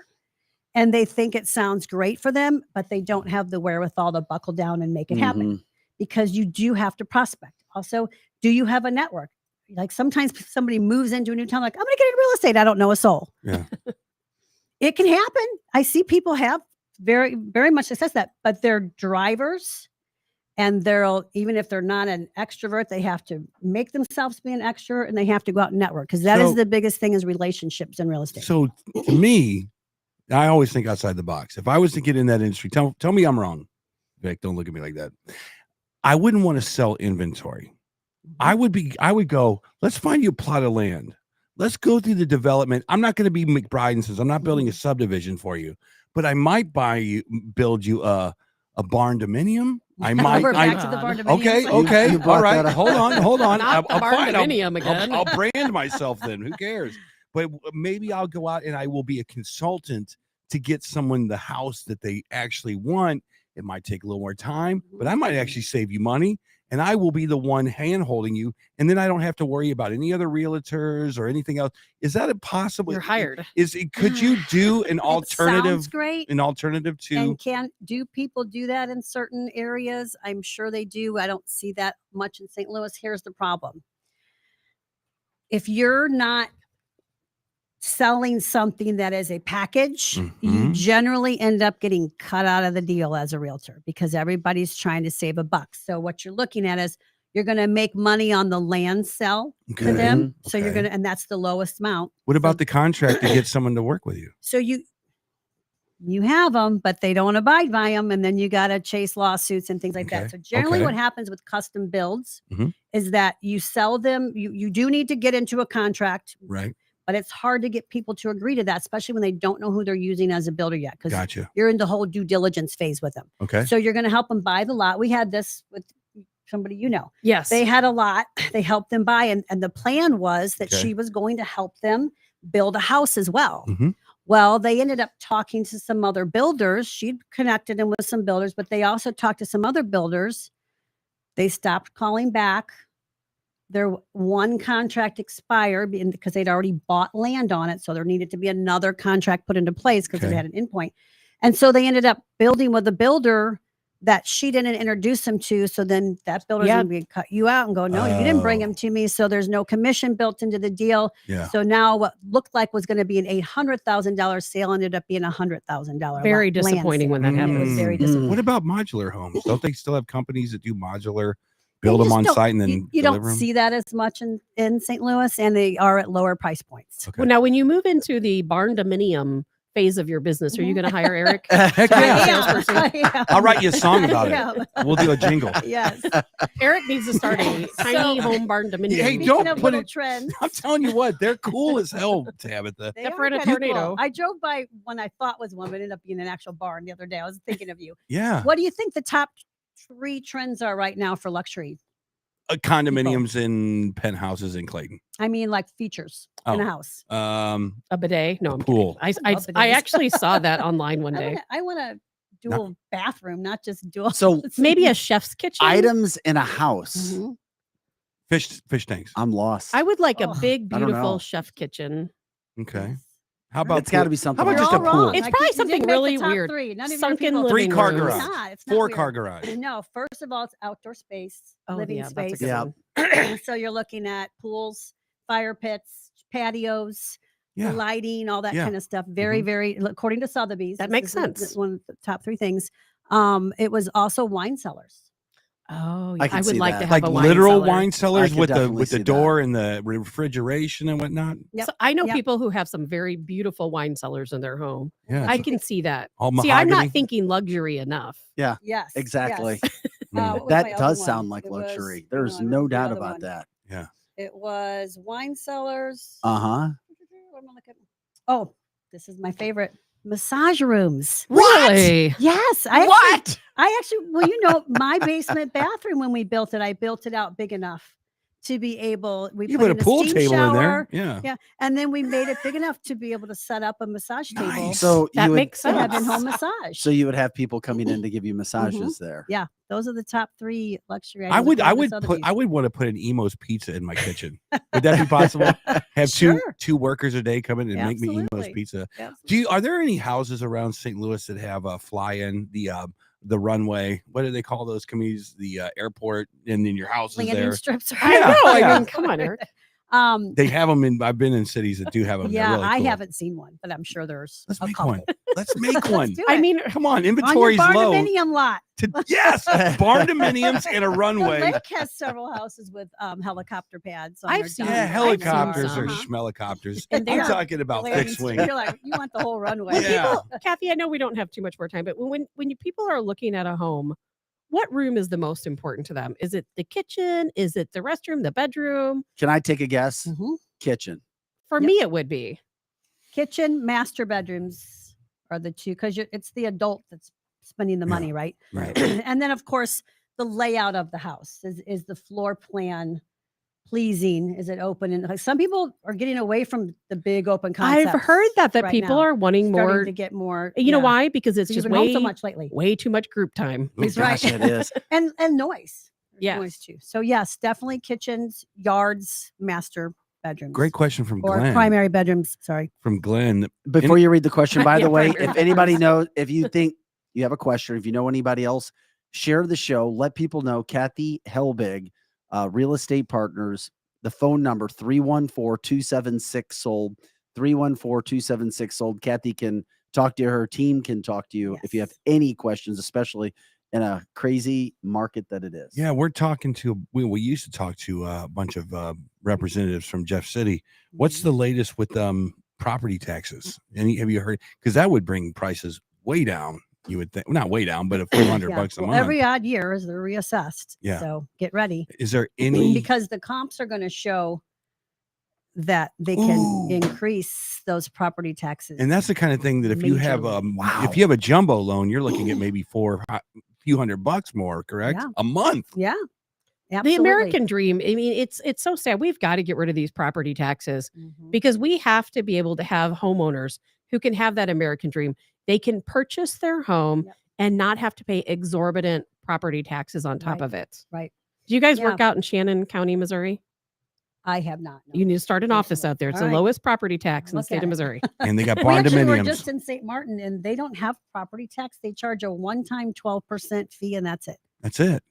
and they think it sounds great for them, but they don't have the wherewithal to buckle down and make it happen, Mhm. because you do have to prospect. Also, do you have a network? Like sometimes somebody moves into a new town, like, I'm going to get into real estate. I don't know a soul. Yeah. It can happen. I see people have very, very much success that, but they're drivers, and even if they're not an extrovert, they have to make themselves be an extrovert, and they have to go out and network, because that is So- the biggest thing, is relationships in real estate. So to me, I always think outside the box. If I was to get in that industry, tell me I'm wrong. Vic, don't look at me like that. I wouldn't want to sell inventory. I would go, let's find you a plot of land. Let's go through the development. I'm not going to be McBride and says I'm not building a subdivision for you, but I might build you a barn dominium. I might. We're back I- to the barn Okay, dominiums. okay, you all brought right. that up. Hold on. Not the fine. barndominium again. I'll brand myself then. Who cares? But maybe I'll go out and I will be a consultant to get someone the house that they actually want. It might take a little more time, but I might actually save you money, and I will be the one hand holding you, and then I don't have to worry about any other realtors or anything else. Is that a possible? You're hired. Could you do an It alternative? sounds great. An alternative to And do people do that in certain areas? I'm sure they do. I don't see that much in St. Louis. Here's the problem. If you're not selling something that is a package, you Mhm. generally end up getting cut out of the deal as a realtor, because everybody's trying to save a buck. So what you're looking at is you're going to make money on the land sell to Okay. them. So you're Okay. going to, and that's the lowest amount. What So- about the contract to get someone to work with you? So you have them, but they don't abide by them, and then you got to chase lawsuits and things like Okay, that. So generally, okay. what happens with custom builds Mhm. is that you sell them. You do need to get into a contract, Right. but it's hard to get people to agree to that, especially when they don't know who they're using as a builder yet, because Gotcha. you're in the whole due diligence phase with them. Okay. So you're going to help them buy the lot. We had this with somebody, Yes. they had a lot. They helped them buy, and the plan was that Okay. she was going to help them build a house as well. Mhm. Well, they ended up talking to some other builders. She'd connected them with some builders, but they also talked to some other builders. They stopped calling back. Their one contract expired because they'd already bought land on it. So there needed to be another contract put into place because Okay. it had an endpoint. And so they ended up building with a builder that she didn't introduce them to. So then that builder's Yeah. going to be cut you out and go, no, you didn't bring Oh. him to me. So there's no commission built into the deal. Yeah. So now what looked like was going to be an $800,000 sale ended up being $100,000. Very land disappointing when that sale. And it was happens. very Mm. disappointing. What about modular homes? Don't they still have companies that do modular, build You them just on don't- site and then you deliver don't them? see that as much in St. Louis, and they are at lower price points. Okay. Well, now, when you move into the barn dominium phase of your business. Are you going to hire Eric? Heck Right. yeah. Salesperson. I I'll write you a song about Yeah. it. We'll do a jingle. Yes. Eric needs to start a tiny home barn dominion. Hey, Speaking don't of put little it- trends, I'm telling you what, they're cool as hell, Tabitha. they Except are for in a kinda tornado. cool. I drove by one I thought was one, but ended up being an actual barn the other day. I was thinking of you. Yeah. What do you think the top 3 trends are right now for luxury? Condominiums in penthouses in Clayton. I mean, like features in a Oh. house. A bidet? No, A I'm pool. kidding. I love I bidets. actually saw that online one day. I want a dual bathroom, not just dual. So Maybe a chef's kitchen. items in a house. Mhm. Fish tanks. I'm lost. I would like a Oh, big, I don't know. beautiful chef kitchen. Okay. Yes. How about It's got to pool? be something. How about You're just all a pool? wrong. It's I probably keep- you something didn't make the really top weird. 3. None of your Sunken people- living 3-car rooms. garage. It's not. It's not 4-car weird. garage. No, first of all, it's outdoor space, Oh, living yeah, that's a space. good Yeah. one. So you're looking at pools, fire pits, patios, Yeah. lighting, all that Yeah. kind of stuff. Very, Mhm. very. According to Sotheby's, That this makes is the- sense. one of the top 3 things. It was also wine cellars. Oh, I yeah. can I see would like that. to have Like a wine literal cellar. wine cellars could with the definitely see that. door and the refrigeration and whatnot. Yep. So I know Yep. people who have some very beautiful wine cellars in their home. Yeah. I can see that. all See, I'm mahogany. not thinking luxury enough. Yes. Exactly. yes. Mm. what was my That other does one? sound like It was- luxury. hang There's on, no what's the doubt other about one? that. It was wine cellars. Uh-huh. What am I looking? Oh, this is my favorite. Massage rooms. Really? Yes. I actually, well, you know, my basement bathroom, when we built it, I built it out big enough to be able, we You put put a in pool steam table in shower, there. Yeah. Yeah. And then we made it big enough to be able to set up a massage table Nice. So That you would, makes to have sense. in-home massage. so you would have people coming in to give you massages there. Yeah. Those are the top 3 luxury I items. would according to Sotheby's. want to put an Emo's pizza in my kitchen. Would that be possible? Have Sure. two workers a day come in and make me Emo's Absolutely. pizza. Absolutely. Are there any houses around St. Louis that have a fly-in, the runway? What do they call those communities? The airport, and then your house is Landing there. strips. I Yeah, know. yeah. I mean, come on, Eric. They have them in. I've been in cities that do have them. Yeah, They're really I cool. haven't seen one, but I'm sure there's Let's a make couple. one. Let's make Let's one. do I it. mean, Come on, on your inventory's low. barndominium lot. Yes, barn dominiums and a The runway. lake has several houses with helicopter pads. On I've their seen- dock. Yeah, I've seen helicopters some. or Uh-huh. schmelicopters. And I'm they're talking about landing fixed strip. wing. You're like, you want the whole runway. Yeah. Kathy, I know we don't have too much more time, but when people are looking at a home, what room is the most important to them? Is it the kitchen? Is it the restroom, the bedroom? Can I take a guess? Mhm. Kitchen. For Yep. me, it would be. Kitchen, master bedrooms are the 2 because it's the adult that's spending the Yeah. money, right? Right. And then, of course, the layout of the house is the floor plan pleasing? Is it open? And like some people are getting away from the big open concepts. I've heard that right people now. are wanting Starting more. to get more. You know yeah. why? Because it's You've just been home way so much lately, way too much group time. He's Gosh, right. it is. and noise. There's Yes. noise too. So yes, definitely kitchens, yards, master bedrooms. Great question from Or Glenn. primary bedrooms. Sorry. From Glenn. Before you read the question, by Yeah, the way, primary if anybody knows, if you think you have a question, if you know anybody else, share the show. Let people know. Kathy Helbig, Real Estate Partners, the phone number 314-276-SOLD, 314-276-SOLD. Kathy can talk to you. Her team can talk to you if you have Yes. any questions, especially in a crazy market that it is. Yeah, we're talking to, we used to talk to a bunch of representatives from Jeff City. What's Mm-hmm. the latest with property taxes? Have you heard? Because that would bring prices way down. You would think, not way down, but a few hundred Yeah. bucks a Well, month. every odd year as they're reassessed. Yeah. So get ready. Is there any? Because the comps are going to show that they can Ooh. increase those property taxes. And that's the kind of thing that if you have Majorly. if you have a jumbo loan, you're looking at maybe few $100 more, correct? Yeah. A month. yeah. Absolutely. The American dream. I mean, it's so sad. We've got to get rid of these property taxes Mhm. because we have to be able to have homeowners who can have that American dream. They can purchase their home Yep. and not have to pay exorbitant property taxes on top Right. of it. Right. Do you guys Yeah. work out in Shannon County, Missouri? I have not. no. You need to start an office Recently. out there. It's All the right. lowest property tax in the Look state at of it. Missouri. And they got We barn actually were dominiums. just in St. Martin and they don't have property tax. They charge a one-time 12% fee and that's it. That's it.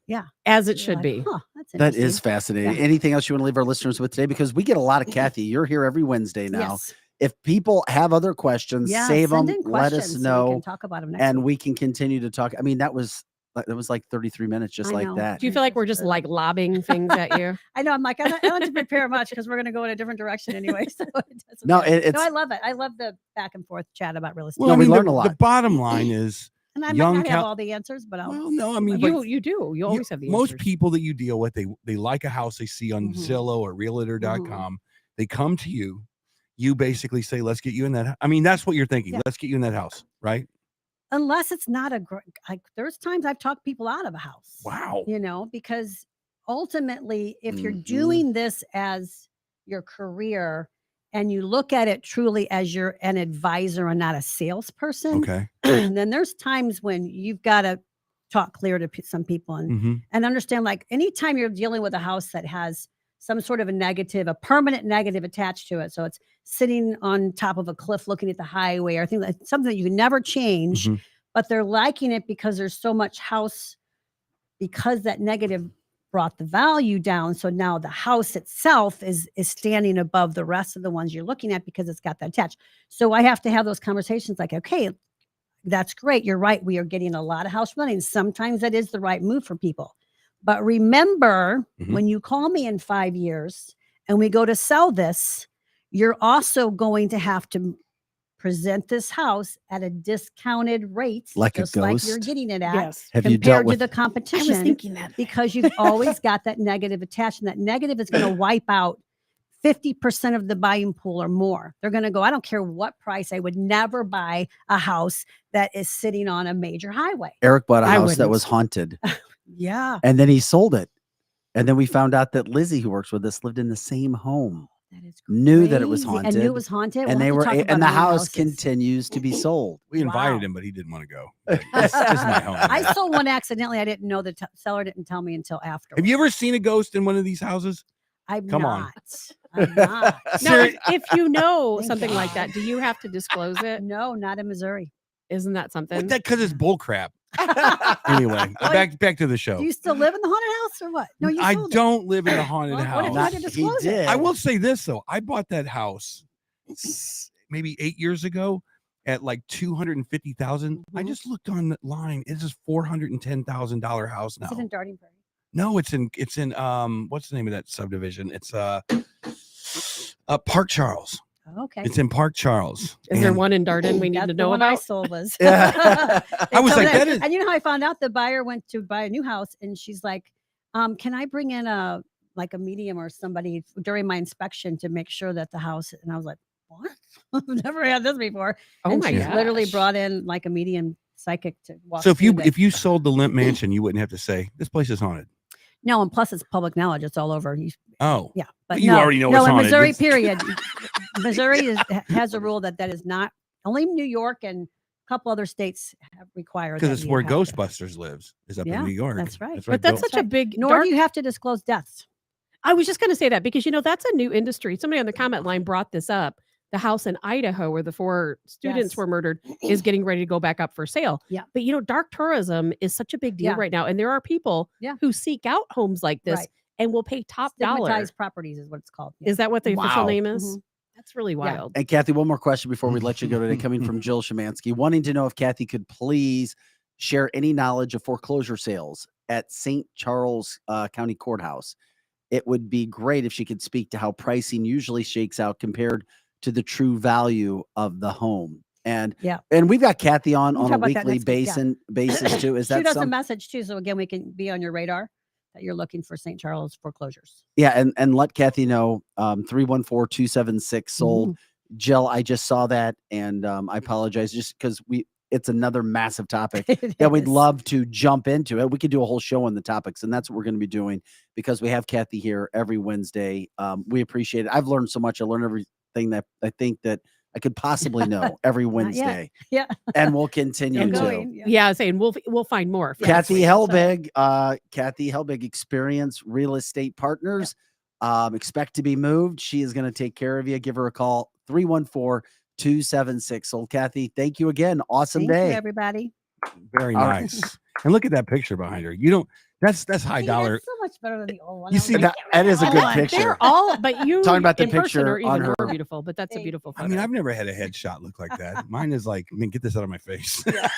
As it You're should like, be. Huh, that's That is interesting. fascinating. Yeah. Anything else you want to leave our listeners with today? Because we get a lot of Kathy. You're here every Wednesday now. Yes. If people have other questions, Yeah, save them. send in Let us questions so we know, can talk about them next and week. we can continue to talk. I mean, that was It was like 33 minutes, just I like know. that. Do you feel like we're just like lobbing things at you? I know. I'm like, I don't have to prepare much because we're going to go in a different direction anyway. So it doesn't No, matter. it's I love it. I love the back and forth chat about real estate. Well, No, I we mean, learn a the lot. bottom line is, And I young might not have Cal- all the answers, but I'll. well, no, I mean, but You do. You always have the most answers. people that you deal with, they like a house they see on Mhm. Zillow or Realtor.com. They come to you. You basically say, "Let's get you in that." I mean, that's what you're thinking. Yeah. Let's get you in that house, right? Unless it's not like there's times I've talked people out of a house. Wow. You know, because ultimately, if you're Mhm. doing this as your career and you look at it truly as you're an advisor and not a salesperson, Okay. then there's times when you've got to talk clear to some people Mm-hmm. and understand, like, anytime you're dealing with a house that has some sort of a permanent negative attached to it, so it's sitting on top of a cliff looking at the highway, or something that you can never change, Mhm. but they're liking it because there's so much house, because that negative brought the value down. So now the house itself is standing above the rest of the ones you're looking at because it's got that attached. So I have to have those conversations like, okay, that's great. You're right. We are getting a lot of house running. Sometimes that is the right move for people. But remember, Mhm. when you call me in 5 years and we go to sell this, you're also going to have to present this house at a discounted rate, Like a just like you're ghost? getting it at, Yes. Have you dealt compared to with the I was competition, thinking that. because you've always got that negative attached, and that negative is going to wipe out 50% of the buying pool or more. They're going to go, I don't care what price, I would never buy a house that is sitting on a major highway. Eric bought a I house that wouldn't. was haunted, Yeah. and then he sold it. And then we found out that Lizzie, who works with us, lived in the same home. That is Knew that it was crazy. And haunted, knew it was haunted. and We'll they have to were, talk and about the haunted house houses. continues to be sold. We invited Wow. him, but he didn't want to go. But this is my home. I man. sold one accidentally. I didn't know the seller didn't tell me until after. Have you ever seen a ghost in one of these houses? I'm Come on. not. I'm not. Now, if you know Thank something like God. that, do you have to disclose it? No, not in Missouri. Isn't that something? That because it's bull crap. Anyway, Well, back to the show. Do you still live in the haunted house or what? No, you I sold it. don't live in a haunted Well, what if house. you had to disclose he it? did. I will say this though. I bought that house maybe 8 years ago at like 250,000. I Mhm. just looked online. It's a $410,000 house now. Is it in Darting Prairie? No, it's in what's the name of that subdivision? It's Park Charles. Okay. It's in Park Charles. Is there And one in Darden we need That's to the know one I about? sold was. Yeah. They I was told like, me that is- And you know how I found out? The buyer went to buy a new house, and she's like, can I bring in a medium or somebody during my inspection to make sure that the house, and I was like, what? I've never had this before. Oh And my she's literally gosh. brought in like a medium psychic to walk So if through it. you sold the Limp Mansion, you wouldn't have to say this place is haunted. No, and plus it's public knowledge. It's all over. Oh, Yeah, but you no, already know no, it's in haunted. Missouri, It's- period. Missouri has a rule that is not, only New York and a couple other states have required. because that it's you where have to- Ghostbusters lives. Is up Yeah, in New York. that's right. But that's Ghost- such a big Nor dark. do you have to disclose deaths. I was just going to say that because that's a new industry. Somebody on the comment line brought this up. The house in Idaho where the 4 students Yes. were murdered is getting ready to go back up for sale. Yeah. But dark tourism is such a big deal Yeah. right now, and there are people Yeah. who seek out homes like this Right. and will pay top dollar. Stigmatized properties is what it's called. Yeah. Is that what the official Wow. name is? Mhm. That's really Yeah. wild. And Kathy, one more question before we let you go today, coming from Jill Shemansky, wanting to know if Kathy could please share any knowledge of foreclosure sales at St. Charles County Courthouse. It would be great if she could speak to how pricing usually shakes out compared to the true value of the home. And Yeah. and we've got Kathy on We'll a talk about that weekly next week, yeah. basis too. Is Shoot that us a something? message too, so again we can be on your radar that you're looking for St. Charles foreclosures. Yeah, and let Kathy know 314-276 sold. Jill, I just saw that, and I apologize just because it's another massive topic It that we'd is. love to jump into it. We could do a whole show on the topics, and that's what we're going to be doing because we have Kathy here every Wednesday. We appreciate it. I've learned so much. I learned everything that I think that I could possibly know every yet. Wednesday, Yeah. and we'll continue Still And to. going. Yeah. Yeah, saying we'll find more. for Kathy next week. Kathy Helbig, Experience Real Estate Partners. Expect to be moved. She is going to take care of you. Give her a call, 314-276. So Kathy, thank you again. Awesome Thank day. you, everybody. Very All right. nice. And look at that picture behind her. You don't. That's high Hey, dollar. That's so much much better than the old one. You I was see, like, that is a "Give good me that one." picture. They're all, but you Talking about the in person picture are on even her- more beautiful. But that's a Thank beautiful I photo. mean, I've never had a headshot look like that. Mine is like, man, get this out of my face. Your Yeah.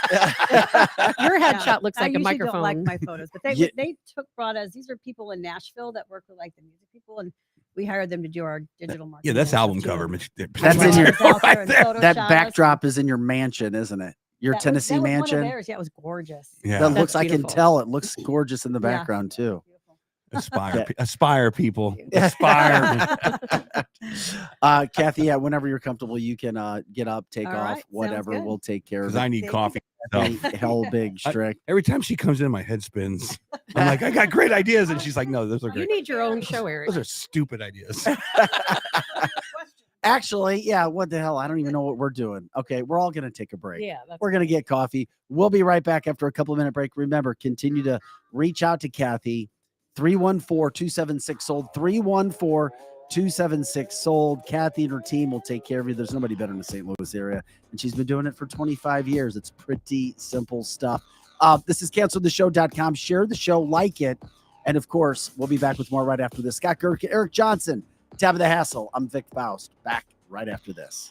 headshot looks I like a usually don't like microphone. my photos, but they Yeah. brought us. These are people in Nashville that work with like the music people, and we hired them to do our digital marketing. Yeah, that's and stuff, album too, cover. and That's in your- out there and there. photoshopped That us. backdrop is in your mansion, isn't it? Your That was- Tennessee that was one of mansion. theirs. Yeah, it was gorgeous. Yeah, That That's looks. I can beautiful. tell. It looks gorgeous in the Yeah. background too. Beautiful. aspire, Yeah. aspire, people, aspire. Kathy, yeah, whenever you're comfortable, you can get up, take All off, right, sounds whatever. good. We'll take care Because of it. I need Thank coffee. Hey, So, hell big I- strict. every time she comes in, my head spins. I'm like, I got great ideas, and she's like, No, those are You great. need your own show, Eric. Those are stupid ideas. Actually, yeah, what the hell? I don't even know what we're doing. Okay, we're all gonna take a break. Yeah, that's We're gonna get coffee. We'll be right back after a couple of minute break. Remember, continue to reach out to Kathy. 314-276-SOLD. 314-276-SOLD. Kathy and her team will take care of you. There's nobody better in the St. Louis area, and she's been doing it for 25 years. It's pretty simple stuff. This is canceltheshow.com. Share the show, like it, and of course, we'll be back with more right after this. Scott Gurk, Eric Johnson, Tab of the Hassle. I'm Vic Faust. Back right after this.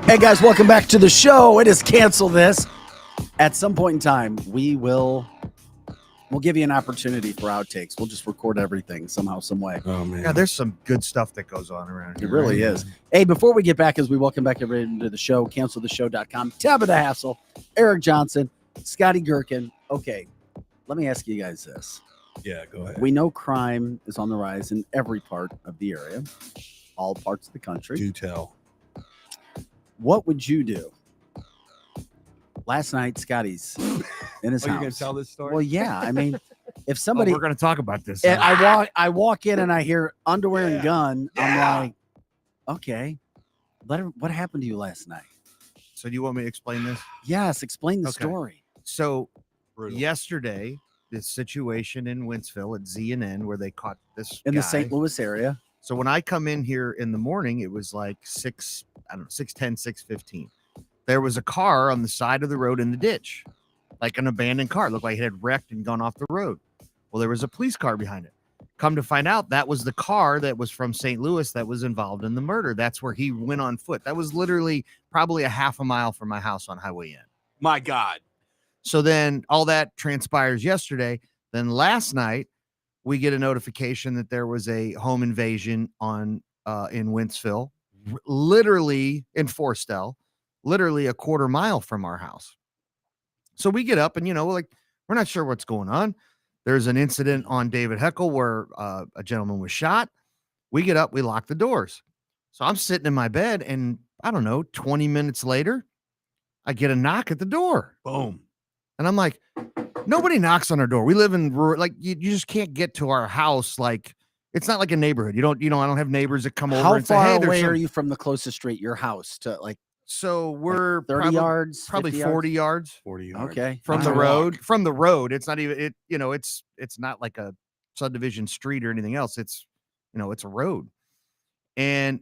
Hey guys, welcome back to the show. It is Cancel This. At some point in time, we'll give you an opportunity for outtakes. We'll just record everything somehow, some way. Oh man. Yeah, there's some good stuff that goes on around here. It really right? is. Hey, before we get back, as we welcome back everybody into the show, canceltheshow.com, Tabitha Hassel, Eric Johnson, Scotty Gherkin. Okay, let me ask you guys this. Yeah, go ahead. We know crime is on the rise in every part of the area, all parts of the country. Do tell. What would you do? Last night, Scotty's in his Oh, you're house. gonna tell this story? Well, yeah. I mean, if Oh, somebody, we're going to talk about this. and I walk in and I hear underwear and gun. I'm like, okay, what happened to you last night? So do you want me to explain this? Yes, explain the Okay. story. So Brutal. yesterday, this situation in Wentzville at Z&N where they caught this In the guy. St. Louis area. So when I come in here in the morning, it was like 6:10, 6:15. There was a car on the side of the road in the ditch, like an abandoned car. It looked like it had wrecked and gone off the road. Well, there was a police car behind it. Come to find out, that was the car that was from St. Louis that was involved in the murder. That's where he went on foot. That was literally probably a half a mile from my house on Highway N. My God. So then all that transpires yesterday. Then last night, we get a notification that there was a home invasion in Wentzville, literally in Forestell, literally a quarter mile from our house. So we get up and, we're not sure what's going on. There's an incident on David Heckel where a gentleman was shot. We get up, we lock the doors. So I'm sitting in my bed and I don't know, 20 minutes later, I get a knock at the door. Boom. And I'm like, nobody knocks on our door. We live in rural, like you just can't get to our house. Like it's not like a neighborhood. I don't have neighbors that come over How and say, far hey, there's away some. are you from the closest street, your house, to like So we're 30 yards? probably 50 40 yards 40 yards. Okay. from the All right. road. From the road. It's not even it's not like a subdivision street or anything else. It's it's a road. And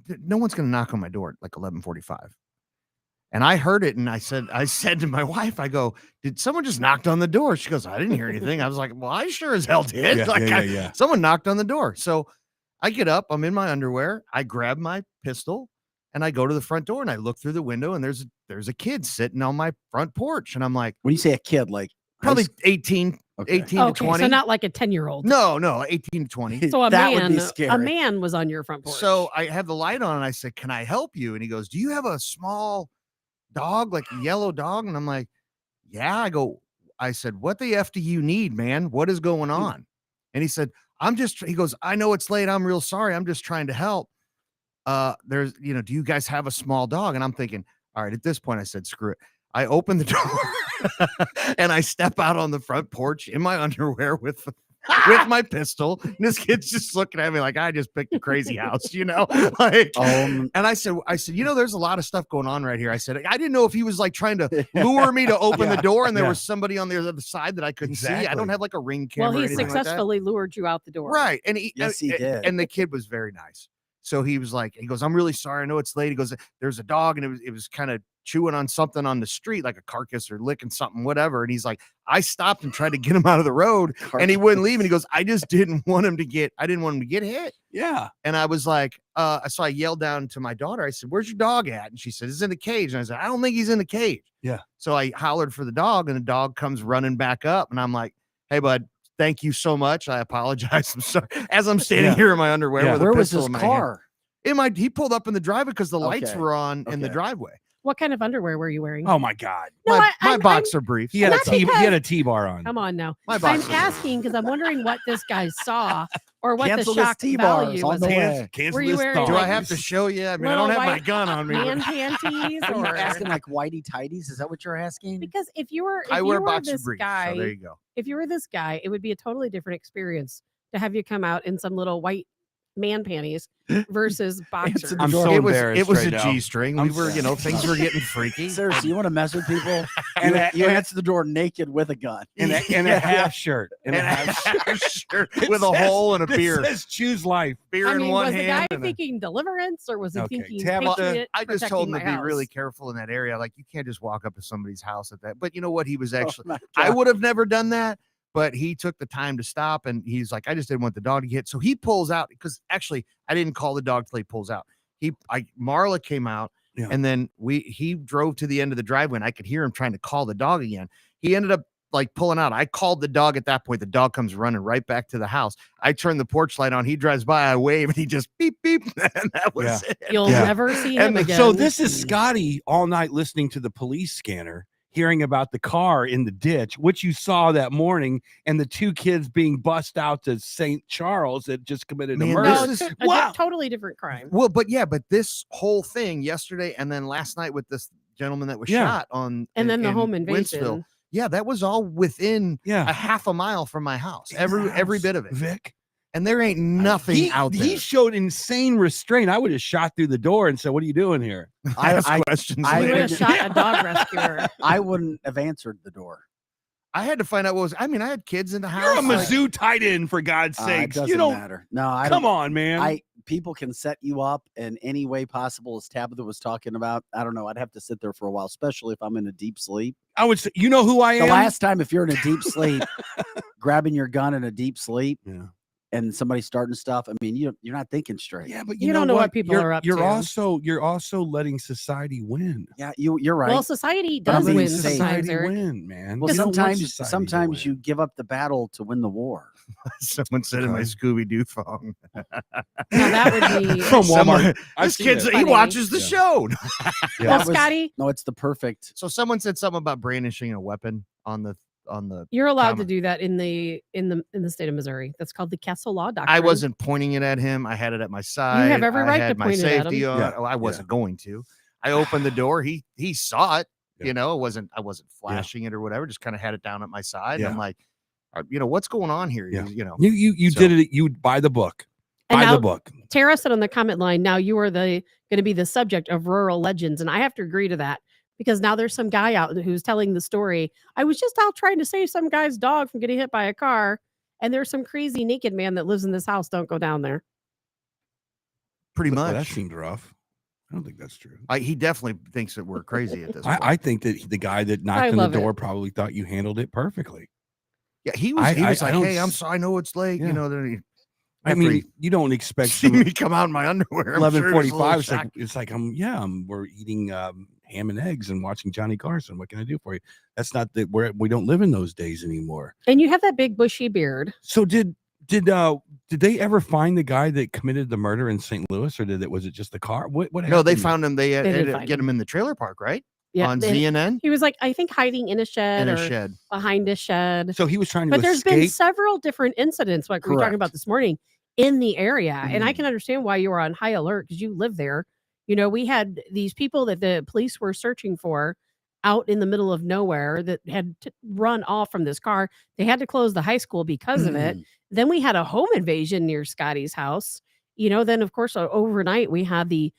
no one's gonna knock on my door at like 11:45. And I heard it and I said to my wife, I go, did someone just knocked on the door? She goes, I didn't hear anything. I was like, well, I sure as hell did. Yeah, Like yeah. someone knocked on the door. So I get up, I'm in my underwear, I grab my pistol and I go to the front door and I look through the window and there's a kid sitting on my front porch. And I'm like, When you say a kid, like probably high 18 Okay. to Okay, 20. so not like a 10-year-old. No, 18 to 20. So that would be scary. a man was on your front porch. So I have the light on and I said, can I help you? And he goes, do you have a small dog, like a yellow dog? And I'm like, yeah. I said, what the F do you need, man? What is going on? And he said, he goes, I know it's late. I'm real sorry. I'm just trying to help. Do you guys have a small dog? And I'm thinking, all right, at this point I said, screw it. I open the door and I step out on the front porch in my underwear with my pistol. And this kid's just looking at me like I just picked a crazy house, like, and I said, there's a lot of stuff going on right here. I said, I didn't know if he was like trying to lure me to open the door and there was somebody on the other side that I couldn't see. I don't have like a ring camera. well, or he anything like that. successfully lured you out the door. Right. And Yes, he did. And the kid was very nice. So he was like, he goes, I'm really sorry. I know it's late. He goes, there's a dog and it was kind of chewing on something on the street, like a carcass or licking something, whatever. And he's like, I stopped and tried to get him out of the road and he wouldn't leave. And he goes, I didn't want him to get hit. Yeah. And I was like, so I yelled down to my daughter. I said, where's your dog at? And she said, he's in the cage. And I said, I don't think he's in the cage. Yeah. So I hollered for the dog and the dog comes running back up. And I'm like, hey, bud, thank you so much. I apologize. I'm sorry. As I'm standing here in my underwear with a Where was pistol his in my hand. car? He pulled up in the driveway because the lights Okay. were on in the Okay. driveway. What kind of underwear were you wearing? Oh my God. No, my I'm- boxer briefs. He had Not he because- had a T-bar on. Come on now. My I'm boxer. asking because I'm wondering what this guy saw or what Cancel the this shock T-bars value on was. the Like, way. Cancel Were you this wearing, thong. Do I like, have to show you? I mean, I little don't have my white gun on me. man panties Are you or asking like whitey tighties? Is that what you're asking? because if you were I wear boxer this briefs. guy, So there you go. if you were this guy, it would be a totally different experience to have you come out in some little white man panties versus boxers. I'm so It was embarrassed a right now. G-string. I'm We were, so- things were getting freaky. Seriously, you want to mess with people? And you a- answer the door naked with a gun. and a half shirt. And a half shirt. Shirt with a hole and a It beer. says choose life. Beer I in mean, one was the guy hand. and a- thinking deliverance or was he Okay, thinking Tabitha, patriot I just protecting told him my to be really house? careful in that area. Like you can't just walk up to somebody's house at that. But you know what? He was Oh actually. my I God. would have never done that. But he took the time to stop and he's like, I just didn't want the dog to get. So he pulls out because actually I didn't call the dog till he pulls out. Marla came out Yeah. and then he drove to the end of the driveway and I could hear him trying to call the dog again. He ended up like pulling out. I called the dog at that point. The dog comes running right back to the house. I turn the porch light on. He drives by. I wave and he just beep, beep. And that was it. You'll Yeah. never see And him again. So this is Scotty all night listening to the police scanner, hearing about the car in the ditch, which you saw that morning, and the two kids being bussed out to St. Charles that just committed a Man, murder. no, this it's is- a wow. totally different crime. Well, but this whole thing yesterday and then last night with this gentleman that was Yeah. shot on And then the in home Wentzville. invasion. Yeah, that was all within a Yeah. half a mile from my house. In the Every house, bit of it. Vic. And there ain't nothing He, out there. he showed insane restraint. I would have shot through the door and said, "What are you doing here?" Ask I- questions I He would later. have shot a dog rescuer. I wouldn't have answered the door. I had to find out what was. I mean, I had kids in the house. You're a like- Mizzou tight end, for God's It sakes. doesn't You don't matter. No, I come don't. on, man. People can set you up in any way possible, as Tabitha was talking about. I don't know. I'd have to sit there for a while, especially if I'm in a deep sleep. I would say, you know who I The am. last time, if you're in a deep sleep, grabbing your gun in a deep sleep, Yeah. and somebody's starting stuff, I mean, you're not thinking straight. Yeah, but You don't know what people you're, are up you're to. you're also letting society win. Yeah, you're right. Well, society But I'm does being win safe. sometimes, Society Eric. win, man. well, You don't want society sometimes to you win. give up the battle to win the war. Someone said in my Okay. Scooby Doo thong. Now that would be From Someone- Walmart. I've This seen kid's it. he Funny. watches the Yeah. show. Yeah. well, That was- Scotty, No, it's the perfect. So someone said something about brandishing a weapon on the. you're allowed to comment. do that in the state of Missouri. That's called the Castle Law Doctrine. I wasn't pointing it at him. I had it at my side. have every I right had to my point it at safety him. on. Yeah, Oh, I yeah. wasn't going to. I opened the door. He saw it. Yeah. You know, I wasn't flashing it or whatever. Just kind of had it down at my side. Yeah. I'm like, what's going on here? Yeah. You know. You So- did it. You buy the book. And Buy now, the book. Tara said on the comment line, now you are going to be the subject of rural legends. And I have to agree to that because now there's some guy out who's telling the story. I was just out trying to save some guy's dog from getting hit by a car. And there's some crazy naked man that lives in this house. Don't go down there. Pretty Well, that much. seemed rough. I don't think that's true. He definitely thinks that we're crazy at this point. I think that the guy that knocked I on the love it. door probably thought you handled it perfectly. Yeah, he was. I He was I like, don't "Hey, I'm s- sorry. I know it's late. Yeah. You know." Then he, I after mean, he you don't expect see some me come out in my underwear. I'm sure he was a little 11:45. It's like shocked. we're eating ham and eggs and watching Johnny Carson. What can I do for you? That's not that we don't live in those days anymore. And you have that big bushy beard. So did they ever find the guy that committed the murder in St. Louis, or was it just the car? What No, they happened? found him. They did had to find get him. him in the trailer park, right? Yeah. On they- CNN He was like, I think hiding in a shed in a or shed. behind a shed. So he was trying to But there's been escape. several different incidents, like we were talking about Correct. this morning, in the area. And I Mhm. can understand why you were on high alert because you live there. You know, we had these people that the police were searching for out in the middle of nowhere that had run off from this car. They had to close the high school because of it. Then we had a home invasion near Scotty's house. You know, then of course overnight we had the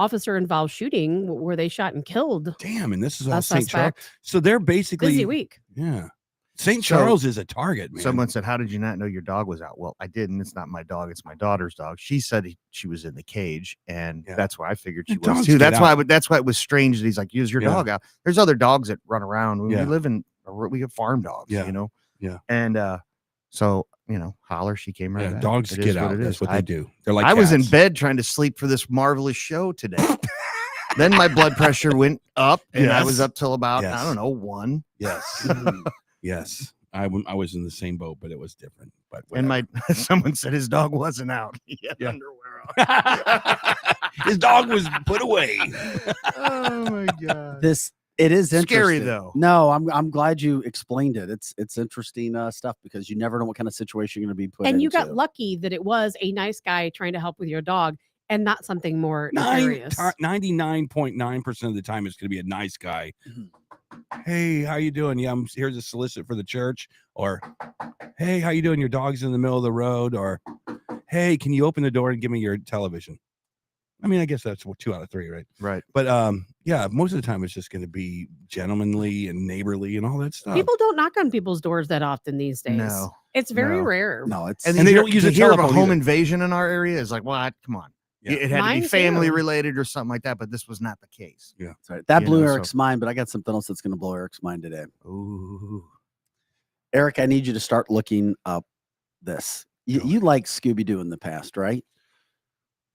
officer involved shooting where they shot and killed Damn, and this is a all St. Charles. suspect. So they're basically Busy week. Yeah. St. So- Charles is a target, man. Someone said, "How did you not know your dog was out?" Well, I didn't. It's not my dog. It's my daughter's dog. She said she was in the cage, and Yeah. that's why I figured she Dogs was too. get That's why. out. That's why it was strange that he's like, "Use your Yeah. dog out." There's other dogs that run around. We Yeah. live in. We get farm dogs. Yeah. You know. Yeah. And so holler. She came right. Yeah, back. dogs It is get out. it That's is. what they do. They're like I was in cats. bed trying to sleep for this marvelous show today. Then my blood pressure went up, and I was Yes. up till about Yes. I don't know 1. Yes. Yes. I was in the same boat, but it was different. But And whatever. someone said his dog wasn't out. He had Yeah. underwear on. His dog was put away. Oh my god. It is interesting. Scary, though. No, I'm glad you explained it. It's interesting stuff because you never know what kind of situation you're going to be put And into. you got lucky that it was a nice guy trying to help with your dog and not something more nefarious. 99.9% of the time, it's going to be a nice guy. Hey, how you doing? Yeah, I'm here to solicit for the church. Or, hey, how you doing? Your dog's in the middle of the road. Or, hey, can you open the door and give me your television? I mean, I guess that's 2 out of 3, right? Right. But yeah, most of the time it's just going to be gentlemanly and neighborly and all that stuff. People don't knock on people's doors that often these days. No. It's very No. rare. No, it's And they don't use a to hear of a telephone home either. invasion in our area is like, well, come on. Yeah. It had to Mine be family too. related or something like that, but this was not the case. that's right. That You blew know, so- Eric's mind, but I got something else that's going to blow Eric's mind today. Ooh. Eric, I need you to start looking up this. You like Scooby-Doo in the past, right?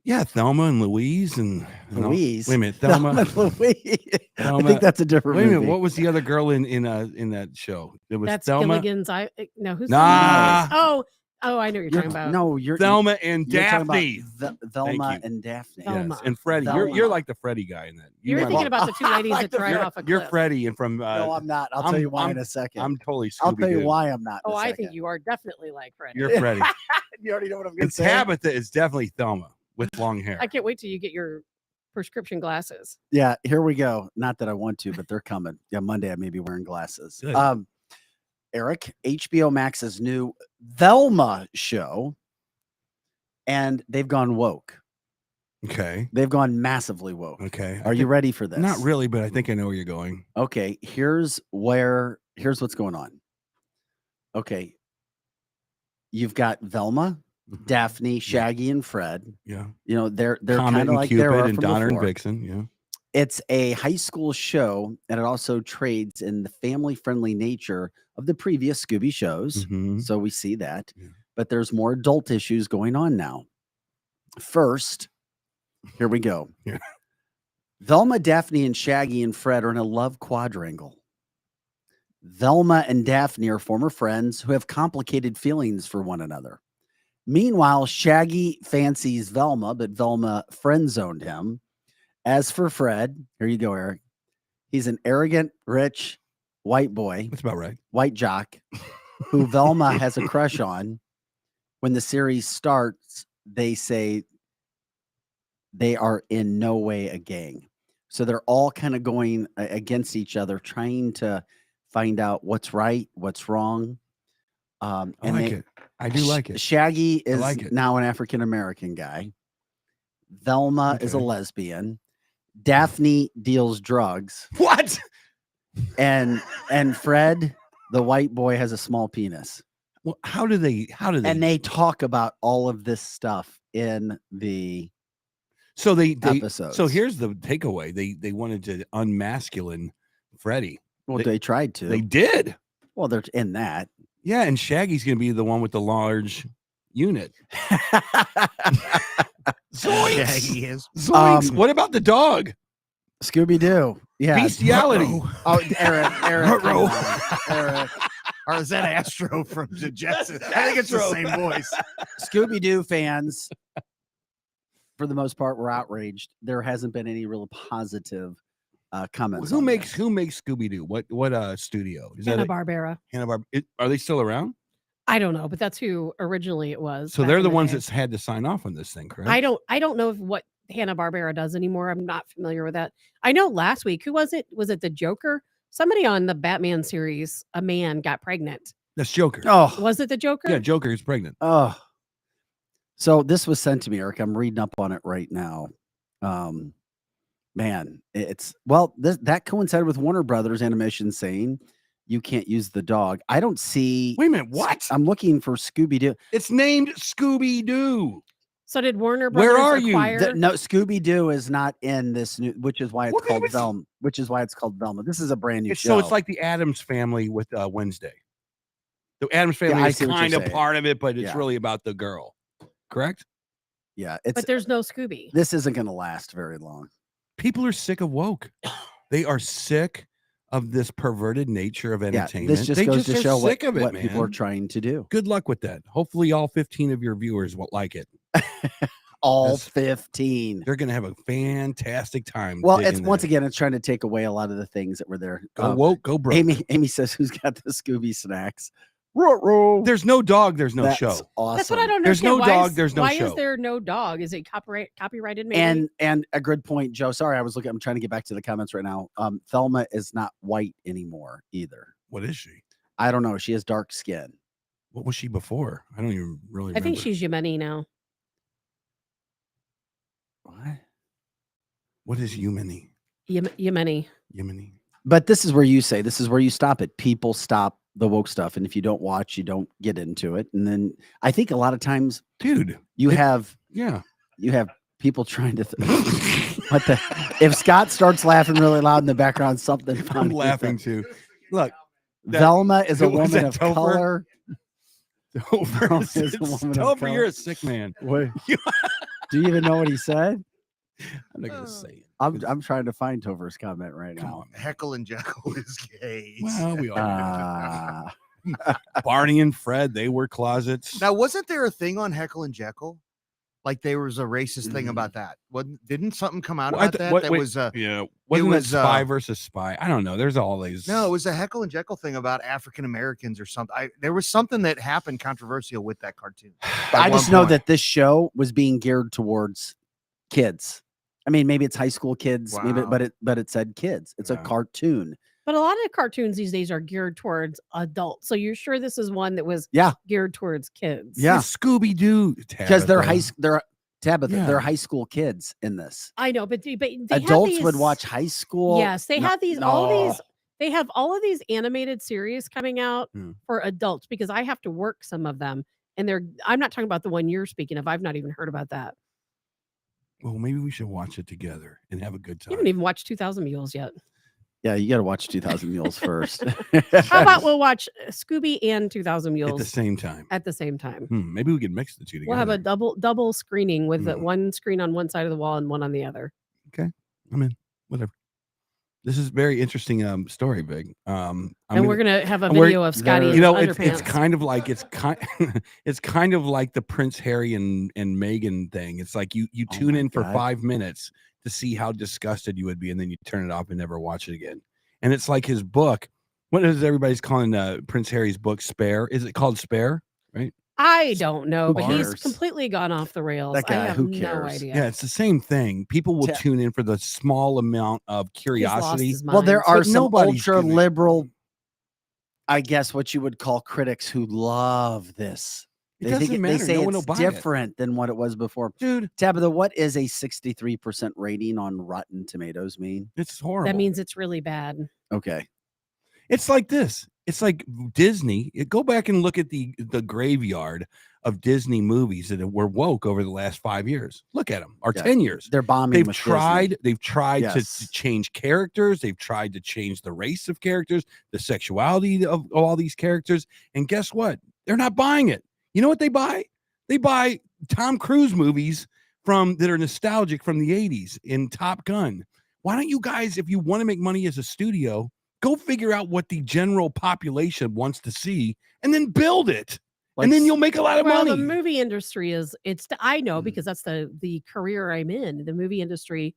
Yeah, Thelma and Louise and Louise. Wait a minute, Thelma. Louise. I Thelma- think that's a different Wait a movie. minute, what was the other girl in that show? It was That's Thelma, Gilligan's. No, who's Nah. Oh, I know what you're talking about. No, you're Thelma and you're talking about Daphne. Thelma you. and Daphne. Thelma. Yes, and Freddie. Thelma. You're like the Freddie guy in that. You're might- thinking about the two ladies like that drive you're, off a you're cliff. Freddie, and from No, I'm not. I'll tell you why in a second. I'm totally Scooby-Doo. I'll tell you why I'm not. in a Oh, I second. think you are definitely like Freddie. You're Freddie. You already know what I'm going to And say. Tabitha is definitely Thelma with long hair. I can't wait till you get your prescription glasses. Yeah, here we go. Not that I want to, but they're coming. Yeah, Monday I may be wearing glasses. Good. Eric, HBO Max's new Velma show, and they've gone woke. Okay. They've gone massively woke. Okay. Are you ready for this? Not really, but I think I know where you're going. Okay, here's what's going on. Okay. You've got Velma, Mhm. Daphne, Shaggy, and Fred. Yeah. You know, they're Comet kind of and like Cupid they are and from Donner and before. Vixen. Yeah. It's a high school show, and it also trades in the family-friendly nature of the previous Scooby shows. Mhm. So we see that. Yeah. But there's more adult issues going on now. First, here we go. Yeah. Velma, Daphne, and Shaggy and Fred are in a love quadrangle. Velma and Daphne are former friends who have complicated feelings for one another. Meanwhile, Shaggy fancies Velma, but Velma friend-zoned him. As for Fred, here you go, Eric. He's an arrogant, rich, white boy, That's about right. white jock, who Velma has a crush on. When the series starts, they say they are in no way a gang. So they're all kind of going against each other, trying to find out what's right, what's wrong. I like it. I do like it. Shaggy is like it. now an African American guy. Velma is a Okay. lesbian. Daphne deals drugs, What? and Fred, the white boy, has a small penis. Well, how do they? And they talk about all of this stuff in the So they episodes. So here's the takeaway. They wanted to unmasculine Freddie. well, they tried to. They did. Well, they're in that. Yeah, and Shaggy's gonna be the one with the large unit. Zoinks! Shaggy is. Zoinks! What about the dog? Scooby Doo. Yeah. Bestiality. Oh, Eric. Ruh-roh. come on, Eric. Or is that Astro from the Jetsons? I think it's the Astro. same voice. Scooby Doo fans, for the most part, were outraged. There hasn't been any real positive comments. Who on makes this. who makes Scooby Doo? What studio? Is that Hanna-Barbera. Hanna-Barbera? Are they still around? I don't know, but that's who originally it was. So back they're in the ones day. that's had to sign off on this thing, correct? I don't know if what Hanna-Barbera does anymore. I'm not familiar with that. I know last week, who was it? Was it the Joker? Somebody on the Batman series, a man got pregnant. That's Joker. Oh, Was it the Joker? Yeah, Joker is pregnant. oh. So this was sent to me, Eric. I'm reading up on it right now. Man, it's that coincided with Warner Brothers Animation saying you can't use the dog. I don't see. Wait a minute, what? I'm looking for Scooby Doo. It's named Scooby Doo. So did Warner Where Brothers are you? acquire? No, Scooby Doo is not in this new, which is why it's What called is it? Velma. Which is why it's called Velma. This is a brand new show. So it's like the Addams Family with Wednesday. The Addams Family I is see what you're kind of saying. part of it, but it's Yeah. really about the girl. Correct? yeah, it's But there's no Scooby. this isn't going to last very long. People are sick of woke. They are sick of this perverted nature of Yeah, entertainment. this just they goes just to are show sick what, of it, what man. people are trying to do. Good luck with that. Hopefully, all 15 of your viewers will like it. All Yes. 15. They're going to have a fantastic time. Well, it's digging once that. again, it's trying to take away a lot of the things that were there. Go woke, go broke. Amy says, "Who's got the Scooby snacks?" Ruh-roh. There's no dog. There's no That's show. Awesome. That's what I don't There's understand. no Why dog, is- there's no Why show. is there no dog? Is it copyrighted? Maybe. And a good point, Joe. Sorry, I'm trying to get back to the comments right now. Thelma is not white anymore either. What is she? I don't know. She has dark skin. What was she before? I don't even really I think remember. she's Yemeni now. What? What is Yemeni? Yemeni. Yemeni. But this is where you stop it. People stop the woke stuff, and if you don't watch, you don't get into it. And then I think a lot of times, Dude. you have Yeah. people trying to. What the? If Scott starts laughing really loud in the background, something I'm funny. laughing too. Look, that- Velma is a was woman that of Topher? color. Topher, Velma is a woman of Topher, color. you're a sick man. What? Do you even know what he said? I'm not gonna say it. I'm trying to find Topher's comment right Come now. on, man. Heckle and Jekyll is gay. Well, we all Uh, Barney and Fred, they were closets. Now, wasn't there a thing on Heckle and Jekyll? Like there was a racist thing about that. Didn't something come out Well, I about th- that? what- That wait, was Yeah, wasn't was, it spy versus spy? I don't know. There's all these. no, it was a Heckle and Jekyll thing about African Americans or something. There was something that happened controversial with that cartoon. I At just one know point. that this show was being geared towards kids. I mean, maybe it's high school kids, maybe, Wow. but it said kids. It's a Yeah. cartoon. But a lot of cartoons these days are geared towards adults. So you're sure this is one that was Yeah. geared towards kids? Yeah. Scooby Doo. Because they're Tabitha, Yeah. they're high school kids in this. I know, but they have Adults would these- watch high school. Yes, they No- have these all these. They have all of these animated series coming out Hmm. for adults because I have to work some of them, and I'm not talking about the one you're speaking of. I've not even heard about that. Well, maybe we should watch it together and have a good You time. haven't even watched 2000 Mules yet. Yeah, you got to watch 2000 Mules first. How about we'll watch Scooby and 2000 At Mules the same time. at the same time? Maybe we could mix the two together. We'll have a double screening with Hmm. one screen on one side of the wall and one on the other. I'm in. Whatever. This is very interesting story, Big. And we're gonna have a and we're- video of Scotty. in You know, his it's underpants. kind of like it's kind of like the Prince Harry and Meghan thing. It's like you Oh tune my in for God. 5 minutes to see how disgusted you would be, and then you turn it off and never watch it again. And it's like his book. What is everybody's calling Prince Harry's book? Spare? Is it called Spare? I don't know, Who but he's cares? completely gone off the rails. That guy, I have who no cares? idea. Yeah, it's the same thing. People will Ta- tune in for the small amount of He's lost curiosity. his Well, there mind. are But some nobody's ultra giving- liberal, I guess what you would call critics who love this. It They doesn't think matter. they say No one it's will buy it. different than what it was before. Dude, Tabitha, what is a 63% rating on Rotten Tomatoes mean? it's horrible. That means it's really bad. Okay. It's like this. It's like Disney. Go back and look at the graveyard of Disney movies that were woke over the last 5 years. Look at them, or Yeah, 10 years. They're bombing. They've with Disney. tried. They've tried Yes. to change characters. They've tried to change the race of characters, the sexuality of all these characters. And guess what? They're not buying it. You know what they buy? They buy Tom Cruise movies that are nostalgic from the 80s in Top Gun. Why don't you guys, if you want to make money as a studio, go figure out what the general population wants to see and then build it. Like and then you'll make a lot of Well, money. the movie industry I know Mm. because that's the career I'm in. The movie industry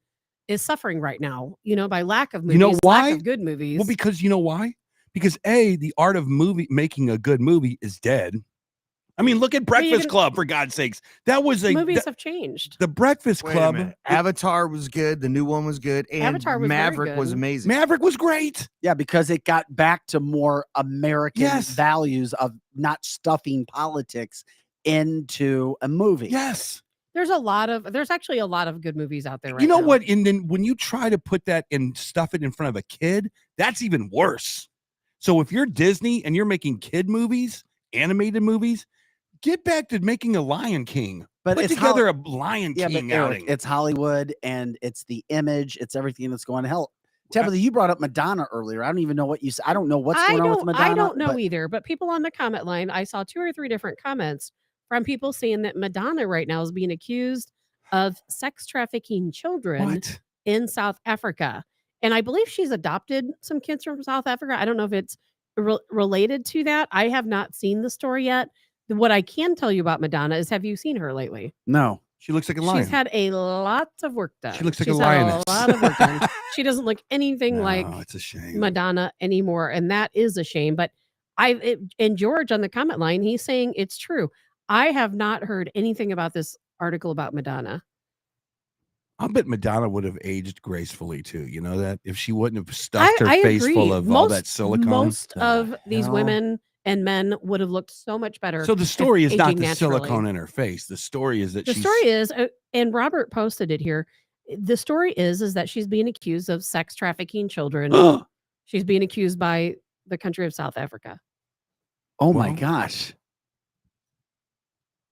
is suffering right now, by lack of movies, You know lack why? of good movies. Well, because you know why? Because the art of making a good movie is dead. I mean, look at Breakfast can- Club, for God's sakes. That was movies have changed. the Breakfast Wait a Club. minute. Avatar was good. The new one was good. And Avatar was very Maverick was good. amazing. Maverick was great. Yeah, because it got back to more American Yes. values of not stuffing politics into a movie. Yes. There's actually a lot of good movies out there right You know now. what? And then when you try to put that and stuff it in front of a kid, that's even worse. So if you're Disney and you're making kid movies, animated movies, get back to making a Lion King. But Put it's together a Lion Yeah, King but Eric, outing. it's Hollywood and it's the image, it's everything that's going to hell. Tabitha, you brought up Madonna earlier. I don't even know what you said. I don't know what's going on with Madonna. I don't know but either, but people on the comment line, I saw 2 or 3 different comments from people saying that Madonna right now is being accused of sex trafficking children What? in South Africa. And I believe she's adopted some kids from South Africa. I don't know if it's related to that. I have not seen the story yet. What I can tell you about Madonna is, have you seen her lately? No. She looks like a lion. She's had a lot of work done. She looks like She's a had lioness. a lot of work done. She doesn't look anything No, like it's a shame. Madonna anymore, and that is a shame. But and George on the comment line, he's saying it's true. I have not heard anything about this article about Madonna. I'll bet Madonna would have aged gracefully too. You know that? If she wouldn't have stuffed her face agree. full of all that silicone. Most The of these hell? women and men would have looked so much better. So the story is not aging the naturally. silicone in her face. The story is that The she's story is, and Robert posted it here. The story is that she's being accused of sex trafficking children. She's being accused by the country of South Africa. Oh my Well, gosh.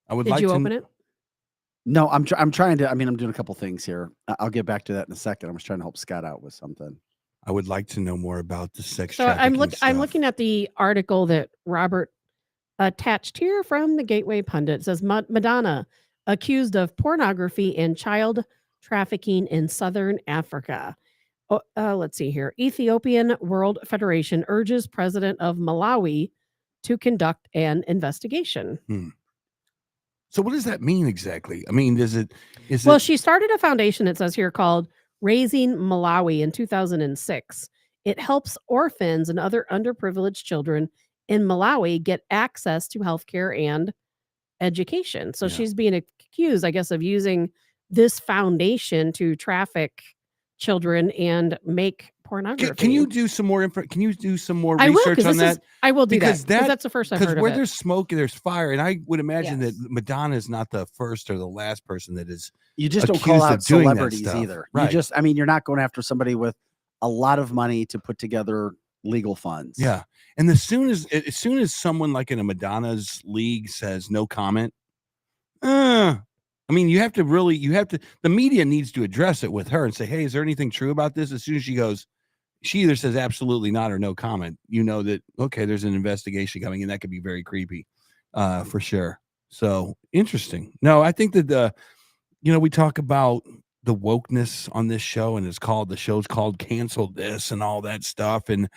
I would Did like you to open it? No, I'm trying to. I mean, I'm doing a couple things here. I'll get back to that in a second. I was trying to help Scott out with something. I would like to know more about the sex So trafficking I'm stuff. looking at the article that Robert attached here from the Gateway Pundit. It says Madonna accused of pornography and child trafficking in Southern Africa. Let's see here. Ethiopian World Federation urges president of Malawi to conduct an investigation. So what does that mean exactly? I mean, Well, she started a foundation, it says here, called Raising Malawi in 2006. It helps orphans and other underprivileged children in Malawi get access to healthcare and education. So Yeah. she's being accused, I guess, of using this foundation to traffic children and make pornography. Can you do some more can you do some more I will, research 'cause on this that? is, I will do Because that, 'cause that's the first I've Because heard of where it. there's smoke, there's fire, and I would imagine Yes. that Madonna is not the first or the last person that is. You just don't call accused out of doing that celebrities stuff. either. Right. You just, I mean, you're not going after somebody with a lot of money to put together legal funds. Yeah, and as soon as someone like in a Madonna's league says no comment, I mean, the media needs to address it with her and say, hey, is there anything true about this? As soon as she either says absolutely not or no comment, you know that, okay, there's an investigation coming, and that could be very creepy, for sure. So interesting. No, I think that we talk about the wokeness on this show, and the show's called Cancel This and all that stuff. And,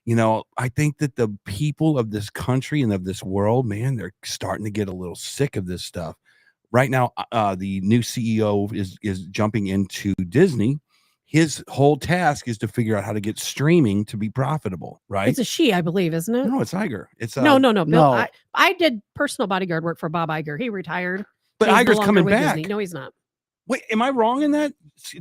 I think that the people of this country and of this world, man, they're starting to get a little sick of this stuff. Right now, the new CEO is jumping into Disney. His whole task is to figure out how to get streaming to be profitable, right? It's a she, I believe, isn't it? No, it's Iger. It's No, Bill. no. I did personal bodyguard work for Bob Iger. He retired. But He's no Iger's longer coming with back. Disney. No, he's not. Wait, am I wrong in that?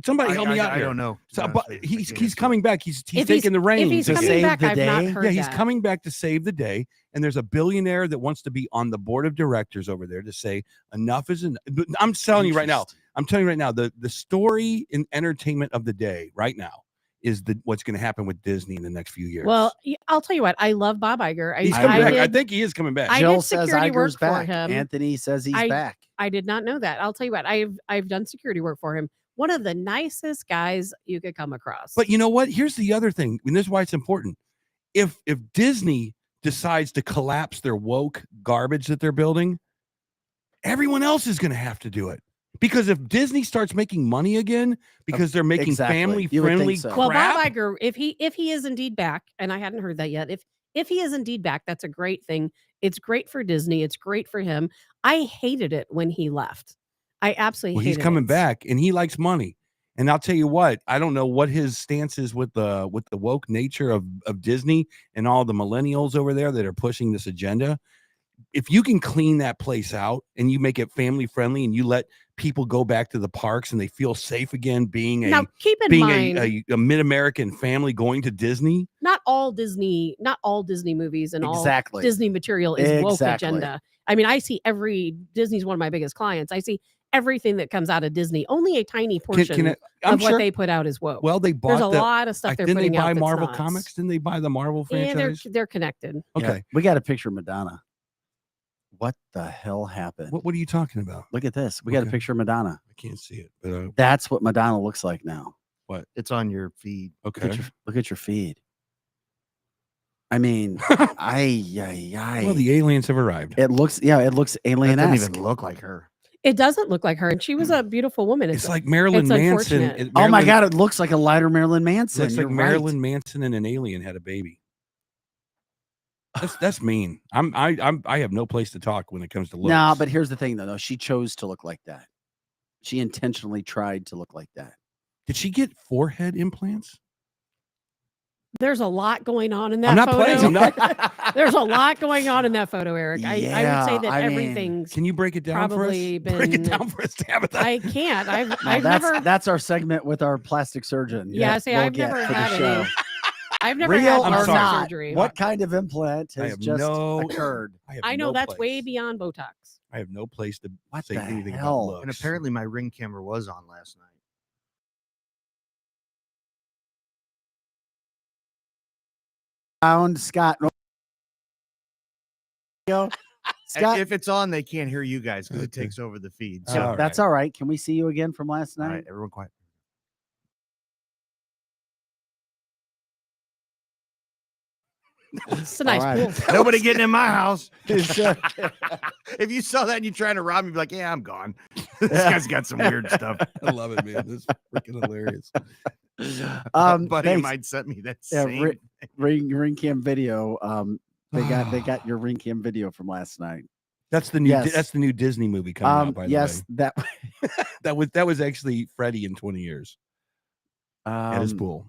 Somebody help me out I here. don't know. So, to be but honest with you. I he's can't he's answer coming back. He's If taking the reins. If he's to coming save back, the I've not day? heard Yeah, he's that. coming back to save the day. And there's a billionaire that wants to be on the board of directors over there to say enough is enough. But I'm telling you right now, the story in entertainment of the day right now is what's going to happen with Disney in the next few years. Well, I'll tell you what. I love Bob Iger. he's I coming back. did- I think he is coming back. I Jill did says security work Iger's for back. him. Anthony says he's back. I did not know that. I'll tell you what. I've done security work for him. One of the nicest guys you could come across. But you know what? Here's the other thing, and this is why it's important. If Disney decides to collapse their woke garbage that they're building, everyone else is going to have to do it. Because if Disney starts making money again, because they're making Exactly. family You would think friendly so. crap. well, Bob Iger, if he is indeed back, and I hadn't heard that yet. If he is indeed back, that's a great thing. It's great for Disney. It's great for him. I hated it when he left. I absolutely Well, hated he's coming it. back, and he likes money. And I'll tell you what, I don't know what his stance is with the woke nature of Disney and all the millennials over there that are pushing this agenda. If you can clean that place out and you make it family friendly and you let people go back to the parks and they feel safe again being Now, keep in mind, a mid-American family going to Disney. not all Disney movies and Exactly. all Disney material is woke Exactly. agenda. I mean, I see Disney's one of my biggest clients. I see everything that comes out of Disney. Only a tiny portion I'm of sure. what they put out is woke. Well, they There's bought a lot of stuff they're didn't they putting out buy that's Marvel not. Comics? Didn't they buy the Marvel Yeah, franchise? they're connected. Okay. Yeah, we got a picture of Madonna. What the hell happened? What are you talking about? Look at this. We got a Okay. picture of Madonna. I can't see it, but That's what Madonna looks like now. It's on your feed. okay. Look at your feed. I mean, Well, the aliens have arrived. it looks That doesn't alien-esque. even look like her. It doesn't look like her, and she was a beautiful woman. It's like Marilyn it's Manson. unfortunate. Oh my God, it looks like a lighter Marilyn Manson. Looks like You're right. Marilyn Manson and an alien had a baby. That's mean. I have no place to talk when it comes to looks. No, but here's the thing though. No, she chose to look like that. She intentionally tried to look like that. did she get forehead implants? There's a lot going on in that I'm not photo. playing. I'm not. There's a lot going on in that photo, Eric. I would Yeah, say that I mean, everything's. Can you break it down Probably for us? Break it been- down for us, Tabitha. I can't. I've No, never. that's our segment with our plastic surgeon. Yeah, that see, we'll I've get never for the had show. any. I've never Real had or plastic not, surgery. What kind of implant I has have just no- occurred? I have I know no that's way place. beyond Botox. I have no place to What say the anything hell? about looks. And apparently my ring camera was on last night. Found Scott. Scott, If it's on, they can't hear you guys because it takes over the feed. So, All that's all right. Can we see you again from last all night? right, everyone quiet. It's a nice All right. pool. Nobody getting in my house. It's, uh, If you saw that and you're trying to rob me, be like, yeah, I'm gone. This guy's got some weird stuff. I love it, man. This is freaking hilarious. A buddy of thanks. mine sent me that Yeah, same. ring cam video. They got your ring cam video from last night. That's the new. Yes. That's the new Disney movie coming out. By yes, the way, that was actually Freddie in 20 years at his pool,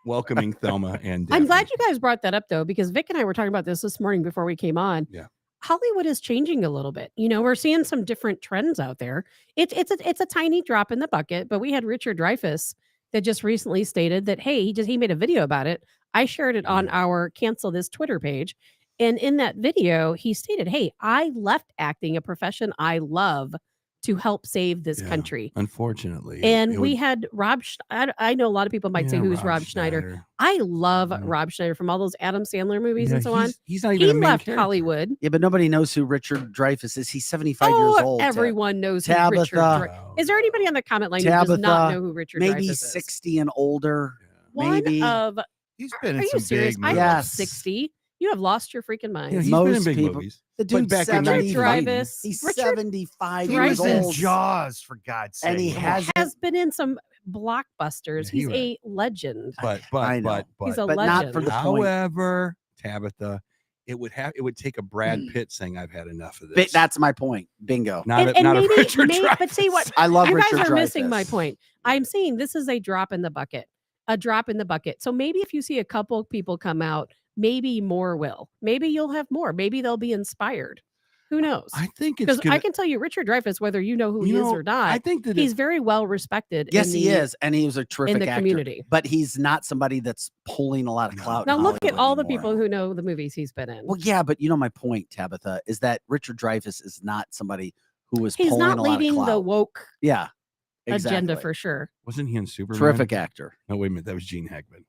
welcoming Thelma and. I'm glad Daphne. you guys brought that up though, because Vic and I were talking about this morning before we came on. Yeah. Hollywood is changing a little bit. You know, we're seeing some different trends out there. It's a tiny drop in the bucket, but we had Richard Dreyfuss that just recently stated that, hey, he made a video about it. I shared it on our Cancel This Twitter page. And in that video, he stated, hey, I left acting, a profession I love, to help save this Yeah, country. Unfortunately, And we had Rob. I know a lot of people might say, who's Rob Schneider? I love Yeah. Rob Schneider from all those Adam Sandler movies Yeah, and so on. He's not even He a main left character. Hollywood. Yeah, but nobody knows who Richard Dreyfuss is. He's 75 Oh, years old. everyone knows who Richard Tabitha. Dreyfuss. Is there anybody on the comment line who does not Tabitha, know who Richard maybe Dreyfuss is? 60 and older? One maybe. of. He's Are been in you some serious? big I'm movies. not Yes. 60. You have lost your freaking mind. Yeah, he's Most been in big people- movies. The But dude's back in 75. 1990, Dreyfuss. He's Richard 75 He years was in old. Jaws, for God's sake. And he has has been in some blockbusters. Yeah, he He's was. a legend. But I know. He's a but legend. not for the point. however, Tabitha, it would take a Brad Pitt saying, "I've had enough of But this." that's my point. Bingo. not and a, not maybe, a Richard but see what I love you Richard guys are Dreyfuss. missing my point. I'm saying this is a drop in the bucket. A drop in the bucket. So maybe if you see a couple people come out, maybe more will. Maybe you'll have more. Maybe they'll be inspired. Who knows? I think it's Because gonna, I can tell you, Richard Dreyfuss, whether you know who he you is know, or not, I think that he's very well respected. Yes, in he the- is. And he was a terrific the actor. community. But he's not somebody that's pulling a lot of No. clout. Now in look at Hollywood all the anymore. people who know the movies he's been in. Well, yeah, but you know my point, Tabitha, is that Richard Dreyfuss is not somebody who is He's pulling not a lot of leading the clout. woke Yeah, agenda exactly. for sure. wasn't he in Superman? Terrific actor. No, wait a minute. That was Gene Hackman.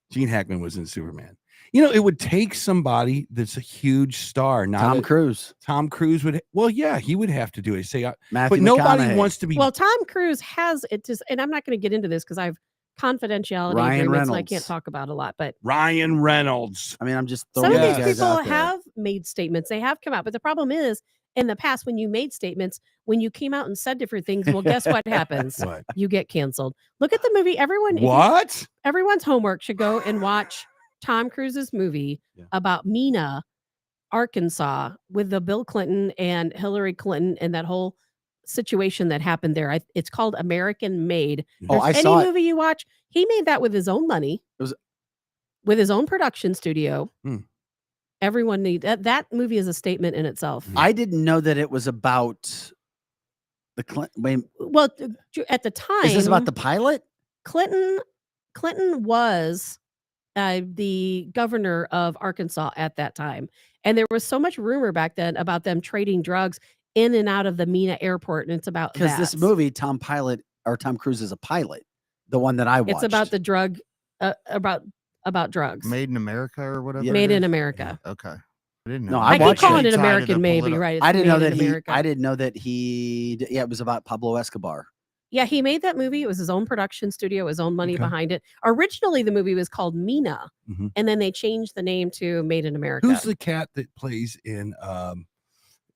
Gene Hackman was in Superman. You know, it would take somebody that's a huge star. Not Tom a- Cruise, Tom Cruise would. Well, yeah, he would have to do it. Say, Matthew but nobody McConaughey. wants to be. Well, Tom Cruise has it just, and I'm not going to get into this because I have confidentiality Ryan agreements and I Reynolds. can't talk about a lot. But Ryan Reynolds. I mean, I'm just some throwing of you these guys people out there. have made statements. They have come out. But the problem is, in the past, when you made statements, when you came out and said different things, well, guess what happens? What? You get canceled. Look at the movie. Everyone, if you- What? everyone's homework should go and watch Tom Cruise's movie Yeah. about Mena, Arkansas, with the Bill Clinton and Hillary Clinton and that whole situation that happened there. It's called American Made. Oh, There's I any saw it. movie you watch, he made that with his own money. It was- with his own production studio. Hmm. Everyone need that movie is a statement in itself. I didn't know that it was about the Clinton. Wait, Well, at the time, is this about the pilot? Clinton was the governor of Arkansas at that time. And there was so much rumor back then about them trading drugs. in and out of the Mina airport, and it's about Because that. this movie, Tom Cruise is a pilot. The one that I watched. It's about the drug, about drugs. Made in America or whatever. Made it in is? America. Okay. I didn't know. No, that. I I keep watched calling it. it Side of the American, maybe, politi- right? It's I didn't know Made that in he. America. I didn't know that he. Yeah, it was about Pablo Escobar. Yeah, he made that movie. It was his own production studio, his own money Okay. behind it. Originally, the movie was called Mina, Mhm. and then they changed the name to Made in America. Who's the cat that plays in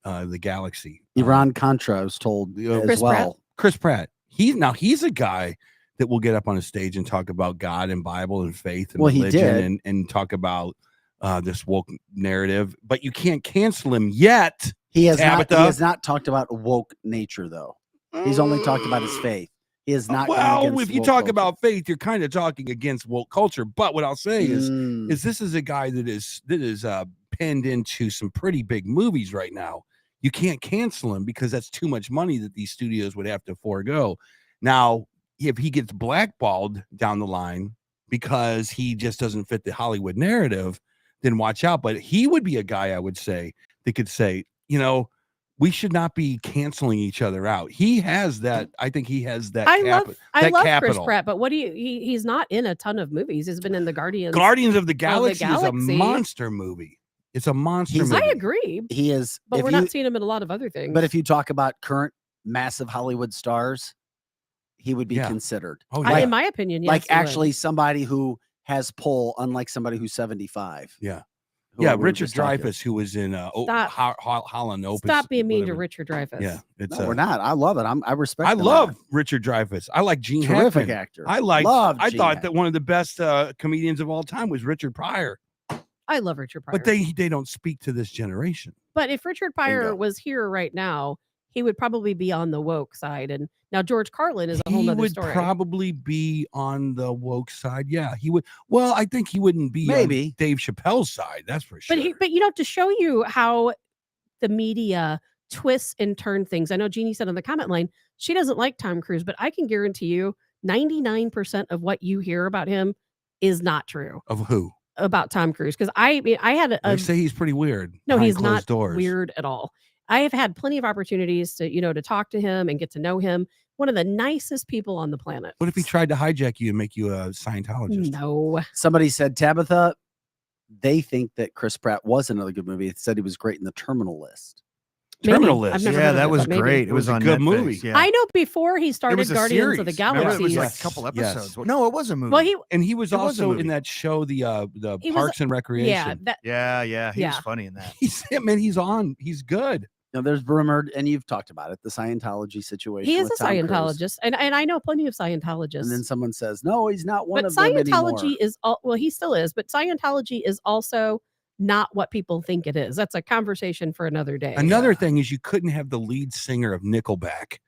the Galaxy? Iran Contra, I was told as Chris Pratt? well. Chris Pratt. He's a guy that will get up on a stage and talk about God and Bible and faith and Well, he religion did. and talk about this woke narrative, but you can't cancel him yet. He has not. Tabitha? He has not talked about woke nature though. He's only talked about his faith. He has not. gone Well, against if you woke talk culture. about faith, you're kind of talking against woke culture. But what I'll say is Mm. this is a guy that is pinned into some pretty big movies right now. You can't cancel him because that's too much money that these studios would have to forego. Now, if he gets blackballed down the line because he just doesn't fit the Hollywood narrative, then watch out. But he would be a guy, I would say, that could say, we should not be canceling each other out. He has that. I think he has that. I love Chris capital. Pratt, but what do you? He's not in a ton of movies. He's been in the Guardians. Guardians of the Galaxy is a Galaxy. monster movie. It's a monster He's- movie. I agree, He is. but if we're you- not seeing him in a lot of other things. But if you talk about current massive Hollywood stars, he would be Yeah. considered. Oh, I, yeah. in my opinion, yes, Like he would. actually somebody who has pull, unlike somebody who's 75. Yeah. who Yeah, we were Richard just talking. Dreyfuss, who was in Stop. Holland Opus. Stop being mean to whatever. Richard Dreyfuss. Yeah, it's No, we're not. I love it. I respect. I him. love Richard Dreyfuss. I like Gene terrific Hackman. actor. I like. Love I Gene thought Hackman. that one of the best comedians of all time was Richard Pryor. I love Richard Pryor. But they don't speak to this generation. But if Richard Pryor Bingo. was here right now, he would probably be on the woke side. And now George Carlin is a whole He nother would story. probably be on the woke side. Yeah, he would. Well, I think he wouldn't be Maybe. on Dave Chappelle's side. That's for sure. But to show you how the media twists and turn things. I know Jeannie said on the comment line she doesn't like Tom Cruise, but I can guarantee you 99% of what you hear about him is not true Of who? about Tom Cruise. Because I had They say he's pretty weird. no, behind he's closed not doors. weird at all. I have had plenty of opportunities to talk to him and get to know him. One of the nicest people on the planet. What if he tried to hijack you and make you a Scientologist? No. Somebody said, Tabitha, they think that Chris Pratt was another good movie. It said he was great in The Terminal List. Terminal Maybe. I've List. never Yeah, heard of that it, was but maybe. great. It was a on good Netflix, movie. Yeah. I know before he It started was a Guardians of the series. Remember, Galaxy. it was like Yes, a couple yes. episodes. No, it was a movie. Well, he And he was It was a also in movie. that show, the He was- Parks and Recreation. yeah, that yeah, he was Yeah. funny in that. He's man. He's on. He's good. Now, there's rumored, and you've talked about it, the Scientology situation. he is with a Tom Cruise. Scientologist, and I know plenty of Scientologists. And then someone says, no, he's not one But of them Scientology anymore. is well, he still is, but Scientology is also not what people think it is. That's a conversation for another day. Another thing is you couldn't have the lead singer of Nickelback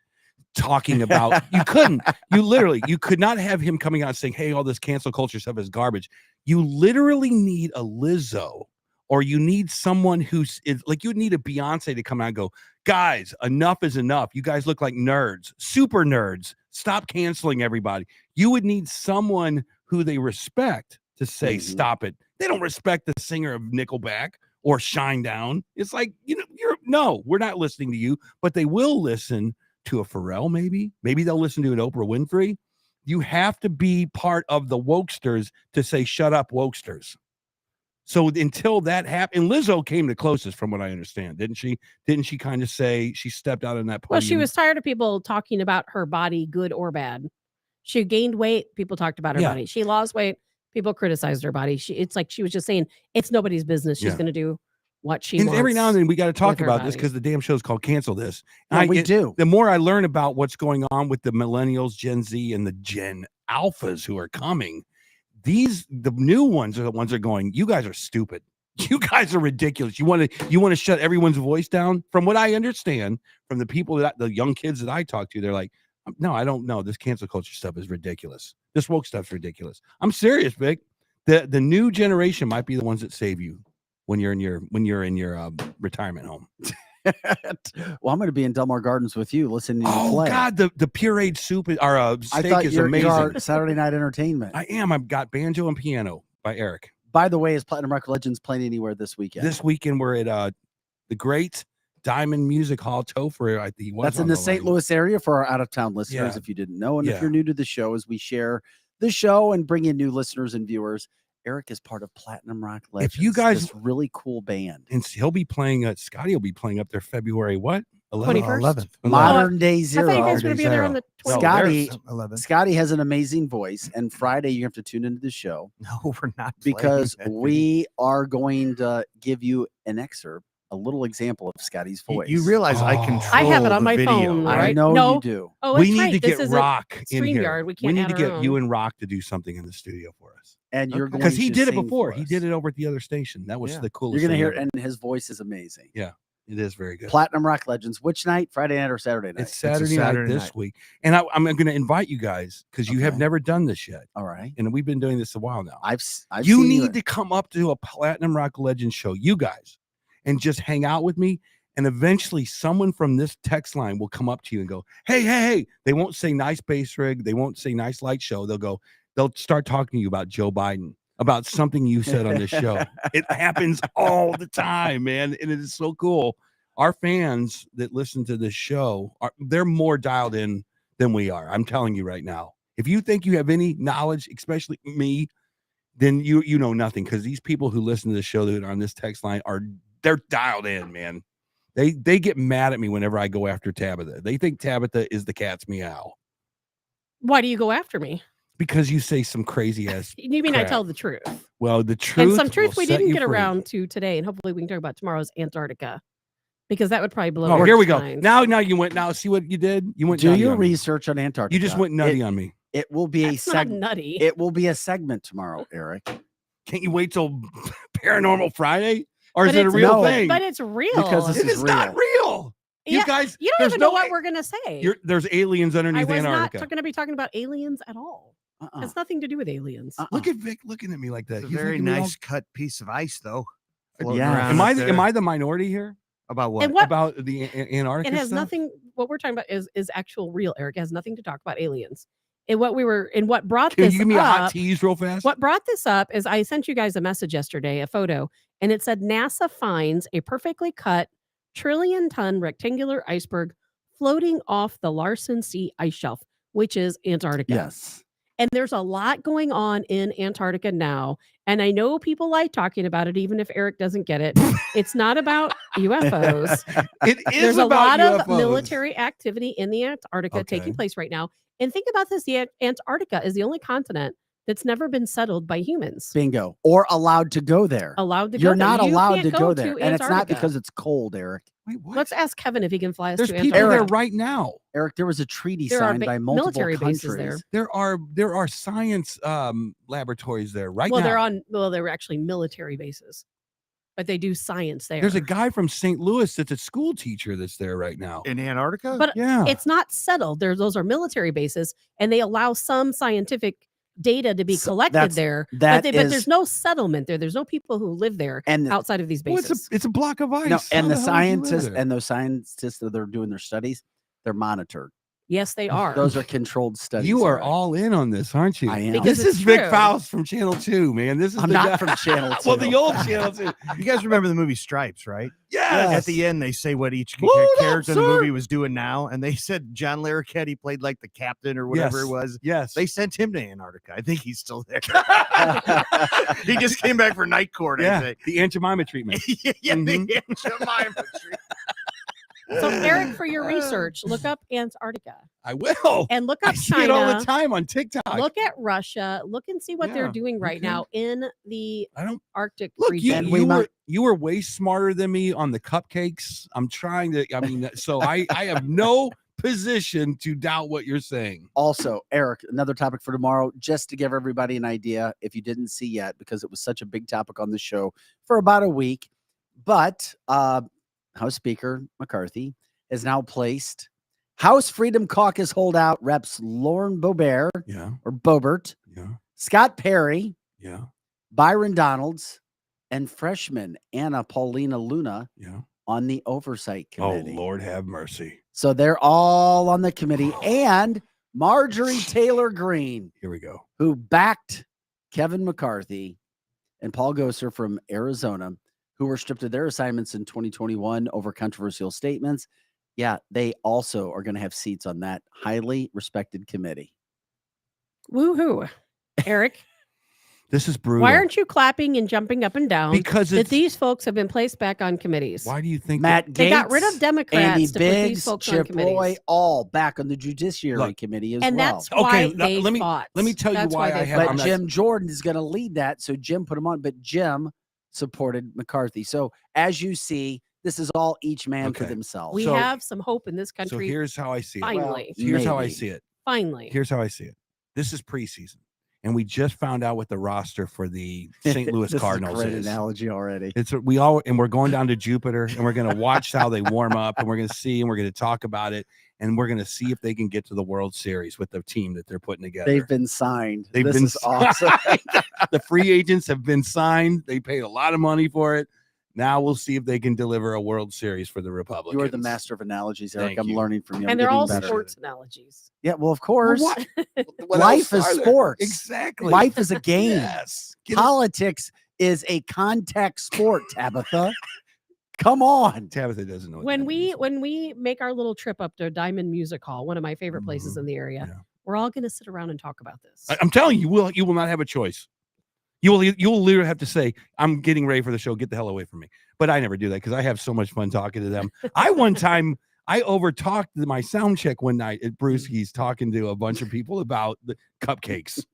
talking about. You couldn't. You could not have him coming out saying, "Hey, all this cancel culture stuff is garbage." You literally need a Lizzo, or you need someone who's like you need a Beyonce to come out and go, "Guys, enough is enough. You guys look like nerds, super nerds. Stop canceling everybody." You would need someone who they respect to say, Mhm. "Stop it." They don't respect the singer of Nickelback or Shinedown. It's like, we're not listening to you, but they will listen to a Pharrell, maybe. Maybe they'll listen to an Oprah Winfrey. You have to be part of the wokesters to say, shut up, wokesters. So until that happened, and Lizzo came the closest from what I understand, didn't she? Didn't she kind of say she stepped out on that podium? Well, she was tired of people talking about her body, good or bad. She gained weight, people talked about her Yeah. body. She lost weight, people criticized her body. It's like she was just saying it's nobody's business. She's Yeah. going to do what she And wants. every now and then we got to talk with her about this body. because the damn show's called Cancel This. No, we do. The more I learn about what's going on with the millennials, Gen Z, and the Gen Alphas who are coming, the new ones are the ones that are going, you guys are stupid. You guys are ridiculous. You want to shut everyone's voice down? From what I understand from the people the young kids that I talk to, they're like, no, I don't know. This cancel culture stuff is ridiculous. This woke stuff's ridiculous. I'm serious, Vic. The new generation might be the ones that save you when you're in your retirement home. Well, I'm going to be in Delmar Gardens with you listening to you Oh play. God, the pureed soup is, or I steak thought is you're amazing. our Saturday night entertainment. I am. I've got banjo and piano by Eric. By the way, is Platinum Rock Legends playing anywhere this weekend? This weekend we're at the Great Diamond Music Hall, Topher. I think he was. That's in on the the St. line. Louis area for our out-of-town listeners, Yeah. if you didn't know. And if Yeah. you're new to the show, as we share the show and bring in new listeners and viewers, Eric is part of Platinum Rock Legends. If you guys- this really cool band. And he'll be playing. Scotty will be playing up there February what? 21st? Modern Day I Zero. thought you guys were going to be there on the 20th. Scotty, Scotty has an amazing voice, and Friday you have to tune into the show. No, we're not. Because playing that we are going to give you an excerpt, a little example of Scotty's video. voice. You realize I Oh. control I have it on the my video, phone, right? I right? know No. you do. Oh, we that's need right. to This get is a Rock in here. StreamYard. We We can't need add to our get own. you and Rock to do something in the studio for us. And you're going Because he to did it sing before. for He us. did it over at the other station. That was Yeah. the coolest. You're going to thing hear, ever. and his voice is amazing. Yeah, it is very good. Platinum Rock Legends. Which night? Friday night or Saturday night? It's Saturday night Saturday this night. week, and I'm going to invite you guys because you have Okay. never done this yet, All right. and we've been doing this a while now. I've You seen need to come up to a Platinum Rock Legends show, you guys, and just hang out with me. And eventually, someone from this text line will come up to you and go, "Hey, hey, hey!" They won't say "nice bass rig." They won't say "nice light show." They'll start talking to you about Joe Biden, about something you said on this show. It happens all the time, man, and it is so cool. Our fans that listen to this show they're more dialed in than we are. I'm telling you right now. If you think you have any knowledge, especially me, then you know nothing, because these people who listen to the show that are on this text line they're dialed in, man. They get mad at me whenever I go after Tabitha. They think Tabitha is the cat's meow Why do you go after me? because you say some crazy ass. You mean I crap. tell the truth? Well, the truth And some truth will we set didn't you get free. around to today, and hopefully we can talk about tomorrow's Antarctica, because that would probably blow. Oh, Eric's here we go. mind. Now you went. Now see what you did. You went. Do nutty your on me. research on Antarctica. You just went nutty on me. It will be That's a not segment. nutty. It will be a segment tomorrow, Eric. Can't you wait till Paranormal Friday? Or is But it a it's- real No. thing? But it's real. Because this It is is not real. You Yeah, guys, you don't there's even know no what a- we're gonna say. there's aliens I underneath was Antarctica. not going to be talking about aliens at all. Uh-uh. Has nothing to do with aliens. Look at Vic looking at me like that. It's a He's very looking at me all- nice cut piece of ice, though. floating Yeah. around Am up I there. the minority here? About what? And what About the Antarctica? it has stuff? nothing. What we're talking about is actual real. Eric, it has nothing to talk about aliens. And what brought Can this you give me a hot up. tease real fast? What brought this up is I sent you guys a message yesterday, a photo, and it said NASA finds a perfectly cut trillion-ton rectangular iceberg floating off the Larsen Sea ice shelf, which is Antarctica. Yes. And there's a lot going on in Antarctica now. And I know people like talking about it, even if Eric doesn't get it. It's not about UFOs. It is There's a about lot of UFOs. military activity in the Antarctica taking Okay. place right now. And think about this, the Antarctica is the only continent that's never been settled by humans. Bingo. Or allowed to go there. Allowed to You're go there. not You allowed can't to go there. to And it's not Antarctica. because it's cold, Eric. Wait, what? Let's ask Kevin if he can fly us There's to people Antarctica. there right now. Eric, there was a treaty There are signed by multiple military countries. bases there. There are science laboratories there right Well, now. they're actually military bases, but they do science there. There's a guy from St. Louis that's a school teacher that's there right now. In Antarctica? but Yeah. it's not settled. Those are military bases, and they allow some scientific data to be So collected that's- there. that but is- there's no settlement there. There's no people who live there And outside of these Well, bases. it's a block of ice. no, and How the hell would you live scientists there? and those scientists that are doing their studies, they're monitored. Yes, they are. Those are controlled studies. You are Eric. all in on this, aren't you? I am. Because This it's is Vic true. Faust from Channel 2, man. This is I'm the not guy- from Channel Well, 2. the old Channel 2. You guys remember the movie Stripes, right? Yes. At the end, they say what each Load up, character in the sir. movie was doing now, and they said John Larroquette played like the captain or whatever it was. Yes. They sent him to Antarctica. I think he's still there. He just came back for night court. I yeah. think. The Aunt Jemima treatment. Yeah, Mhm. the Aunt Jemima treatment. So, Eric, for your research, look up Antarctica I will. and look I up see it all China. the time on TikTok. Look at Russia. Look and see what they're Yeah, doing right okay. now in the I don't Arctic look. region. And we might- You were way smarter than me on the cupcakes. I'm trying to. I mean, so I have no position to doubt what you're saying. Also, Eric, another topic for tomorrow, just to give everybody an idea, if you didn't see yet, because it was such a big topic on the show for about a week. But House Speaker McCarthy has now placed House Freedom Caucus holdout reps Lauren Boebert Yeah. or Boebert, Yeah. Scott Perry, Yeah. Byron Donalds, and freshman Anna Paulina Luna Yeah. on the oversight committee. Oh, Lord have mercy. So they're all on the committee. And Marjorie Taylor Greene, Here we go. who backed Kevin McCarthy, and Paul Gosar from Arizona, who were stripped of their assignments in 2021 over controversial statements. Yeah, they also are going to have seats on that highly respected committee. Woohoo. Eric, This is brutal. why aren't you clapping and jumping up and down Because that it's these folks have been placed back on committees? why do you think Matt They got rid of Gaetz, Democrats Andy to put these Biggs, folks on Chip Roy, committees. all back on the Judiciary Look, Committee as And well. that's Okay, why now, they let me- fought. let me tell you That's why they I have- fought. But I'm not- Jim Jordan is going to lead that, so Jim put him on. But Jim supported McCarthy. So as you see, this is all each man for Okay. themselves. We So- have some hope in this So country. here's how I see it. Finally. Here's how I maybe. see it. Finally. Here's how I see it. This is preseason, and we just found out what the roster for the St. Louis This Cardinals is a great is. analogy already. And we're going down to Jupiter, and we're going to watch how they warm up, and we're going to see, and we're going to talk about it, and we're going to see if they can get to the World Series with the team that they're putting together. They've been signed. They've This been is awesome. The free agents have been signed. They paid a lot of money for it. Now we'll see if they can deliver a World Series for the Republicans. You are the master of analogies, Eric. Thank I'm you. learning from you. I'm And they're getting all better. sports analogies. Yeah, well, of Well, course. what Life else is are there? sports. Exactly. Life is a game. Yes. Get it. Politics is a contact sport, Tabitha. Come on. Tabitha doesn't know. What When that we means. when we make our little trip up to Diamond Music Hall, one of my favorite places in the area, Yeah. we're all going to sit around and talk about this. I'm telling you, you will not have a choice. You will literally have to say, "I'm getting ready for the show. Get the hell away from me." But I never do that because I have so much fun talking to them. I overtalked my sound check one night at Brewski's talking to a bunch of people about the cupcakes.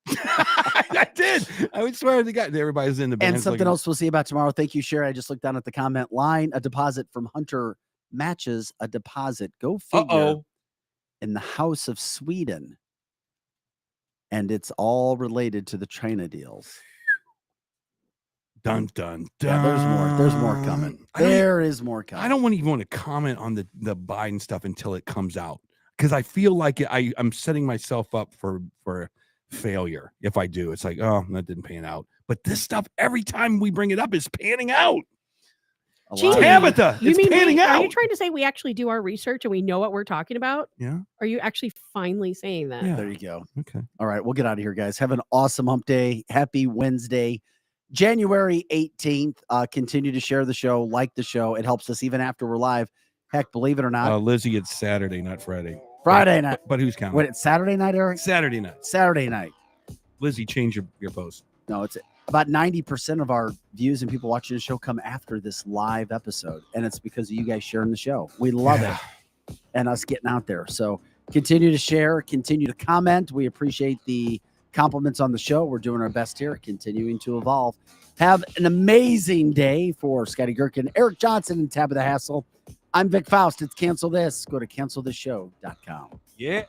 I did. I would swear to God, everybody's in the band. And something else we'll see about tomorrow. Thank you, Sherry. I just looked down at the comment line. A deposit from Hunter matches a deposit. Go figure. Uh-oh. In the House of Sweden. And it's all related to the China deals. Dun dun dun. Yeah, there's more coming. There is more coming. I don't even want to comment on the Biden stuff until it comes out because I feel like I'm setting myself up for failure if I do. It's like, oh, that didn't pan out. But this stuff, every time we bring it up, is panning out. A Gee, lot of- Tabitha, You it's mean panning are you out. trying to say we actually do our research and we know what we're talking about? Yeah. Are you actually finally saying that? Yeah. There you go. Okay. All right, we'll get out of here, guys. Have an awesome hump day. Happy Wednesday, January 18th. Continue to share the show, like the show. It helps us even after we're live. Heck, believe it or not, Lizzie, it's Saturday, not Friday. Friday night. But who's counting? Wait, it's Saturday night, Eric? Saturday night. Saturday night. Lizzie, change your post. No, it's about 90% of our views and people watching the show come after this live episode. And it's because of you guys sharing the show. We love it and us getting out there. So continue to share, continue to comment. We appreciate the compliments on the show. We're doing our best here, continuing to evolve. Have an amazing day for Scotty Gherkin, Eric Johnson, and Tabitha Hassel. I'm Vic Faust. It's Cancel This. Go to cancelthisshow.com. Yeah.